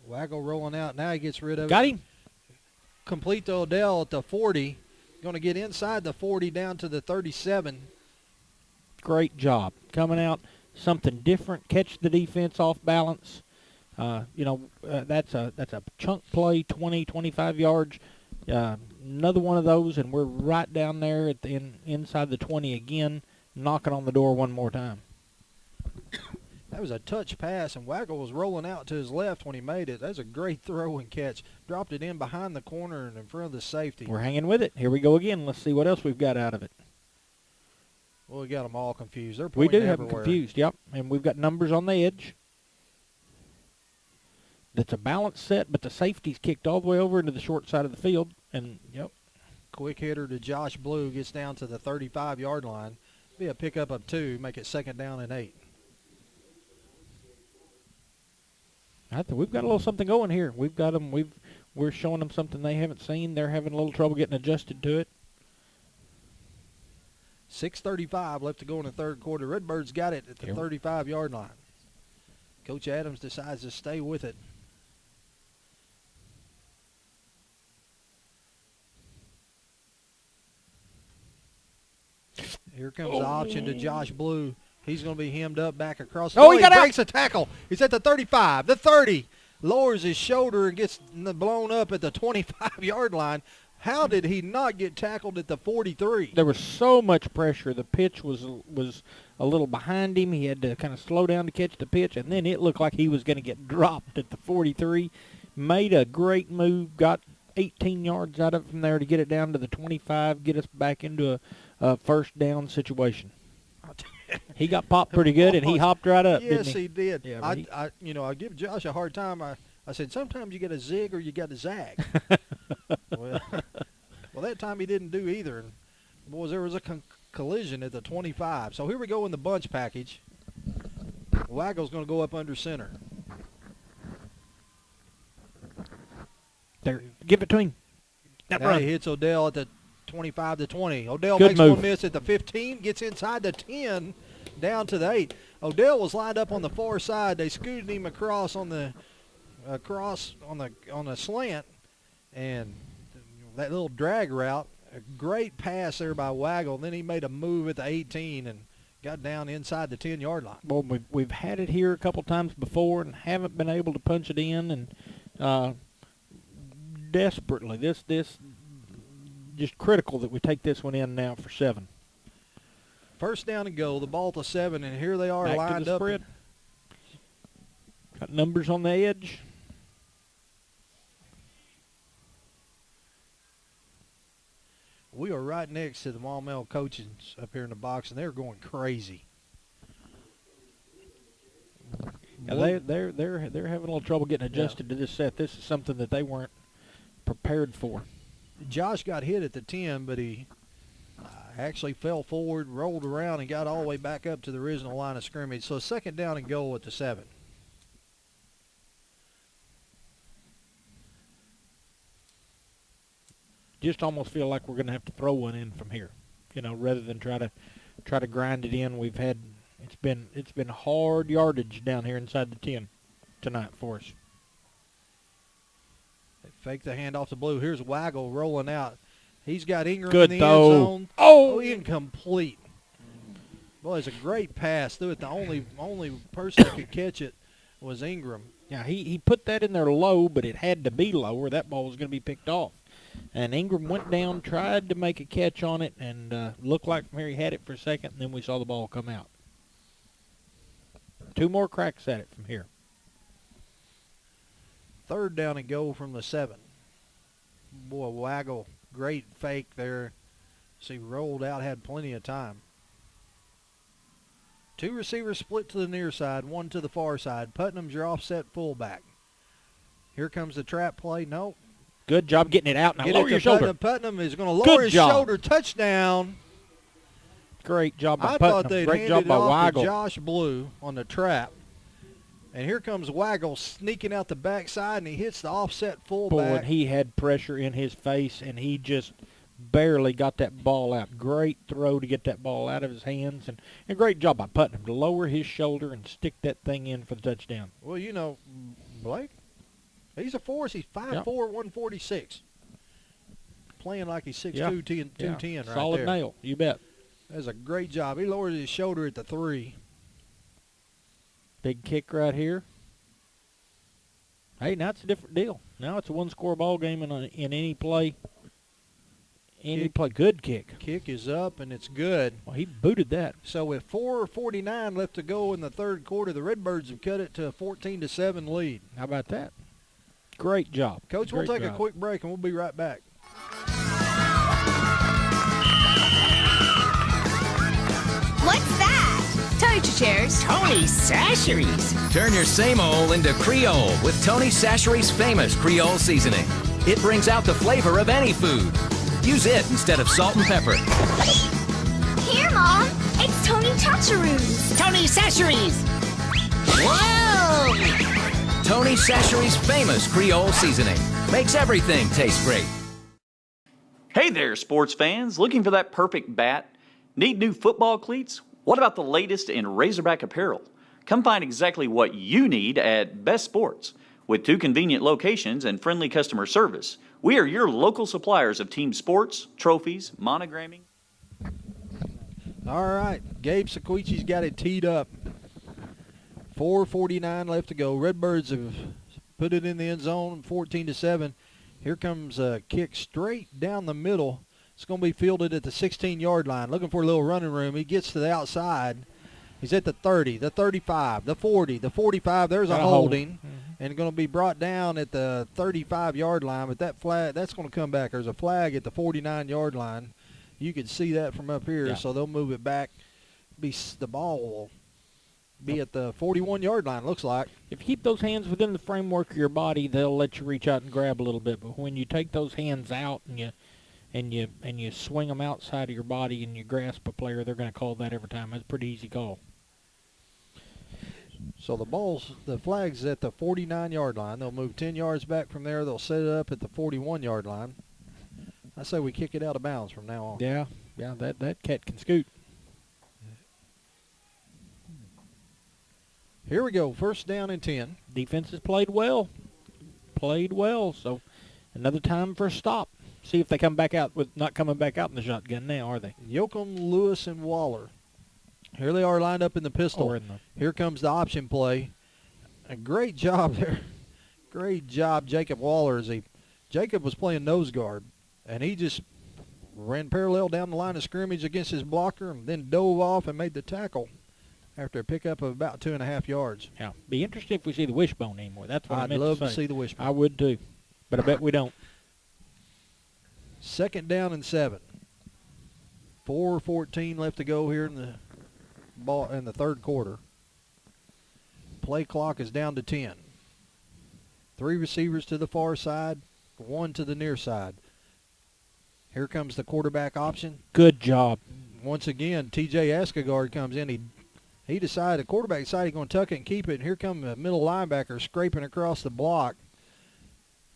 Waggle rolling out. Now he gets rid of it. Got him. Complete to Odell at the 40. Going to get inside the 40 down to the 37. Great job. Coming out, something different. Catch the defense off balance. That's a chunk play, 20, 25 yards. Another one of those, and we're right down there at the inside the 20 again, knocking on the door one more time. That was a touch pass, and Waggle was rolling out to his left when he made it. That's a great throw and catch. Dropped it in behind the corner and in front of the safety. We're hanging with it. Here we go again. Let's see what else we've got out of it. Well, we got them all confused. They're We pointing do have them everywhere. confused, yep. And we've got numbers on the edge. That's a balanced set, but the safety's kicked all the way over into the short side of the field. And, yep. Quick hitter to Josh Blue gets down to the 35-yard line. Be a pickup of 2, make it 2nd down and 8. I think we've got a little something going here. We've got them. We're showing them something they haven't seen. They're having a little trouble getting adjusted to it. 6:35 left to go in the third quarter. Redbirds got it at the 35-yard line. Coach Adams decides to stay with it. Here comes the option to Josh Blue. He's going to be hemmed up back across. Oh, he got breaks a tackle. He's at the 35, the 30. Lowers his shoulder and gets blown up at the 25-yard line. How did he not get tackled at the 43? There was so much pressure. The pitch was a little behind him. He had to kind of slow down to catch the pitch, and then it looked like he was going to get dropped at the 43. Made a great move, got 18 yards out of it from there to get it down to the 25, get us back into a first down situation. He got popped pretty good, and he hopped right up, yes, didn't he? he did. Yeah, I give Josh a hard time. I said, sometimes you got to zig or you got to zag. well, that time he didn't do either. And boys, there was a collision at the 25. So here we go in the bunch package. Waggle's going to go up under center. There, give it to him. That Now run. he hits Odell at the 25 to 20. Odell Good makes move. one miss at the 15, gets inside the 10, down to the 8. Odell was lined up on the far side. They scooted him across on the slant, and that little drag route, a great pass there by Waggle. Then he made a move at the 18 and got down inside the 10-yard line. Well, we've had it here a couple times before and haven't been able to punch it in, and desperately, this just critical that we take this one in now for 7. First down and goal, the ball to 7, and here they are Back lined to the up. spread. Got numbers on the edge. We are right next to the Maumelle coaches up here in the box, and they're going crazy. Yeah, they're having a little trouble getting adjusted to this set. This is something that they weren't prepared for. Josh got hit at the 10, but he actually fell forward, rolled around, and got all the way back up to the original line of scrimmage. So second down and goal at the 7. just almost feel like we're going to have to throw one in from here, rather than try to grind it in. It's been hard yardage down here inside the 10 tonight for us. They fake the handoff to Blue. Here's Waggle rolling out. He's got Ingram Good in the throw. end zone. Oh, incomplete. Boy, it's a great pass through it. The only person that could catch it was Ingram. Yeah, he put that in there low, but it had to be low or that ball was going to be picked off. And Ingram went down, tried to make a catch on it, and looked like from here he had it for a second, and then we saw the ball come out. 2 more cracks at it from here. 3rd down and goal from the 7. Boy, Waggle, great fake there. So he rolled out, had plenty of time. 2 receivers split to the near side, 1 to the far side. Putnam's your offset fullback. Here comes the trap play. Nope. Good job getting it out. Now Get lower it your to shoulder. Putnam is going to lower his shoulder. Touchdown. Great job by I Putnam. thought they'd Great handed job it by off to Weigel. Josh Blue on the trap. And here comes Waggle sneaking out the backside, and he hits the offset Boy, fullback. and he had pressure in his face, and he just barely got that ball out. Great throw to get that ball out of his hands, and a great job by Putnam to lower his shoulder and stick that thing in for the touchdown. Well, Blake, he's a force. He's 5'4", 146. Playing like he's 6'2", 210 right Solid there. nail, you bet. That's a great job. He lowered his shoulder at the 3. Big kick right here. Hey, now it's a different deal. Now it's a 1-score ball game in any play. Good kick. Kick is up, and it's good. Well, he booted that. So with 4:49 left to go in the 3rd quarter, the Redbirds have cut it to a 14-7 lead. How about that? Great job. Coach, we'll take a quick break, and we'll be right back. What's that? Toaster chairs. Tony Sacheries. Turn your same old into Creole with Tony Sacheries' famous Creole seasoning. It brings out the flavor of any food. Use it instead of salt and pepper. Here, Mom. It's Tony Chacharoos. Tony Sacheries. Whoa! Tony Sacheries' famous Creole seasoning makes everything taste great. Hey there, sports fans. Looking for that perfect bat? Need new football cleats? What about the latest in Razorback apparel? Come find exactly what you need at Best Sports. With 2 convenient locations and friendly customer service, we are your local suppliers of team sports, trophies, monogramming. All right, Gabe Sequichi's got it teed up. 4:49 left to go. Redbirds have put it in the end zone, 14-7. Here comes a kick straight down the middle. It's going to be fielded at the 16-yard line. Looking for a little running room. He gets to the outside. He's at the 30, the 35, the 40, the 45. There's a holding. And going to be brought down at the 35-yard line. But that flag, that's going to come back. There's a flag at the 49-yard line. You can see that from up here. So they'll move it back. The ball will be at the 41-yard line, looks like. If you keep those hands within the framework of your body, they'll let you reach out and grab a little bit. But when you take those hands out and you swing them outside of your body and you grasp a player, they're going to call that every time. That's a pretty easy call. So the flag's at the 49-yard line. They'll move 10 yards back from there. They'll set it up at the 41-yard line. I say we kick it out of bounds from now on. Yeah, that cat can scoot. Here we go, 1st down and 10. Defense has played well. So another time for a stop. See if they come back out with not coming back out in the shotgun now, are they? Yoakum, Lewis, and Waller. Here they are lined up in the pistol. Here comes the option play. A great job there. Great job, Jacob Waller. Jacob was playing nose guard, and he just ran parallel down the line of scrimmage against his blocker and then dove off and made the tackle after a pickup of about 2.5 yards. Yeah, be interesting if we see the wishbone anymore. That's what I meant to say. I'd love to see the wishbone. I would too, but I bet we don't. 2nd down and 7. 4:14 left to go here in the 3rd quarter. Play clock is down to 10. 3 receivers to the far side, 1 to the near side. Here comes the quarterback option. Good job. Once again, T.J. Escagard comes in. He decided, the quarterback decided he's going to tuck it and keep it, and here comes the middle linebacker scraping across the block.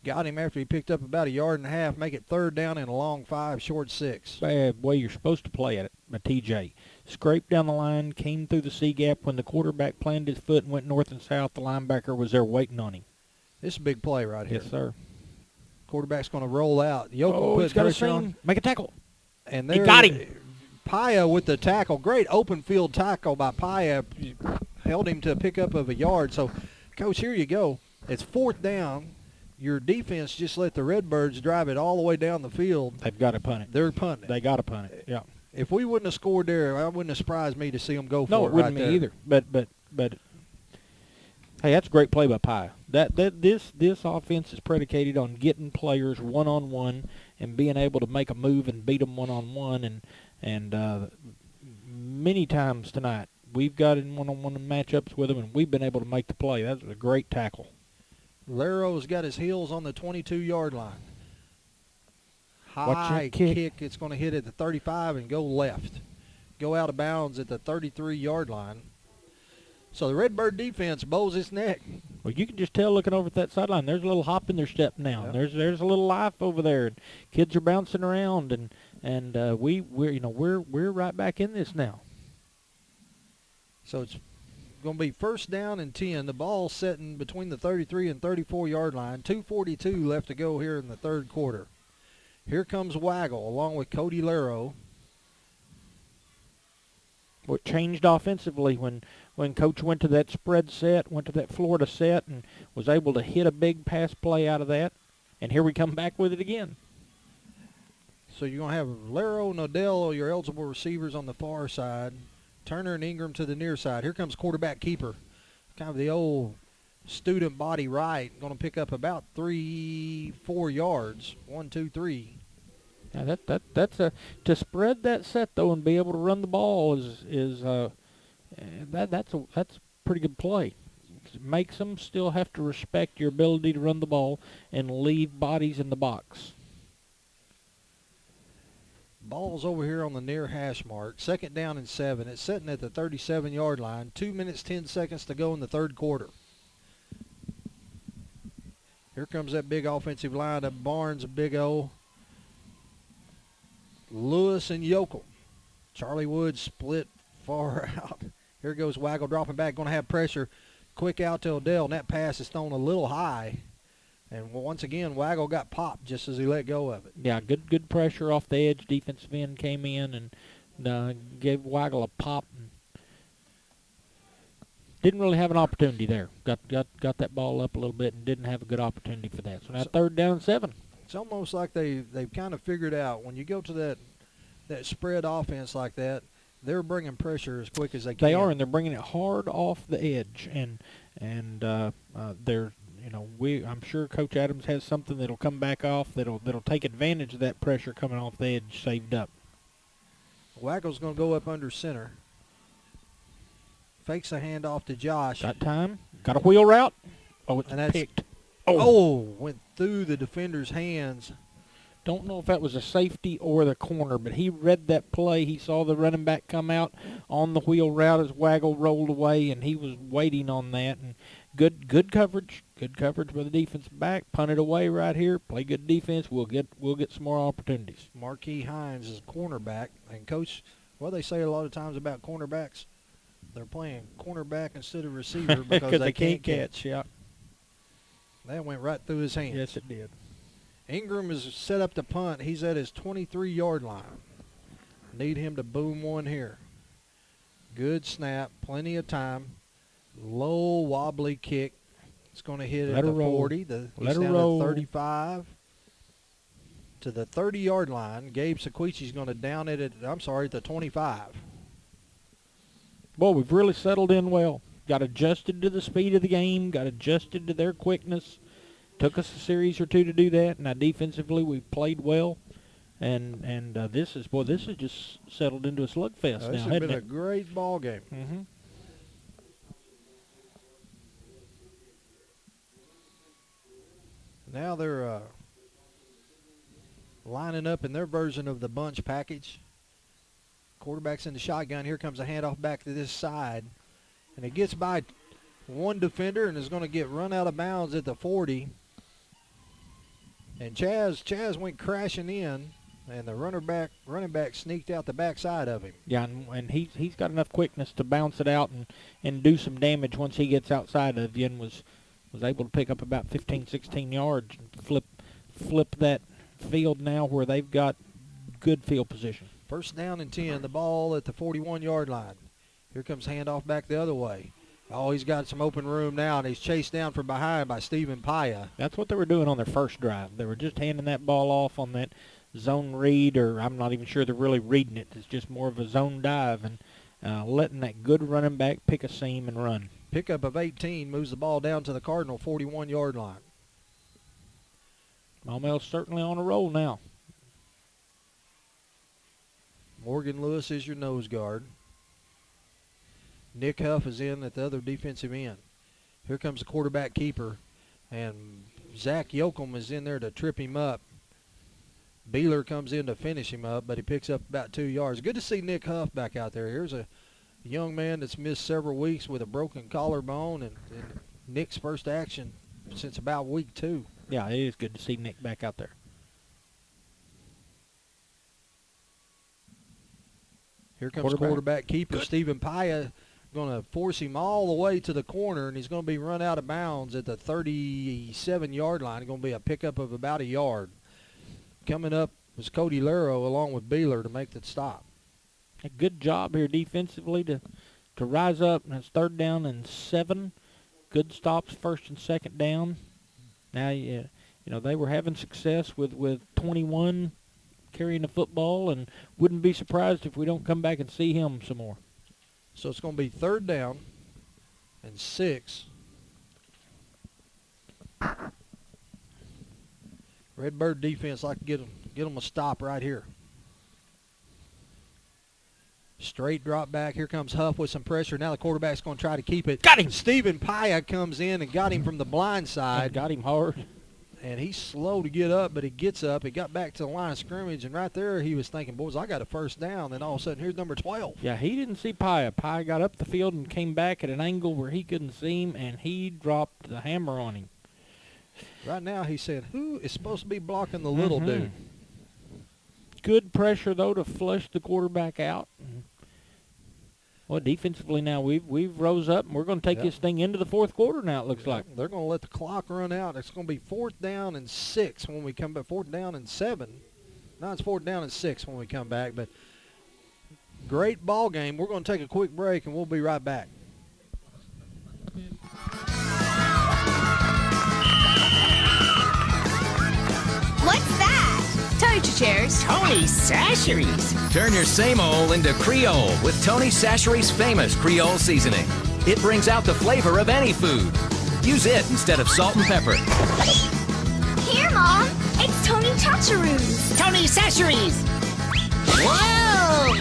got him after he picked up about a yard and a half, make it 3rd down and a long 5, short 6. Bad way you're supposed to play at it by TJ. Scraped down the line, came through the C gap. When the quarterback planted his foot and went north and south, the linebacker was there waiting on him. This is a big play right here. Yes, sir. Quarterback's going to roll out. Yokel He's put got a pressure on. seam. Make a tackle. And He got him. Paya with the tackle. Great open field tackle by Paya. Held him to a pickup of a yard. So, Coach, here you go. It's 4th down. Your defense just let the Redbirds drive it all the way down the field. They've got to punt it. They're punting it. They got to punt it, yeah. If we wouldn't have scored there, it wouldn't have surprised me to see them go for it. No, it wouldn't right me there. either. But hey, that's a great play by Paya. This offense is predicated on getting players one-on-one and being able to make a move and beat them one-on-one. And many times tonight we've got in one-on-one matchups with them, and we've been able to make the play. That was a great tackle. Laro's got his heels on the 22-yard line. Watch High that kick. kick. It's going to hit at the 35 and go left. Go out of bounds at the 33-yard line. So the Redbird defense bows its neck. Well, you can just tell looking over at that sideline. There's a little hop in their step now. Yep. There's a little life over there. And kids are bouncing around, and we're right back in this now. So it's going to be 1st down and 10. The ball setting between the 33 and 34-yard line. 2:42 left to go here in the 3rd quarter. Here comes Waggle along with Cody Laro. What changed offensively when Coach went to that spread set, went to that Florida set, and was able to hit a big pass play out of that. And here we come back with it again. So you're going to have Laro, Nodell, your eligible receivers on the far side. Turner and Ingram to the near side. Here comes quarterback keeper. Kind of the old student body right. Going to pick up about 3-4 yards. 1, 2, 3. Now that's to spread that set though and be able to run the ball that's a pretty good play. It makes them still have to respect your ability to run the ball and leave bodies in the box. Ball's over here on the near hash mark. 2nd down and 7. It's sitting at the 37-yard line. 2 minutes, 10 seconds to go in the 3rd quarter. Here comes that big offensive line of Barnes, Big O, Lewis, and Yokel. Charlie Woods split far out. Here goes Waggle dropping back. Going to have pressure. Quick out to Odell, and that pass is thrown a little high. And once again, Waggle got popped just as he let go of it. Yeah, good pressure off the edge. Defensive end came in and gave Waggle a pop. And didn't really have an opportunity there. Got that ball up a little bit and didn't have a good opportunity for that. So now 3rd down and 7. It's almost like they've kind of figured out when you go to that spread offense like that, they're bringing pressure as quick as they can. They are, and they're bringing it hard off the edge, and they're. I'm sure Coach Adams has something that'll come back off that'll take advantage of that pressure coming off the edge saved up. Waggle's going to go up under center. Fakes a handoff to Josh. Got time. Got a wheel route. Oh, it's picked. Went through the defender's hands. Don't know if that was a safety or the corner, but he read that play. He saw the running back come out on the wheel route as Waggle rolled away, and he was waiting on that. And good coverage. Good coverage by the defensive back. Punt it away right here. Play good defense. We'll get some more opportunities. Marquis Hines is cornerback. And, Coach, what they say a lot of times about cornerbacks, they're playing cornerback instead of receiver because they can't catch. Yeah. That went right through his hands. Yes, it did. Ingram is set up to punt. He's at his 23-yard line. Need him to boom one here. Good snap. Plenty of time. Low wobbly kick. It's going to hit at the 40. He's down to 35. To the 30-yard line. Gabe Sequichi's going to down it at the 25. Boy, we've really settled in well. Got adjusted to the speed of the game. Got adjusted to their quickness. Took us a series or two to do that. Now defensively, we've played well. And this is just settled into a slugfest now, This has been a great ball game. Mm-hmm. Now they're lining up in their version of the bunch package. Quarterback's in the shotgun. Here comes a handoff back to this side. And it gets by one defender and is going to get run out of bounds at the 40. And Chaz went crashing in, and the running back sneaked out the backside of him. Yeah, and he's got enough quickness to bounce it out and do some damage once he gets outside of you, and was able to pick up about 15, 16 yards and flip that field now where they've got good field position. First down and 10, the ball at the 41-yard line. Here comes handoff back the other way. Oh, he's got some open room now, and he's chased down from behind by Stephen Paya. That's what they were doing on their first drive. They were just handing that ball off on that zone read, or I'm not even sure they're really reading it. It's just more of a zone dive and letting that good running back pick a seam and run. Pickup of 18 moves the ball down to the Cardinal 41-yard line. Maumelle's certainly on a roll now. Morgan Lewis is your nose guard. Nick Huff is in at the other defensive end. Here comes the quarterback keeper, and Zach Yoakum is in there to trip him up. Beeler comes in to finish him up, but he picks up about 2 yards. Good to see Nick Huff back out there. Here's a young man that's missed several weeks with a broken collarbone, and Nick's first action since about week 2. Yeah, it is good to see Nick back out there. Here comes quarterback keeper Stephen Paya, going to force him all the way to the corner, and he's going to be run out of bounds at the 37-yard line. It's going to be a pickup of about a yard. Coming up was Cody Laro along with Beeler to make the stop. A good job here defensively to rise up, and it's 3rd down and 7. Good stops, 1st and 2nd down. Now, they were having success with 21 carrying the football, and wouldn't be surprised if we don't come back and see him some more. So it's going to be 3rd down and 6. Redbird defense like to get them a stop right here. Straight drop back. Here comes Huff with some pressure. Now the quarterback's going to try to keep it. Got him. Stephen Paya comes in and got him from the blind side. And got him hard. And he's slow to get up, but he gets up. He got back to the line of scrimmage, and right there he was thinking, boys, I got a first down. Then all of a sudden, here's number 12. Yeah, he didn't see Paya. Paya got up the field and came back at an angle where he couldn't see him, and he dropped the hammer on him. Right now he's saying, who is supposed to be blocking the little dude? Good pressure, though, to flush the quarterback out. Well, defensively now we've rose up, and we're going to take this thing into the 4th quarter now, it looks like. They're going to let the clock run out. It's going to be 4th down and 6 when we come back. 4th down and 7. No, it's 4th down and 6 when we come back. But great ball game. We're going to take a quick break, and we'll be right back. What's that? Toaster chairs. Tony Sacheries. Turn your same old into Creole with Tony Sacheries' famous Creole seasoning. It brings out the flavor of any food. Use it instead of salt and pepper. Here, Mom. It's Tony Chacharoos. Tony Sacheries. Whoa!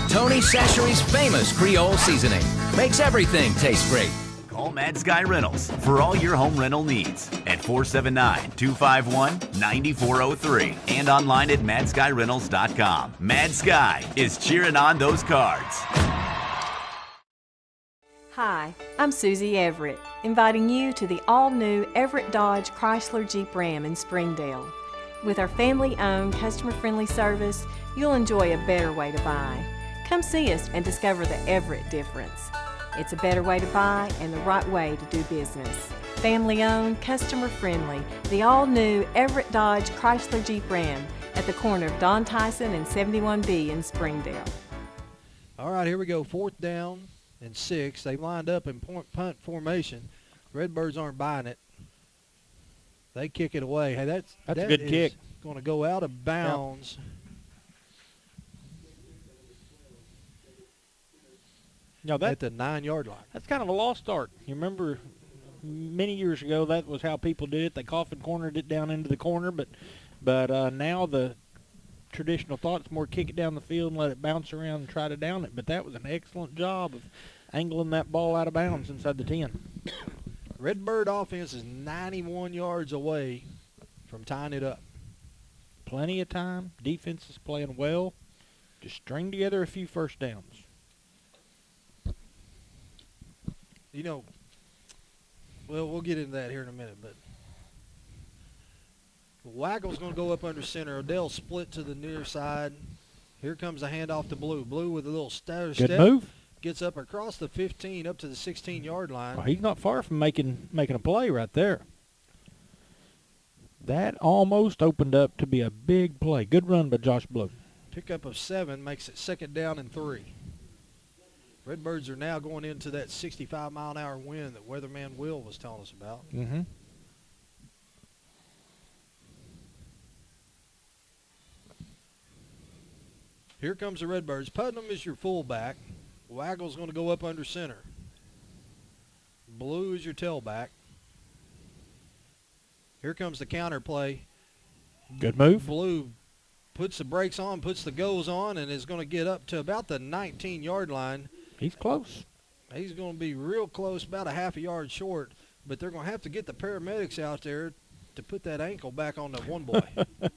Tony Sacheries' famous Creole seasoning makes everything taste great. Call Mad Sky Rentals for all your home rental needs at 479-251-9403 and online at madskyrentals.com. Mad Sky is cheering on those cards. Hi, I'm Susie Everett, inviting you to the all-new Everett Dodge Chrysler Jeep Ram in Springdale. With our family-owned, customer-friendly service, you'll enjoy a better way to buy. Come see us and discover the Everett difference. It's a better way to buy and the right way to do business. Family-owned, customer-friendly, the all-new Everett Dodge Chrysler Jeep Ram at the corner of Don Tyson and 71B in Springdale. All right, here we go. 4th down and 6. They lined up in punt formation. Redbirds aren't buying it. They kick it away. Hey, that's a good kick. Going to go out of bounds. Yep. At the 9-yard line. That's kind of a lost start. You remember many years ago that was how people did it. They coffin cornered it down into the corner, but now the traditional thought is more kick it down the field and let it bounce around and try to down it. But that was an excellent job of angling that ball out of bounds inside the 10. Redbird offense is 91 yards away from tying it up. Plenty of time. Defense is playing well. Just string together a few first downs. You know, well, we'll get into that here in a minute, but Waggle's going to go up under center. Odell split to the near side. Here comes the handoff to Blue. Blue with a little step. Good move. Gets up across the 15 up to the 16-yard line. Well, he's not far from making a play right there. That almost opened up to be a big play. Good run by Josh Blue. Pickup of 7 makes it 2nd down and 3. Redbirds are now going into that 65-mile-an-hour wind that Weatherman Will was telling us about. Mm-hmm. Here comes the Redbirds. Putnam is your fullback. Waggle's going to go up under center. Blue is your tailback. Here comes the counter play. Good move. Blue puts the brakes on, puts the goes on, and is going to get up to about the 19-yard line. He's close. He's going to be real close, about a half a yard short, but they're going to have to get the paramedics out there to put that ankle back on the one boy.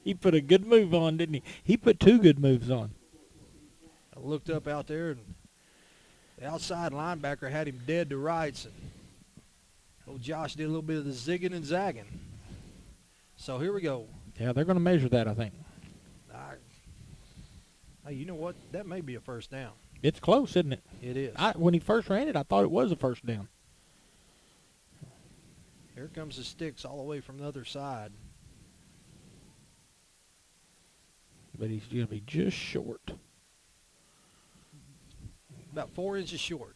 He put a good move on, didn't he? He put 2 good moves on. I looked up out there, and the outside linebacker had him dead to rights, and old Josh did a little bit of the zigging and zagging. So here we go. Yeah, they're going to measure that, I think. Hey, you know what? That may be a first down. It's close, isn't it? It is. When he first ran it, I thought it was a first down. Here comes the sticks all the way from the other side. But he's going to be just short. About 4 inches short.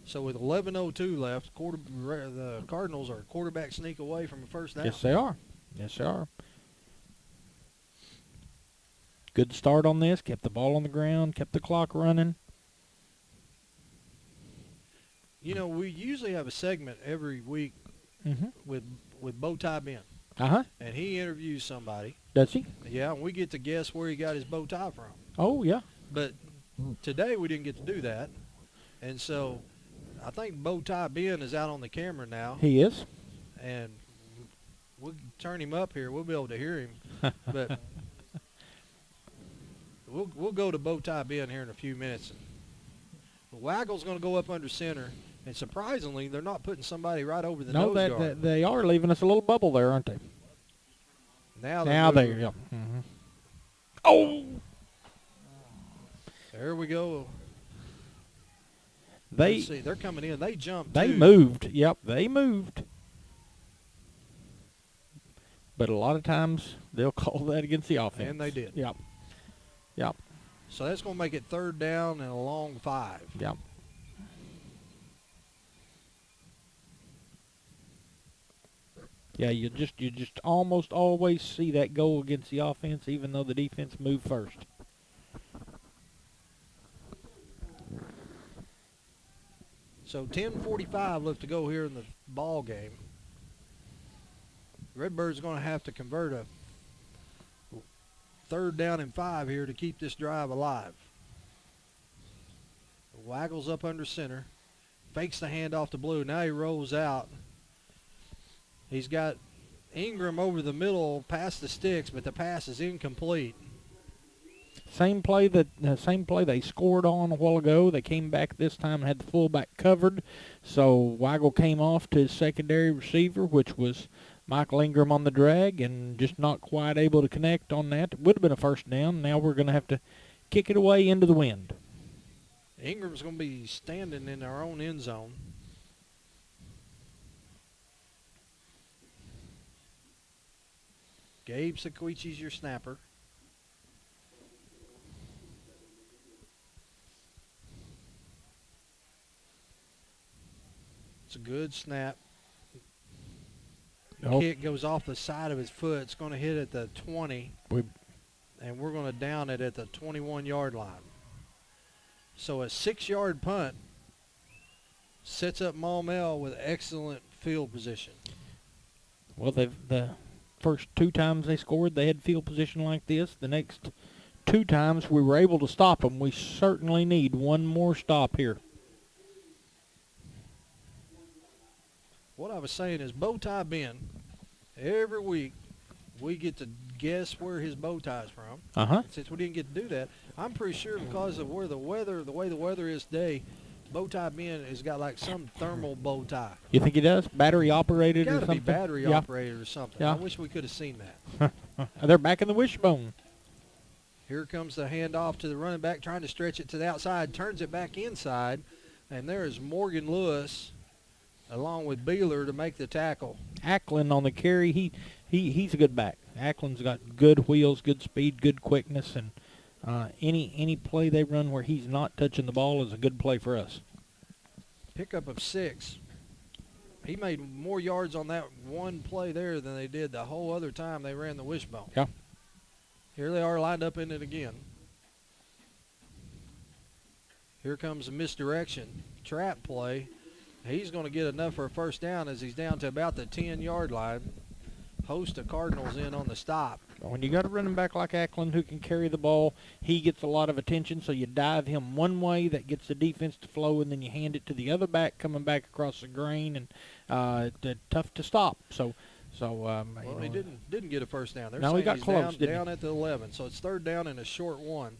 So with 11:02 left, the Cardinals are a quarterback sneak away from a first down. Yes, they are. Yes, they are. Good start on this. Kept the ball on the ground. Kept the clock running. You know, we usually have a segment every week with Bow Tie Ben. Uh-huh. And he interviews somebody. Does he? Yeah, and we get to guess where he got his bow tie from. Oh, yeah. But today we didn't get to do that. And so I think Bow Tie Ben is out on the camera now. He is. And we'll turn him up here. We'll be able to hear him. But we'll go to Bow Tie Ben here in a few minutes. Waggle's going to go up under center. And surprisingly, they're not putting somebody right over the nose guard. They are leaving us a little bubble there, aren't they? Now they are. Yeah. Mm-hmm. Oh! There we go. Let's see, they're coming in. They jumped. They moved. Yep, they moved. But a lot of times they'll call that against the offense. And they did. Yep. Yep. So that's going to make it 3rd down and a long 5. Yep. Yeah, you just almost always see that goal against the offense, even though the defense moved first. So 10:45 left to go here in the ball game. Redbirds going to have to convert a 3rd down and 5 here to keep this drive alive. Waggles up under center, fakes the handoff to Blue. Now he rolls out. He's got Ingram over the middle past the sticks, but the pass is incomplete. Same play they scored on a while ago. They came back this time and had the fullback covered. So Waggle came off to his secondary receiver, which was Michael Ingram on the drag, and just not quite able to connect on that. It would have been a first down. Now we're going to have to kick it away into the wind. Ingram's going to be standing in our own end zone. Gabe Sequichi's your snapper. It's a good snap. The kick goes off the side of his foot. It's going to hit at the 20, and we're going to down it at the 21-yard line. So a 6-yard punt sets up Maumelle with excellent field position. Well, the first 2 times they scored, they had field position like this. The next 2 times we were able to stop them. We certainly need one more stop here. What I was saying is Bow Tie Ben, every week we get to guess where his bow tie is from. Uh-huh. Since we didn't get to do that, I'm pretty sure because of the way the weather is today, Bow tie Ben has got like some thermal bow tie. You think he does? Battery operated or Got to something? be battery Yeah. operated or something. Yeah. I wish we could have seen that. They're back in the wishbone. Here comes the handoff to the running back, trying to stretch it to the outside, turns it back inside, and there is Morgan Lewis along with Beeler to make the tackle. Ackland on the carry. He's a good back. Ackland's got good wheels, good speed, good quickness, and any play they run where he's not touching the ball is a good play for us. Pickup of 6. He made more yards on that one play there than they did the whole other time they ran the wishbone. Yeah. Here they are lined up in it again. Here comes a misdirection. Trap play. He's going to get enough for a first down as he's down to about the 10-yard line. Host of Cardinals in on the stop. When you got a running back like Ackland who can carry the ball, he gets a lot of attention, so you dive him one way, that gets the defense to flow, and then you hand it to the other back coming back across the grain, and tough to stop. Well, he didn't get a first down. They're no, saying he got he's close, down at the 11, so it's third down and a short one.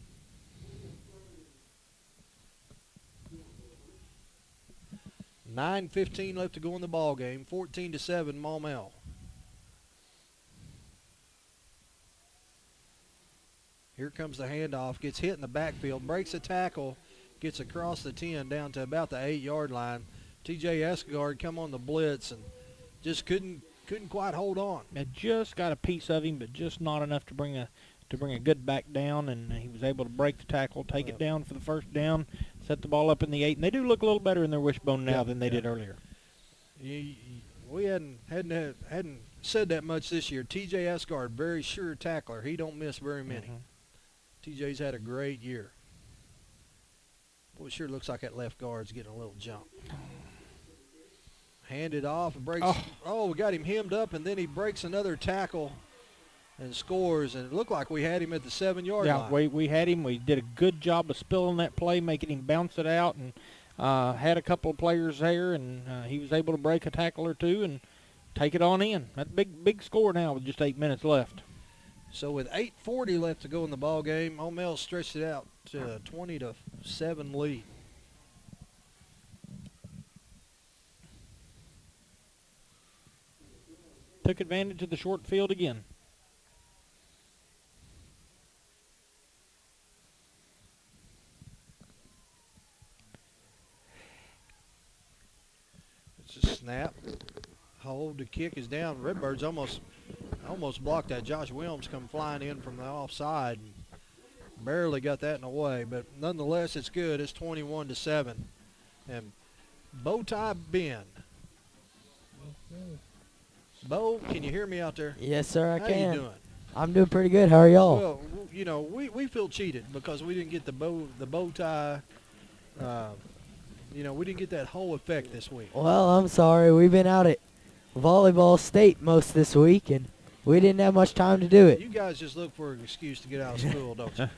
$9:15 left to go in the ball game. 14-7, Maumelle. Here comes the handoff. Gets hit in the backfield. Breaks a tackle. Gets across the 10 down to about the 8-yard line. T.J. Escagard come on the blitz and just couldn't quite hold on. It just got a piece of him, but just not enough to bring a good back down, and he was able to break the tackle, take it down for the first down, set the ball up in the 8, and they do look a little better in their wishbone now than they did earlier. We hadn't said that much this year. T.J. Escagard, very sure tackler. He don't miss very many. Mm-hmm. TJ's had a great year. Boy, it sure looks like that left guard's getting a little jump. Handed off and breaks. Oh, we got him hemmed up, and then he breaks another tackle and scores. And it looked like we had him at the 7-yard line. Yeah, we had him. We did a good job of spilling that play, making him bounce it out, and had a couple of players there, and he was able to break a tackle or two and take it on in. That's a big score now with just 8 minutes left. So with 8:40 left to go in the ball game, Maumelle stretched it out to a 20-7 lead. Took advantage of the short field again. It's a snap. Hold, the kick is down. Redbirds almost blocked that. Josh Williams come flying in from the offside. Barely got that in the way, but nonetheless, it's good. It's 21-7. And Bowtie Ben. Bo, can you hear me out there? Yes, sir, I can. How you doing? I'm doing pretty good. How are y'all? Well, you know, we feel cheated because we didn't get the bow tie. You know, we didn't get that whole effect this week. Well, I'm sorry. We've been out at volleyball state most this week, and we didn't have much time to do it. You guys just look for an excuse to get out of school, don't you?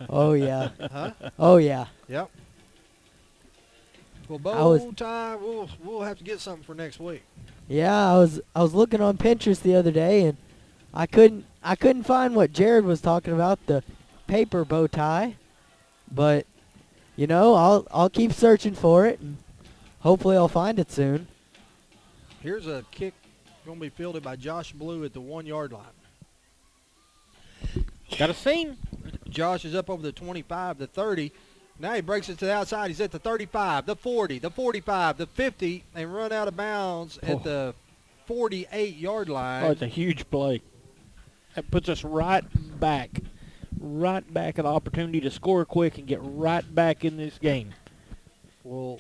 Oh, yeah. Huh? Oh, yeah. Yep. Well, bow tie, we'll have to get something for next week. Yeah, I was looking on Pinterest the other day, and I couldn't find what Jared was talking about, the paper bow tie. But you know, I'll keep searching for it, and hopefully I'll find it soon. Here's a kick going to be fielded by Josh Blue at the 1-yard line. Got a seam. Josh is up over the 25, the 30. Now he breaks it to the outside. He's at the 35, the 40, the 45, the 50, and run out of bounds at the 48-yard line. Oh, it's a huge play. That puts us right back at the opportunity to score quick and get right back in this game. Well,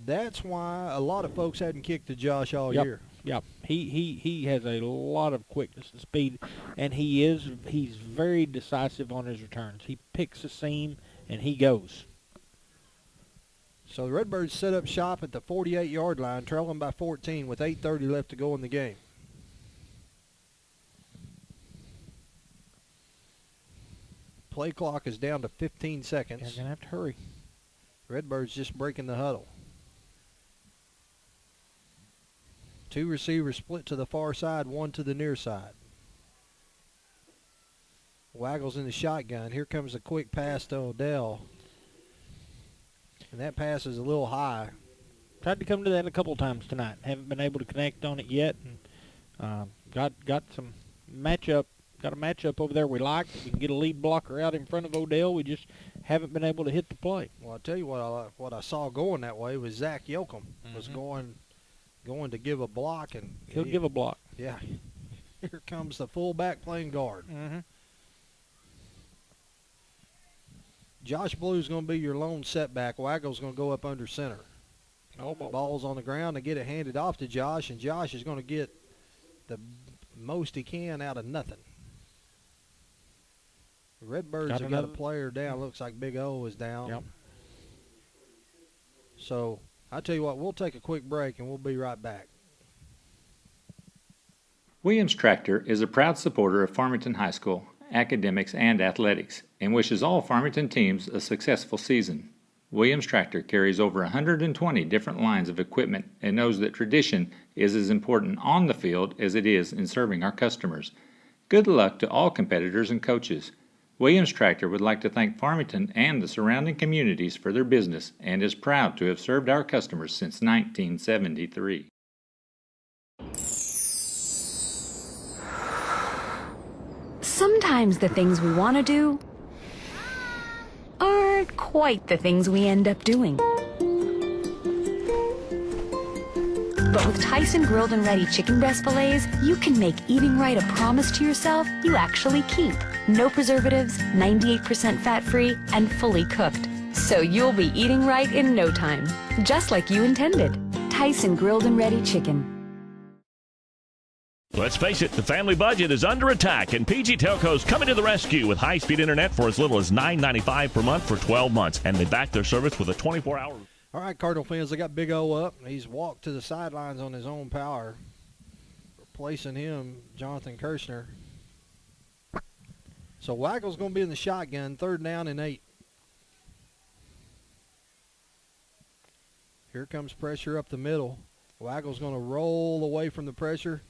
that's why a lot of folks hadn't kicked to Josh all year. Yep. He has a lot of quickness and speed, and he's very decisive on his returns. He picks a seam, and he goes. So the Redbirds set up shop at the 48-yard line, trailing by 14 with 8:30 left to go in the game. Play clock is down to 15 seconds. You're going to have to hurry. Redbirds just breaking the huddle. Two receivers split to the far side, one to the near side. Waggles in the shotgun. Here comes a quick pass to Odell. And that pass is a little high. Tried to come to that a couple times tonight. Haven't been able to connect on it yet. And got some matchup. Got a matchup over there we like. We can get a lead blocker out in front of Odell. We just haven't been able to hit the play. Well, I'll tell you what I saw going that way was Zach Yoakum was going to give a block. And He'll give a block. Yeah. Here comes the fullback playing guard. Josh Blue's going to be your lone setback. Waggle's going to go up under center. Ball's on the ground. They get it handed off to Josh, and Josh is going to get the most he can out of nothing. The Redbirds have got a player down. Looks like Big O is down. Yep. So I tell you what, we'll take a quick break, and we'll be right back. Williams Tractor is a proud supporter of Farmington High School, academics, and athletics, and wishes all Farmington teams a successful season. Williams Tractor carries over 120 different lines of equipment and knows that tradition is as important on the field as it is in serving our customers. Good luck to all competitors and coaches. Williams Tractor would like to thank Farmington and the surrounding communities for their business and is proud to have served our customers since 1973. Sometimes the things we want to do aren't quite the things we end up doing. But with Tyson grilled and ready chicken breast fillets, you can make eating right a promise to yourself you actually keep. No preservatives, 98% fat-free, and fully cooked. So you'll be eating right in no time, just like you intended. Tyson grilled and ready chicken. Let's face it, the family budget is under attack, and PG Telco's coming to the rescue with high-speed internet for as little as $9.95 per month for 12 months, and they back their service with a 24-hour... All right, Cardinal fans, they got Big O up. He's walked to the sidelines on his own power. Replacing him, Jonathan Kirshner. So Waggle's going to be in the shotgun, 3rd down and 8. Here comes pressure up the middle. Waggle's going to roll away from the pressure.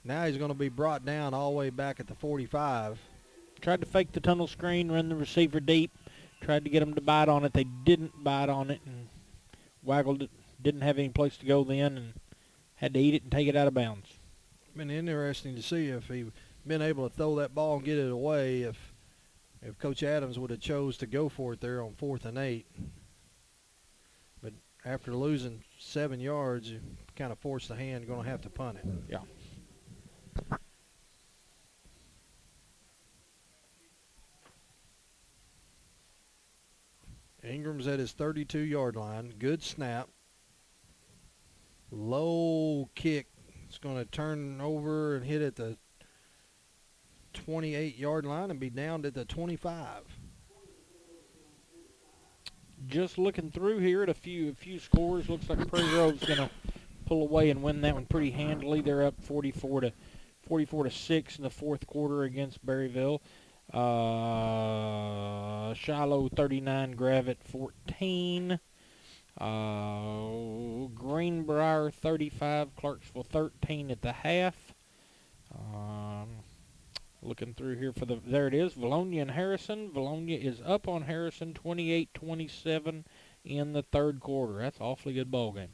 Now he's going to be brought down all the way back at the 45. Tried to fake the tunnel screen, run the receiver deep. Tried to get them to bite on it. They didn't bite on it, and Waggle didn't have any place to go then and had to eat it and take it out of bounds. Been interesting to see if he been able to throw that ball and get it away if Coach Adams would have chose to go for it there on 4th and 8. But after losing 7 yards, you kind of forced the hand, going to have to punt it. Yeah. Ingram's at his 32-yard line. Good snap. Low kick. It's going to turn over and hit at the 28-yard line and be down at the 25. Just looking through here at a few scores, looks like Prairie Grove's going to pull away and win that one pretty handily. They're up 44 to 6 in the 4th quarter against Berryville. Shiloh 39, Gravett 14. Greenbrier 35, Clarksville 13 at the half. Looking through here for there it is, Valonia and Harrison. Valonia is up on Harrison 28-27 in the 3rd quarter. That's an awfully good ball game.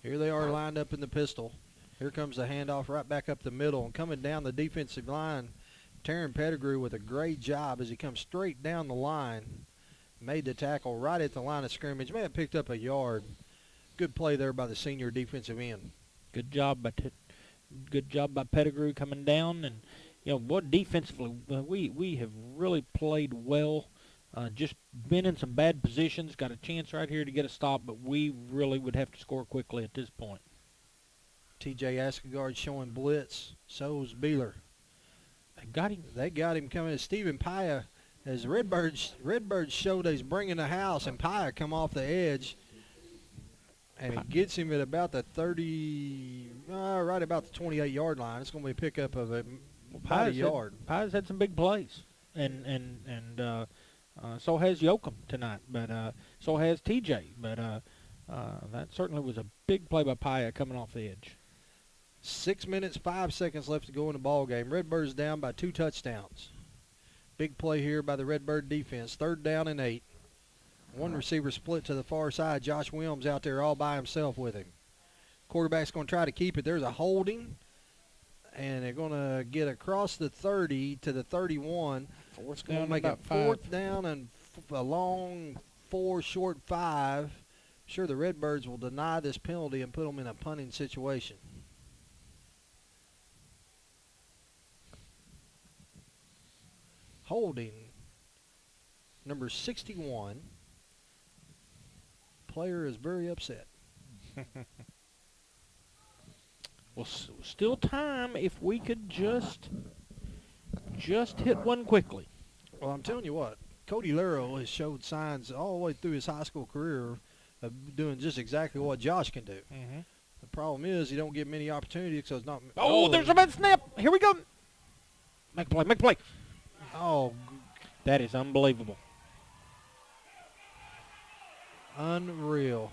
Here they are lined up in the pistol. Here comes the handoff right back up the middle. And coming down the defensive line, Taryn Pettigrew with a great job as he comes straight down the line. Made the tackle right at the line of scrimmage. May have picked up a yard. Good play there by the senior defensive end. Good job by Pettigrew coming down. And, what defensively, we have really played well. Just been in some bad positions. Got a chance right here to get a stop, but we really would have to score quickly at this point. T.J. Askegard showing blitz. So's Beeler. They got him coming. Stephen Paya, as Redbirds showed he's bringing the house, and Paya come off the edge, and it gets him at about the 30, right about the 28-yard line. It's going to be a pickup of a yard. Paya's had some big plays, and so has Yoakum tonight, but so has T.J. But that certainly was a big play by Paya coming off the edge. 6 minutes, 5 seconds left to go in the ball game. Redbirds down by 2 touchdowns. Big play here by the Redbird defense. 3rd down and 8. One receiver split to the far side. Josh Williams out there all by himself with him. Quarterback's going to try to keep it. There's a holding, and they're going to get across the 30 to the 31. Fourth Going down, to make about it 5. fourth down and a long 4, short 5. Sure, the Redbirds will deny this penalty and put them in a punting situation. Holding, number 61. Player is very upset. Well, still time if we could just hit one quickly. Well, I'm telling you what, Cody Lero has showed signs all the way through his high school career of doing just exactly what Josh can do. Mm-hmm. The problem is he don't get many opportunities, so it's not. Oh, there's a bad snap. Here we go. Make a play. Make a play. Oh, that is unbelievable. Unreal.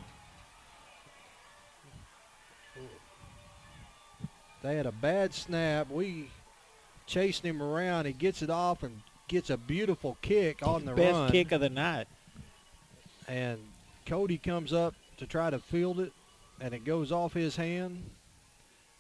They had a bad snap. We chased him around. He gets it off and gets a beautiful kick on the run. Best kick of the night. And Cody comes up to try to field it, and it goes off his hand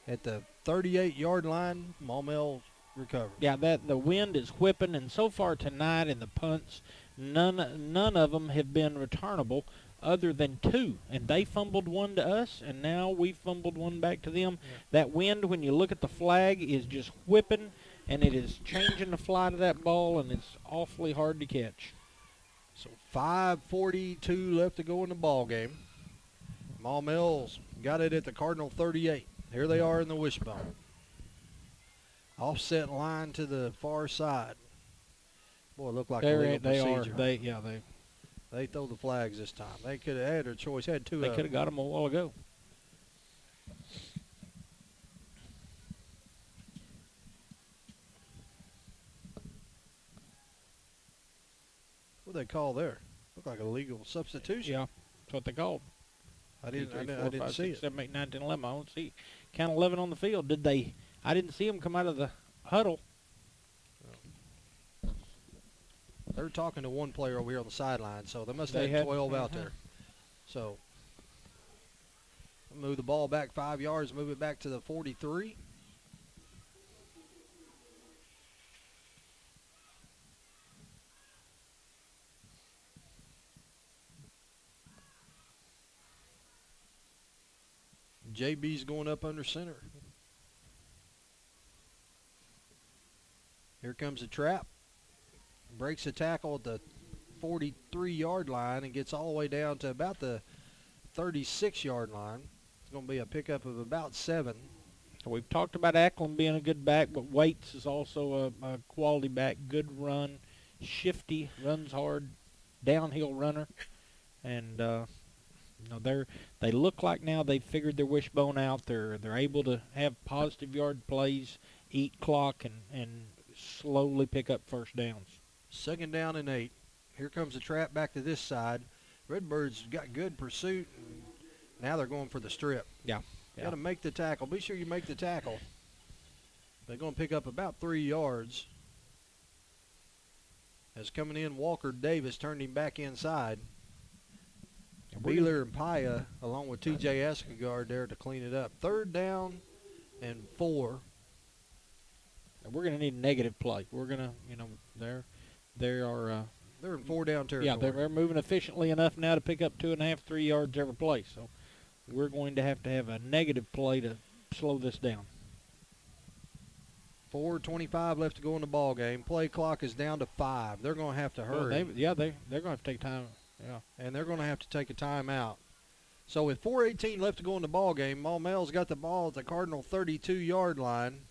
at the 38-yard line. Maumelle recovered. Yeah, the wind is whipping, and so far tonight in the punts, none of them have been returnable other than 2, and they fumbled one to us, and now we fumbled one back to them. Yeah. That wind, when you look at the flag, is just whipping, and it is changing the flight of that ball, and it's awfully hard to catch. So 5:42 left to go in the ball game. Maumelle's got it at the Cardinal 38. Here they are in the wishbone. Offset line to the far side. Boy, it looked like a legal procedure. They throw the flags this time. They could have had their choice. Had 2 They could have got them a while ago. What do they call there? Looked like a legal substitution. Yeah, that's what they called. I didn't 2, 3, 4, see 5, 6, it. 7, 8, 9, 10, 11. I don't see. Count 11 on the field. Did they? I didn't see them come out of the huddle. They're talking to one player over here on the sideline, so they must have had 12 out there. So move the ball back 5 yards, move it back to the 43. JB's going up under center. Here comes the trap. Breaks the tackle at the 43-yard line and gets all the way down to about the 36-yard line. It's going to be a pickup of about 7. We've talked about Ackland being a good back, but Waits is also a quality back. Good run, shifty, runs hard, downhill runner. And they look like now they've figured their wishbone out. They're able to have positive yard plays, eat clock, and slowly pick up first downs. 2nd down and 8. Here comes the trap back to this side. Redbirds got good pursuit. And now they're going for the strip. Yeah. Got to make the tackle. Be sure you make the tackle. They're going to pick up about 3 yards. As coming in, Walker Davis turned him back inside. Beeler and Paya, along with T.J. Escagard there to clean it up. 3rd down and 4. And we're going to need a negative play. We're going to, they're in 4 down territory. Yeah, they're moving efficiently enough now to pick up 2.5, 3 yards every play. So we're going to have a negative play to slow this down. 4:25 left to go in the ball game. Play clock is down to 5. They're going to have to hurry. They're going to have to take time. Yeah, and they're going to have to take a timeout. So with 4:18 left to go in the ball game, Maumelle's got the ball at the Cardinal 32-yard line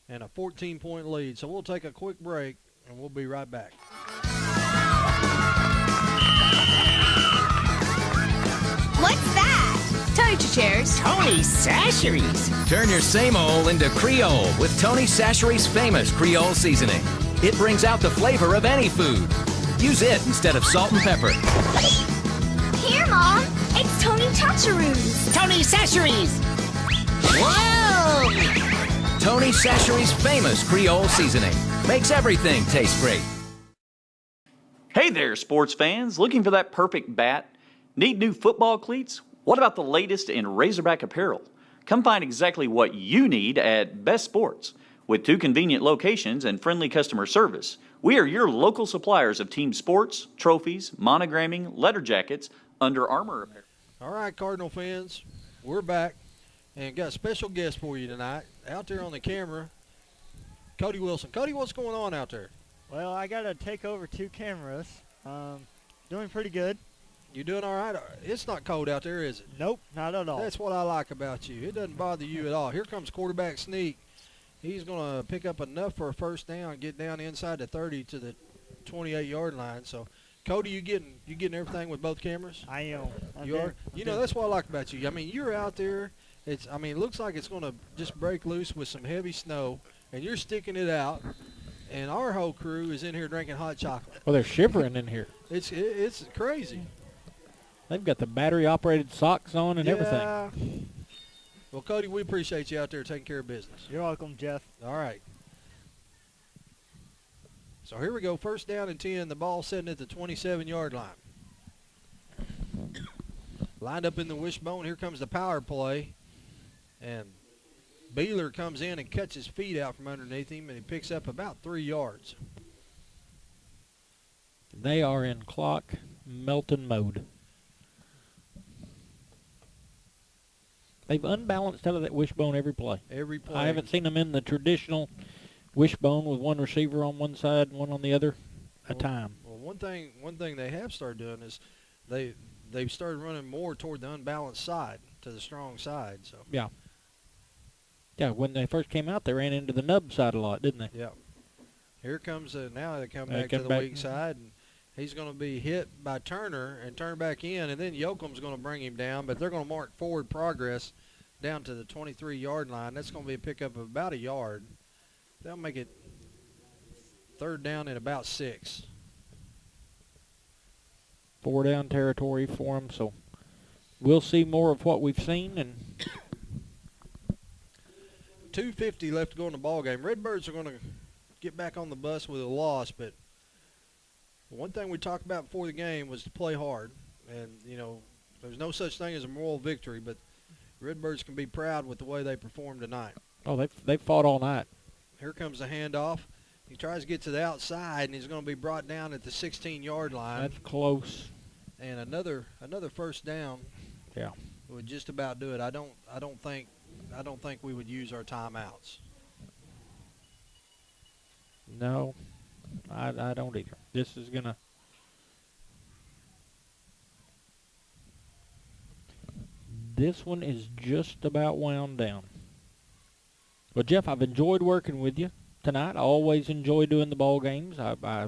and a 14-point lead. So we'll take a quick break, and we'll be right back. What's that? Toaster chairs. Tony Sacheries. Turn your same old into Creole with Tony Sacheries' famous Creole seasoning. It brings out the flavor of any food. Use it instead of salt and pepper. Here, Mom. It's Tony Chacharoos. Tony Sacheries. Whoa! Tony Sacheries' famous Creole seasoning makes everything taste great. Hey there, sports fans. Looking for that perfect bat? Need new football cleats? What about the latest in Razorback apparel? Come find exactly what you need at Best Sports. With 2 convenient locations and friendly customer service, we are your local suppliers of team sports, trophies, monogramming, letter jackets, Under Armour apparel. All right, Cardinal fans, we're back and got a special guest for you tonight. Out there on the camera, Cody Wilson. Cody, what's going on out there? Well, I got to take over 2 cameras. Doing pretty good. You doing all right? It's not cold out there, is it? Nope, not at all. That's what I like about you. It doesn't bother you at all. Here comes quarterback sneak. He's going to pick up enough for a first down, get down inside the 30 to the 28-yard line. So, Cody, you getting everything with both cameras? I am. You are? You know, that's what I like about you. I mean, you're out there. It looks like it's going to just break loose with some heavy snow, and you're sticking it out. And our whole crew is in here drinking hot chocolate. Well, they're shivering in here. It's crazy. They've got the battery-operated socks on and everything. Well, Cody, we appreciate you out there taking care of business. You're welcome, Jeff. All right. So here we go. First down and 10. The ball sitting at the 27-yard line. Lined up in the wishbone. Here comes the power play. And Beeler comes in and cuts his feet out from underneath him, and he picks up about 3 yards. They are in clock melting mode. They've unbalanced out of that wishbone every play. Every play. I haven't seen them in the traditional wishbone with one receiver on one side and one on the other time. Well, one thing they have started doing is they've started running more toward the unbalanced side, to the strong side. So yeah, when they first came out, they ran into the nub side a lot, didn't they? Yeah. Here comes now they come back to the weak side, and he's going to be hit by Turner and turn back in, and then Yoakum's going to bring him down, but they're going to mark forward progress down to the 23-yard line. That's going to be a pickup of about a yard. They'll make it third down and about 6. 4 down territory for them, so we'll see more of what we've seen. And 2:50 left to go in the ball game. Redbirds are going to get back on the bus with a loss, but one thing we talked about before the game was to play hard. And, there's no such thing as a moral victory, but Redbirds can be proud with the way they performed tonight. Oh, they've fought all night. Here comes the handoff. He tries to get to the outside, and he's going to be brought down at the 16-yard line. That's close. And another first down. Yeah. Would just about do it. I don't think we would use our timeouts. No, I don't either. This is gonna. This one is just about wound down. Well, Jeff, I've enjoyed working with you tonight. I always enjoy doing the ball games. I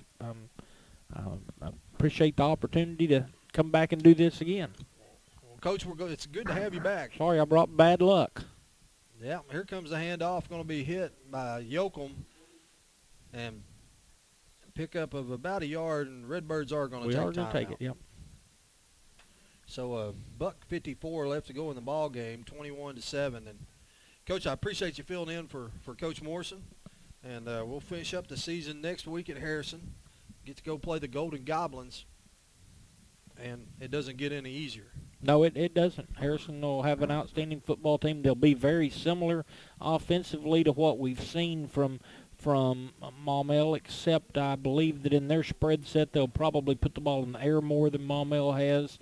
appreciate the opportunity to come back and do this again. Well, Coach, it's good to have you back. Sorry, I brought bad luck. Yeah, here comes the handoff. Going to be hit by Yoakum, and pickup of about a yard, and Redbirds are going to take time. We are going to take it, yep. So $1:54 left to go in the ball game, 21-7. And Coach, I appreciate you filling in for Coach Morrison, and we'll finish up the season next week at Harrison. Get to go play the Golden Goblins, and it doesn't get any easier. No, it doesn't. Harrison will have an outstanding football team. They'll be very similar offensively to what we've seen from Maumelle, except I believe that in their spread set they'll probably put the ball in the air more than Maumelle has.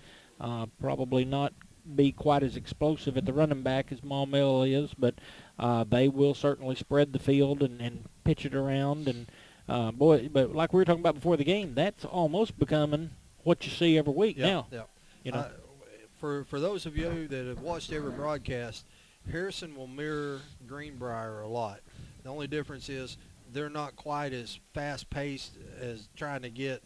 Probably not be quite as explosive at the running back as Maumelle is, but they will certainly spread the field and pitch it around. And but like we were talking about before the game, that's almost becoming what you see every week now. Yeah. For those of you that have watched every broadcast, Harrison will mirror Greenbrier a lot. The only difference is they're not quite as fast-paced as trying to get,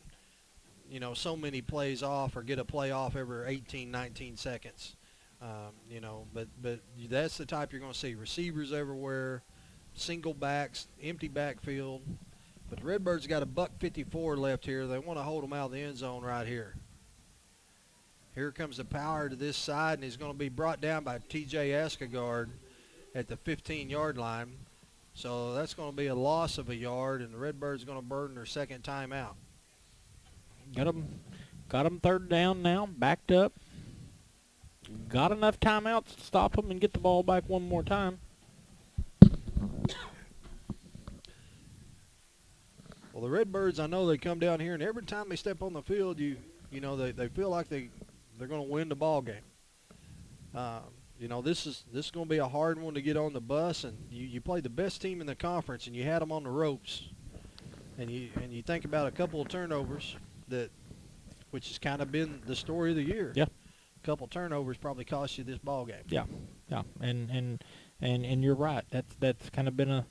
so many plays off or get a play off every 18, 19 seconds. But that's the type you're going to see. Receivers everywhere, single backs, empty backfield. But the Redbirds got $1:54 left here. They want to hold them out of the end zone right here. Here comes the power to this side, and he's going to be brought down by T.J. Escagard at the 15-yard line. So that's going to be a loss of a yard, and the Redbirds are going to burn their second timeout. Got them third down now, backed up. Got enough timeouts to stop them and get the ball back one more time. Well, the Redbirds, I know they come down here, and every time they step on the field, you know they feel like they're going to win the ball game. You know, this is going to be a hard one to get on the bus, and you played the best team in the conference, and you had them on the ropes, and you think about a couple of turnovers which has kind of been the story of the year. Yeah, a couple of turnovers probably cost you this ball game. Yeah, and you're right. That's kind of been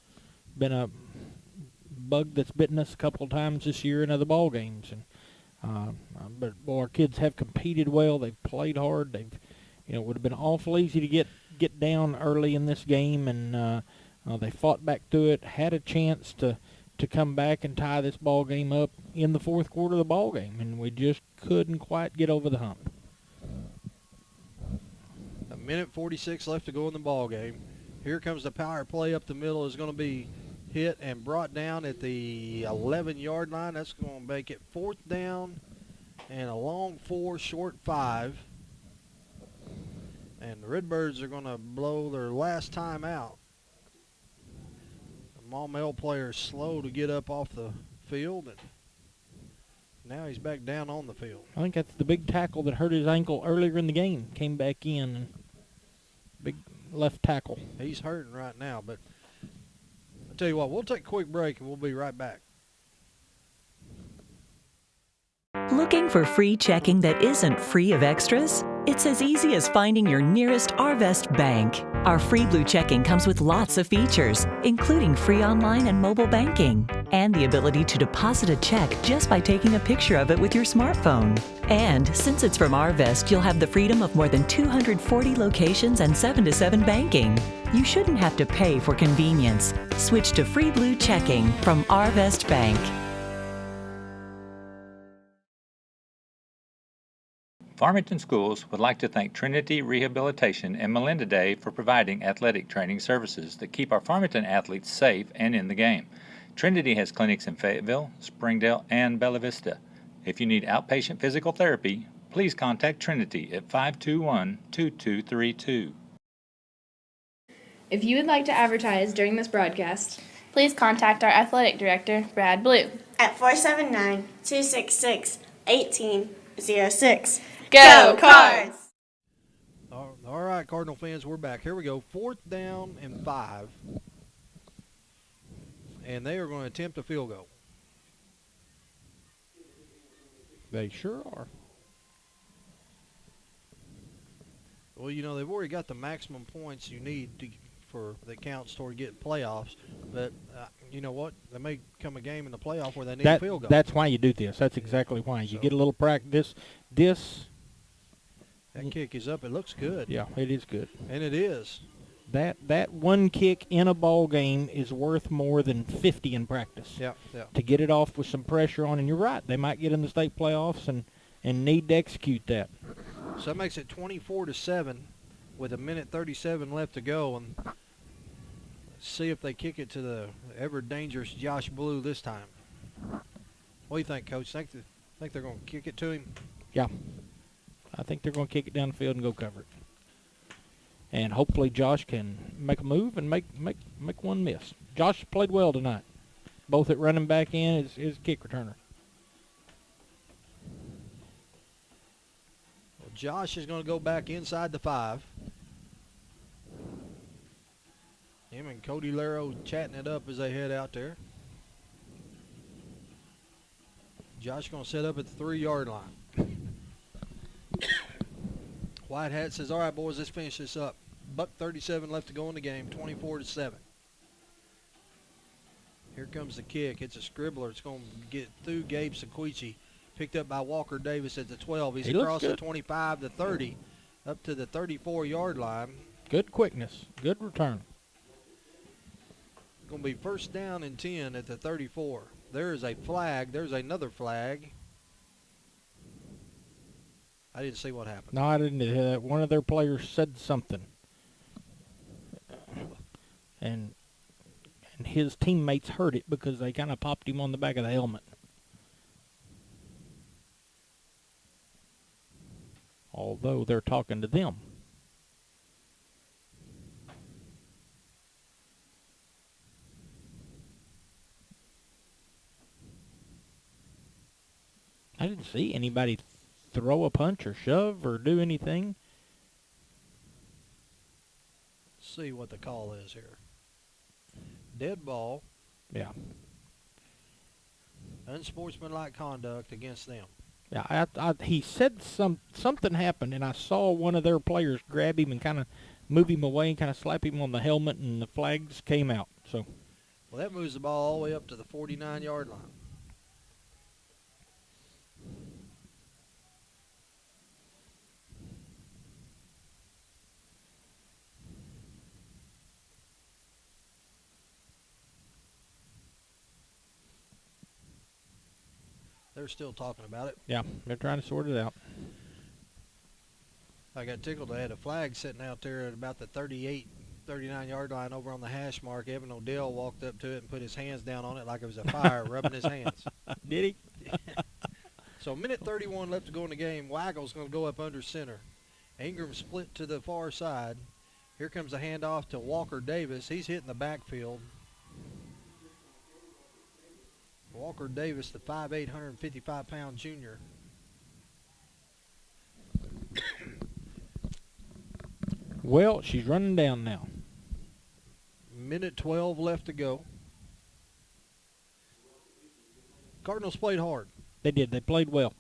a bug that's bitten us a couple of times this year in other ball games, and but boy, our kids have competed well. They've played hard. It would have been awful easy to get down early in this game, and they fought back through it. Had a chance to come back and tie this ball game up in the fourth quarter of the ball game, and we just couldn't quite get over the hump. A minute 46 left to go in the ball game. Here comes the power play up the middle. Is going to be hit and brought down at the 11-yard line. That's going to make it fourth down and a long 4, short 5. And the Redbirds are going to blow their last time out. The Maumelle player is slow to get up off the field, and now he's back down on the field. I think that's the big tackle that hurt his ankle earlier in the game. Came back in, and big left tackle. He's hurting right now, but I'll tell you what, we'll take a quick break, and we'll be right back. Looking for free checking that isn't free of extras? It's as easy as finding your nearest Arvest bank. Our free Blue checking comes with lots of features, including free online and mobile banking, and the ability to deposit a check just by taking a picture of it with your smartphone. And since it's from Arvest, you'll have the freedom of more than 240 locations and 7-to-7 banking. You shouldn't have to pay for convenience. Switch to free Blue checking from Arvest Bank. Farmington Schools would like to thank Trinity Rehabilitation and Melinda Day for providing athletic training services that keep our Farmington athletes safe and in the game. Trinity has clinics in Fayetteville, Springdale, and Bella Vista. If you need outpatient physical therapy, please contact Trinity at 521-2232. If you would like to advertise during this broadcast, please contact our athletic director, Brad Blue, at 479-266-1806. Go Cards! All right, Cardinal fans, we're back. Here we go. Fourth down and 5. And they are going to attempt a field goal. They sure are. Well, you know, they've already got the maximum points you need that counts toward getting playoffs. But you know what? There may come a game in the playoff where they need a field goal. That's why you do this. That's exactly why. You get a little practice. That kick is up. It looks good. Yeah, it is good. And it is. That one kick in a ball game is worth more than 50 in practice. Yeah. To get it off with some pressure on, and you're right, they might get in the state playoffs and need to execute that. So that makes it 24-7 with a minute 37 left to go, and let's see if they kick it to the ever-dangerous Josh Blue this time. What do you think, Coach? Think they're going to kick it to him? Yeah. I think they're going to kick it down the field and go cover it. And hopefully Josh can make a move and make one miss. Josh played well tonight, both at running back and his kick returner. Well, Josh is going to go back inside the 5. Him and Cody Laro chatting it up as they head out there. Josh going to set up at the 3-yard line. White Hat says, all right, boys, let's finish this up. $1:37 left to go in the game, 24-7. Here comes the kick. It's a scribbler. It's going to get through Gabe Sequici. Picked up by Walker Davis at the 12. He's across the 25, the 30, up to the 34-yard line. Good quickness. Good return. Going to be first down and 10 at the 34. There is a flag. There's another flag. I didn't see what happened. No, I didn't. One of their players said something. And his teammates heard it because they kind of popped him on the back of the helmet. although they're talking to them. I didn't see anybody throw a punch or shove or do anything. Let's see what the call is here. Dead ball. Yeah. Unsportsmanlike conduct against them. Yeah, he said something happened, and I saw one of their players grab him and kind of move him away and kind of slap him on the helmet, and the flags came out. So, well, that moves the ball all the way up to the 49-yard line. They're still talking about it. Yeah, they're trying to sort it out. I got tickled. They had a flag sitting out there at about the 39-yard line over on the hash mark. Evan Odell walked up to it and put his hands down on it like it was a fire, rubbing his hands. Did he? So, minute 31 left to go in the game. Waggle's going to go up under center. Ingram split to the far side. Here comes a handoff to Walker Davis. He's hitting the backfield. Walker Davis, the 5'8", 155-pound junior. Well, she's running down now. Minute 12 left to go. Cardinals played hard. They did. They played well.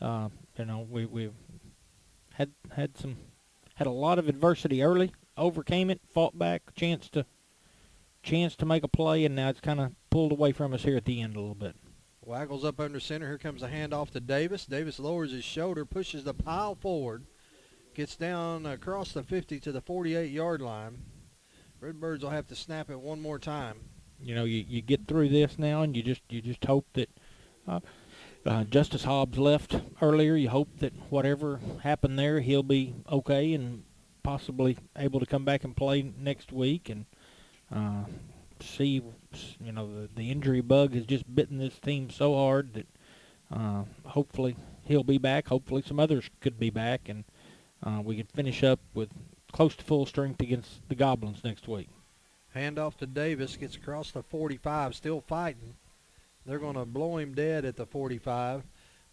We've had a lot of adversity early, overcame it, fought back, chance to make a play, and now it's kind of pulled away from us here at the end a little bit. Waggles up under center. Here comes a handoff to Davis. Davis lowers his shoulder, pushes the pile forward, gets down across the 50 to the 48-yard line. Redbirds will have to snap it one more time. You know, you get through this now, and you just hope that Justice Hobbs left earlier. You hope that whatever happened there, he'll be okay and possibly able to come back and play next week. And see, the injury bug has just bitten this team so hard that hopefully he'll be back. Hopefully some others could be back, and we can finish up with close to full strength against the Goblins next week. Handoff to Davis, gets across the 45, still fighting. They're going to blow him dead at the 45.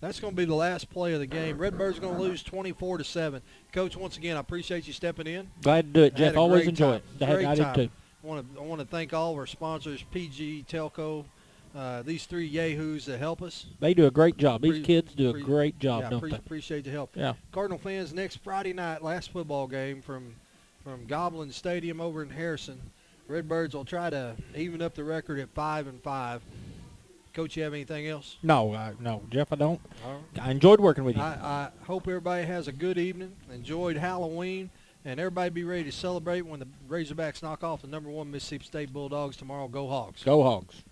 That's going to be the last play of the game. Redbirds going to lose 24-7. Coach, once again, I appreciate you stepping in. Glad to do it, Jeff. Always enjoy it. I did too. I want to thank all of our sponsors, PG, Telco, these three yahoos that help us. They do a great job. These kids do a great job, don't they? Appreciate the help. Yeah. Cardinal fans, next Friday night, last football game from Goblin Stadium over in Harrison. Redbirds will try to even up the record at 5-5. Coach, you have anything else? No, Jeff, I don't. All right. I enjoyed working with you. I hope everybody has a good evening, enjoyed Halloween, and everybody be ready to celebrate when the Razorbacks knock off the #1 Mississippi State Bulldogs tomorrow. Go Hogs. Go Hogs.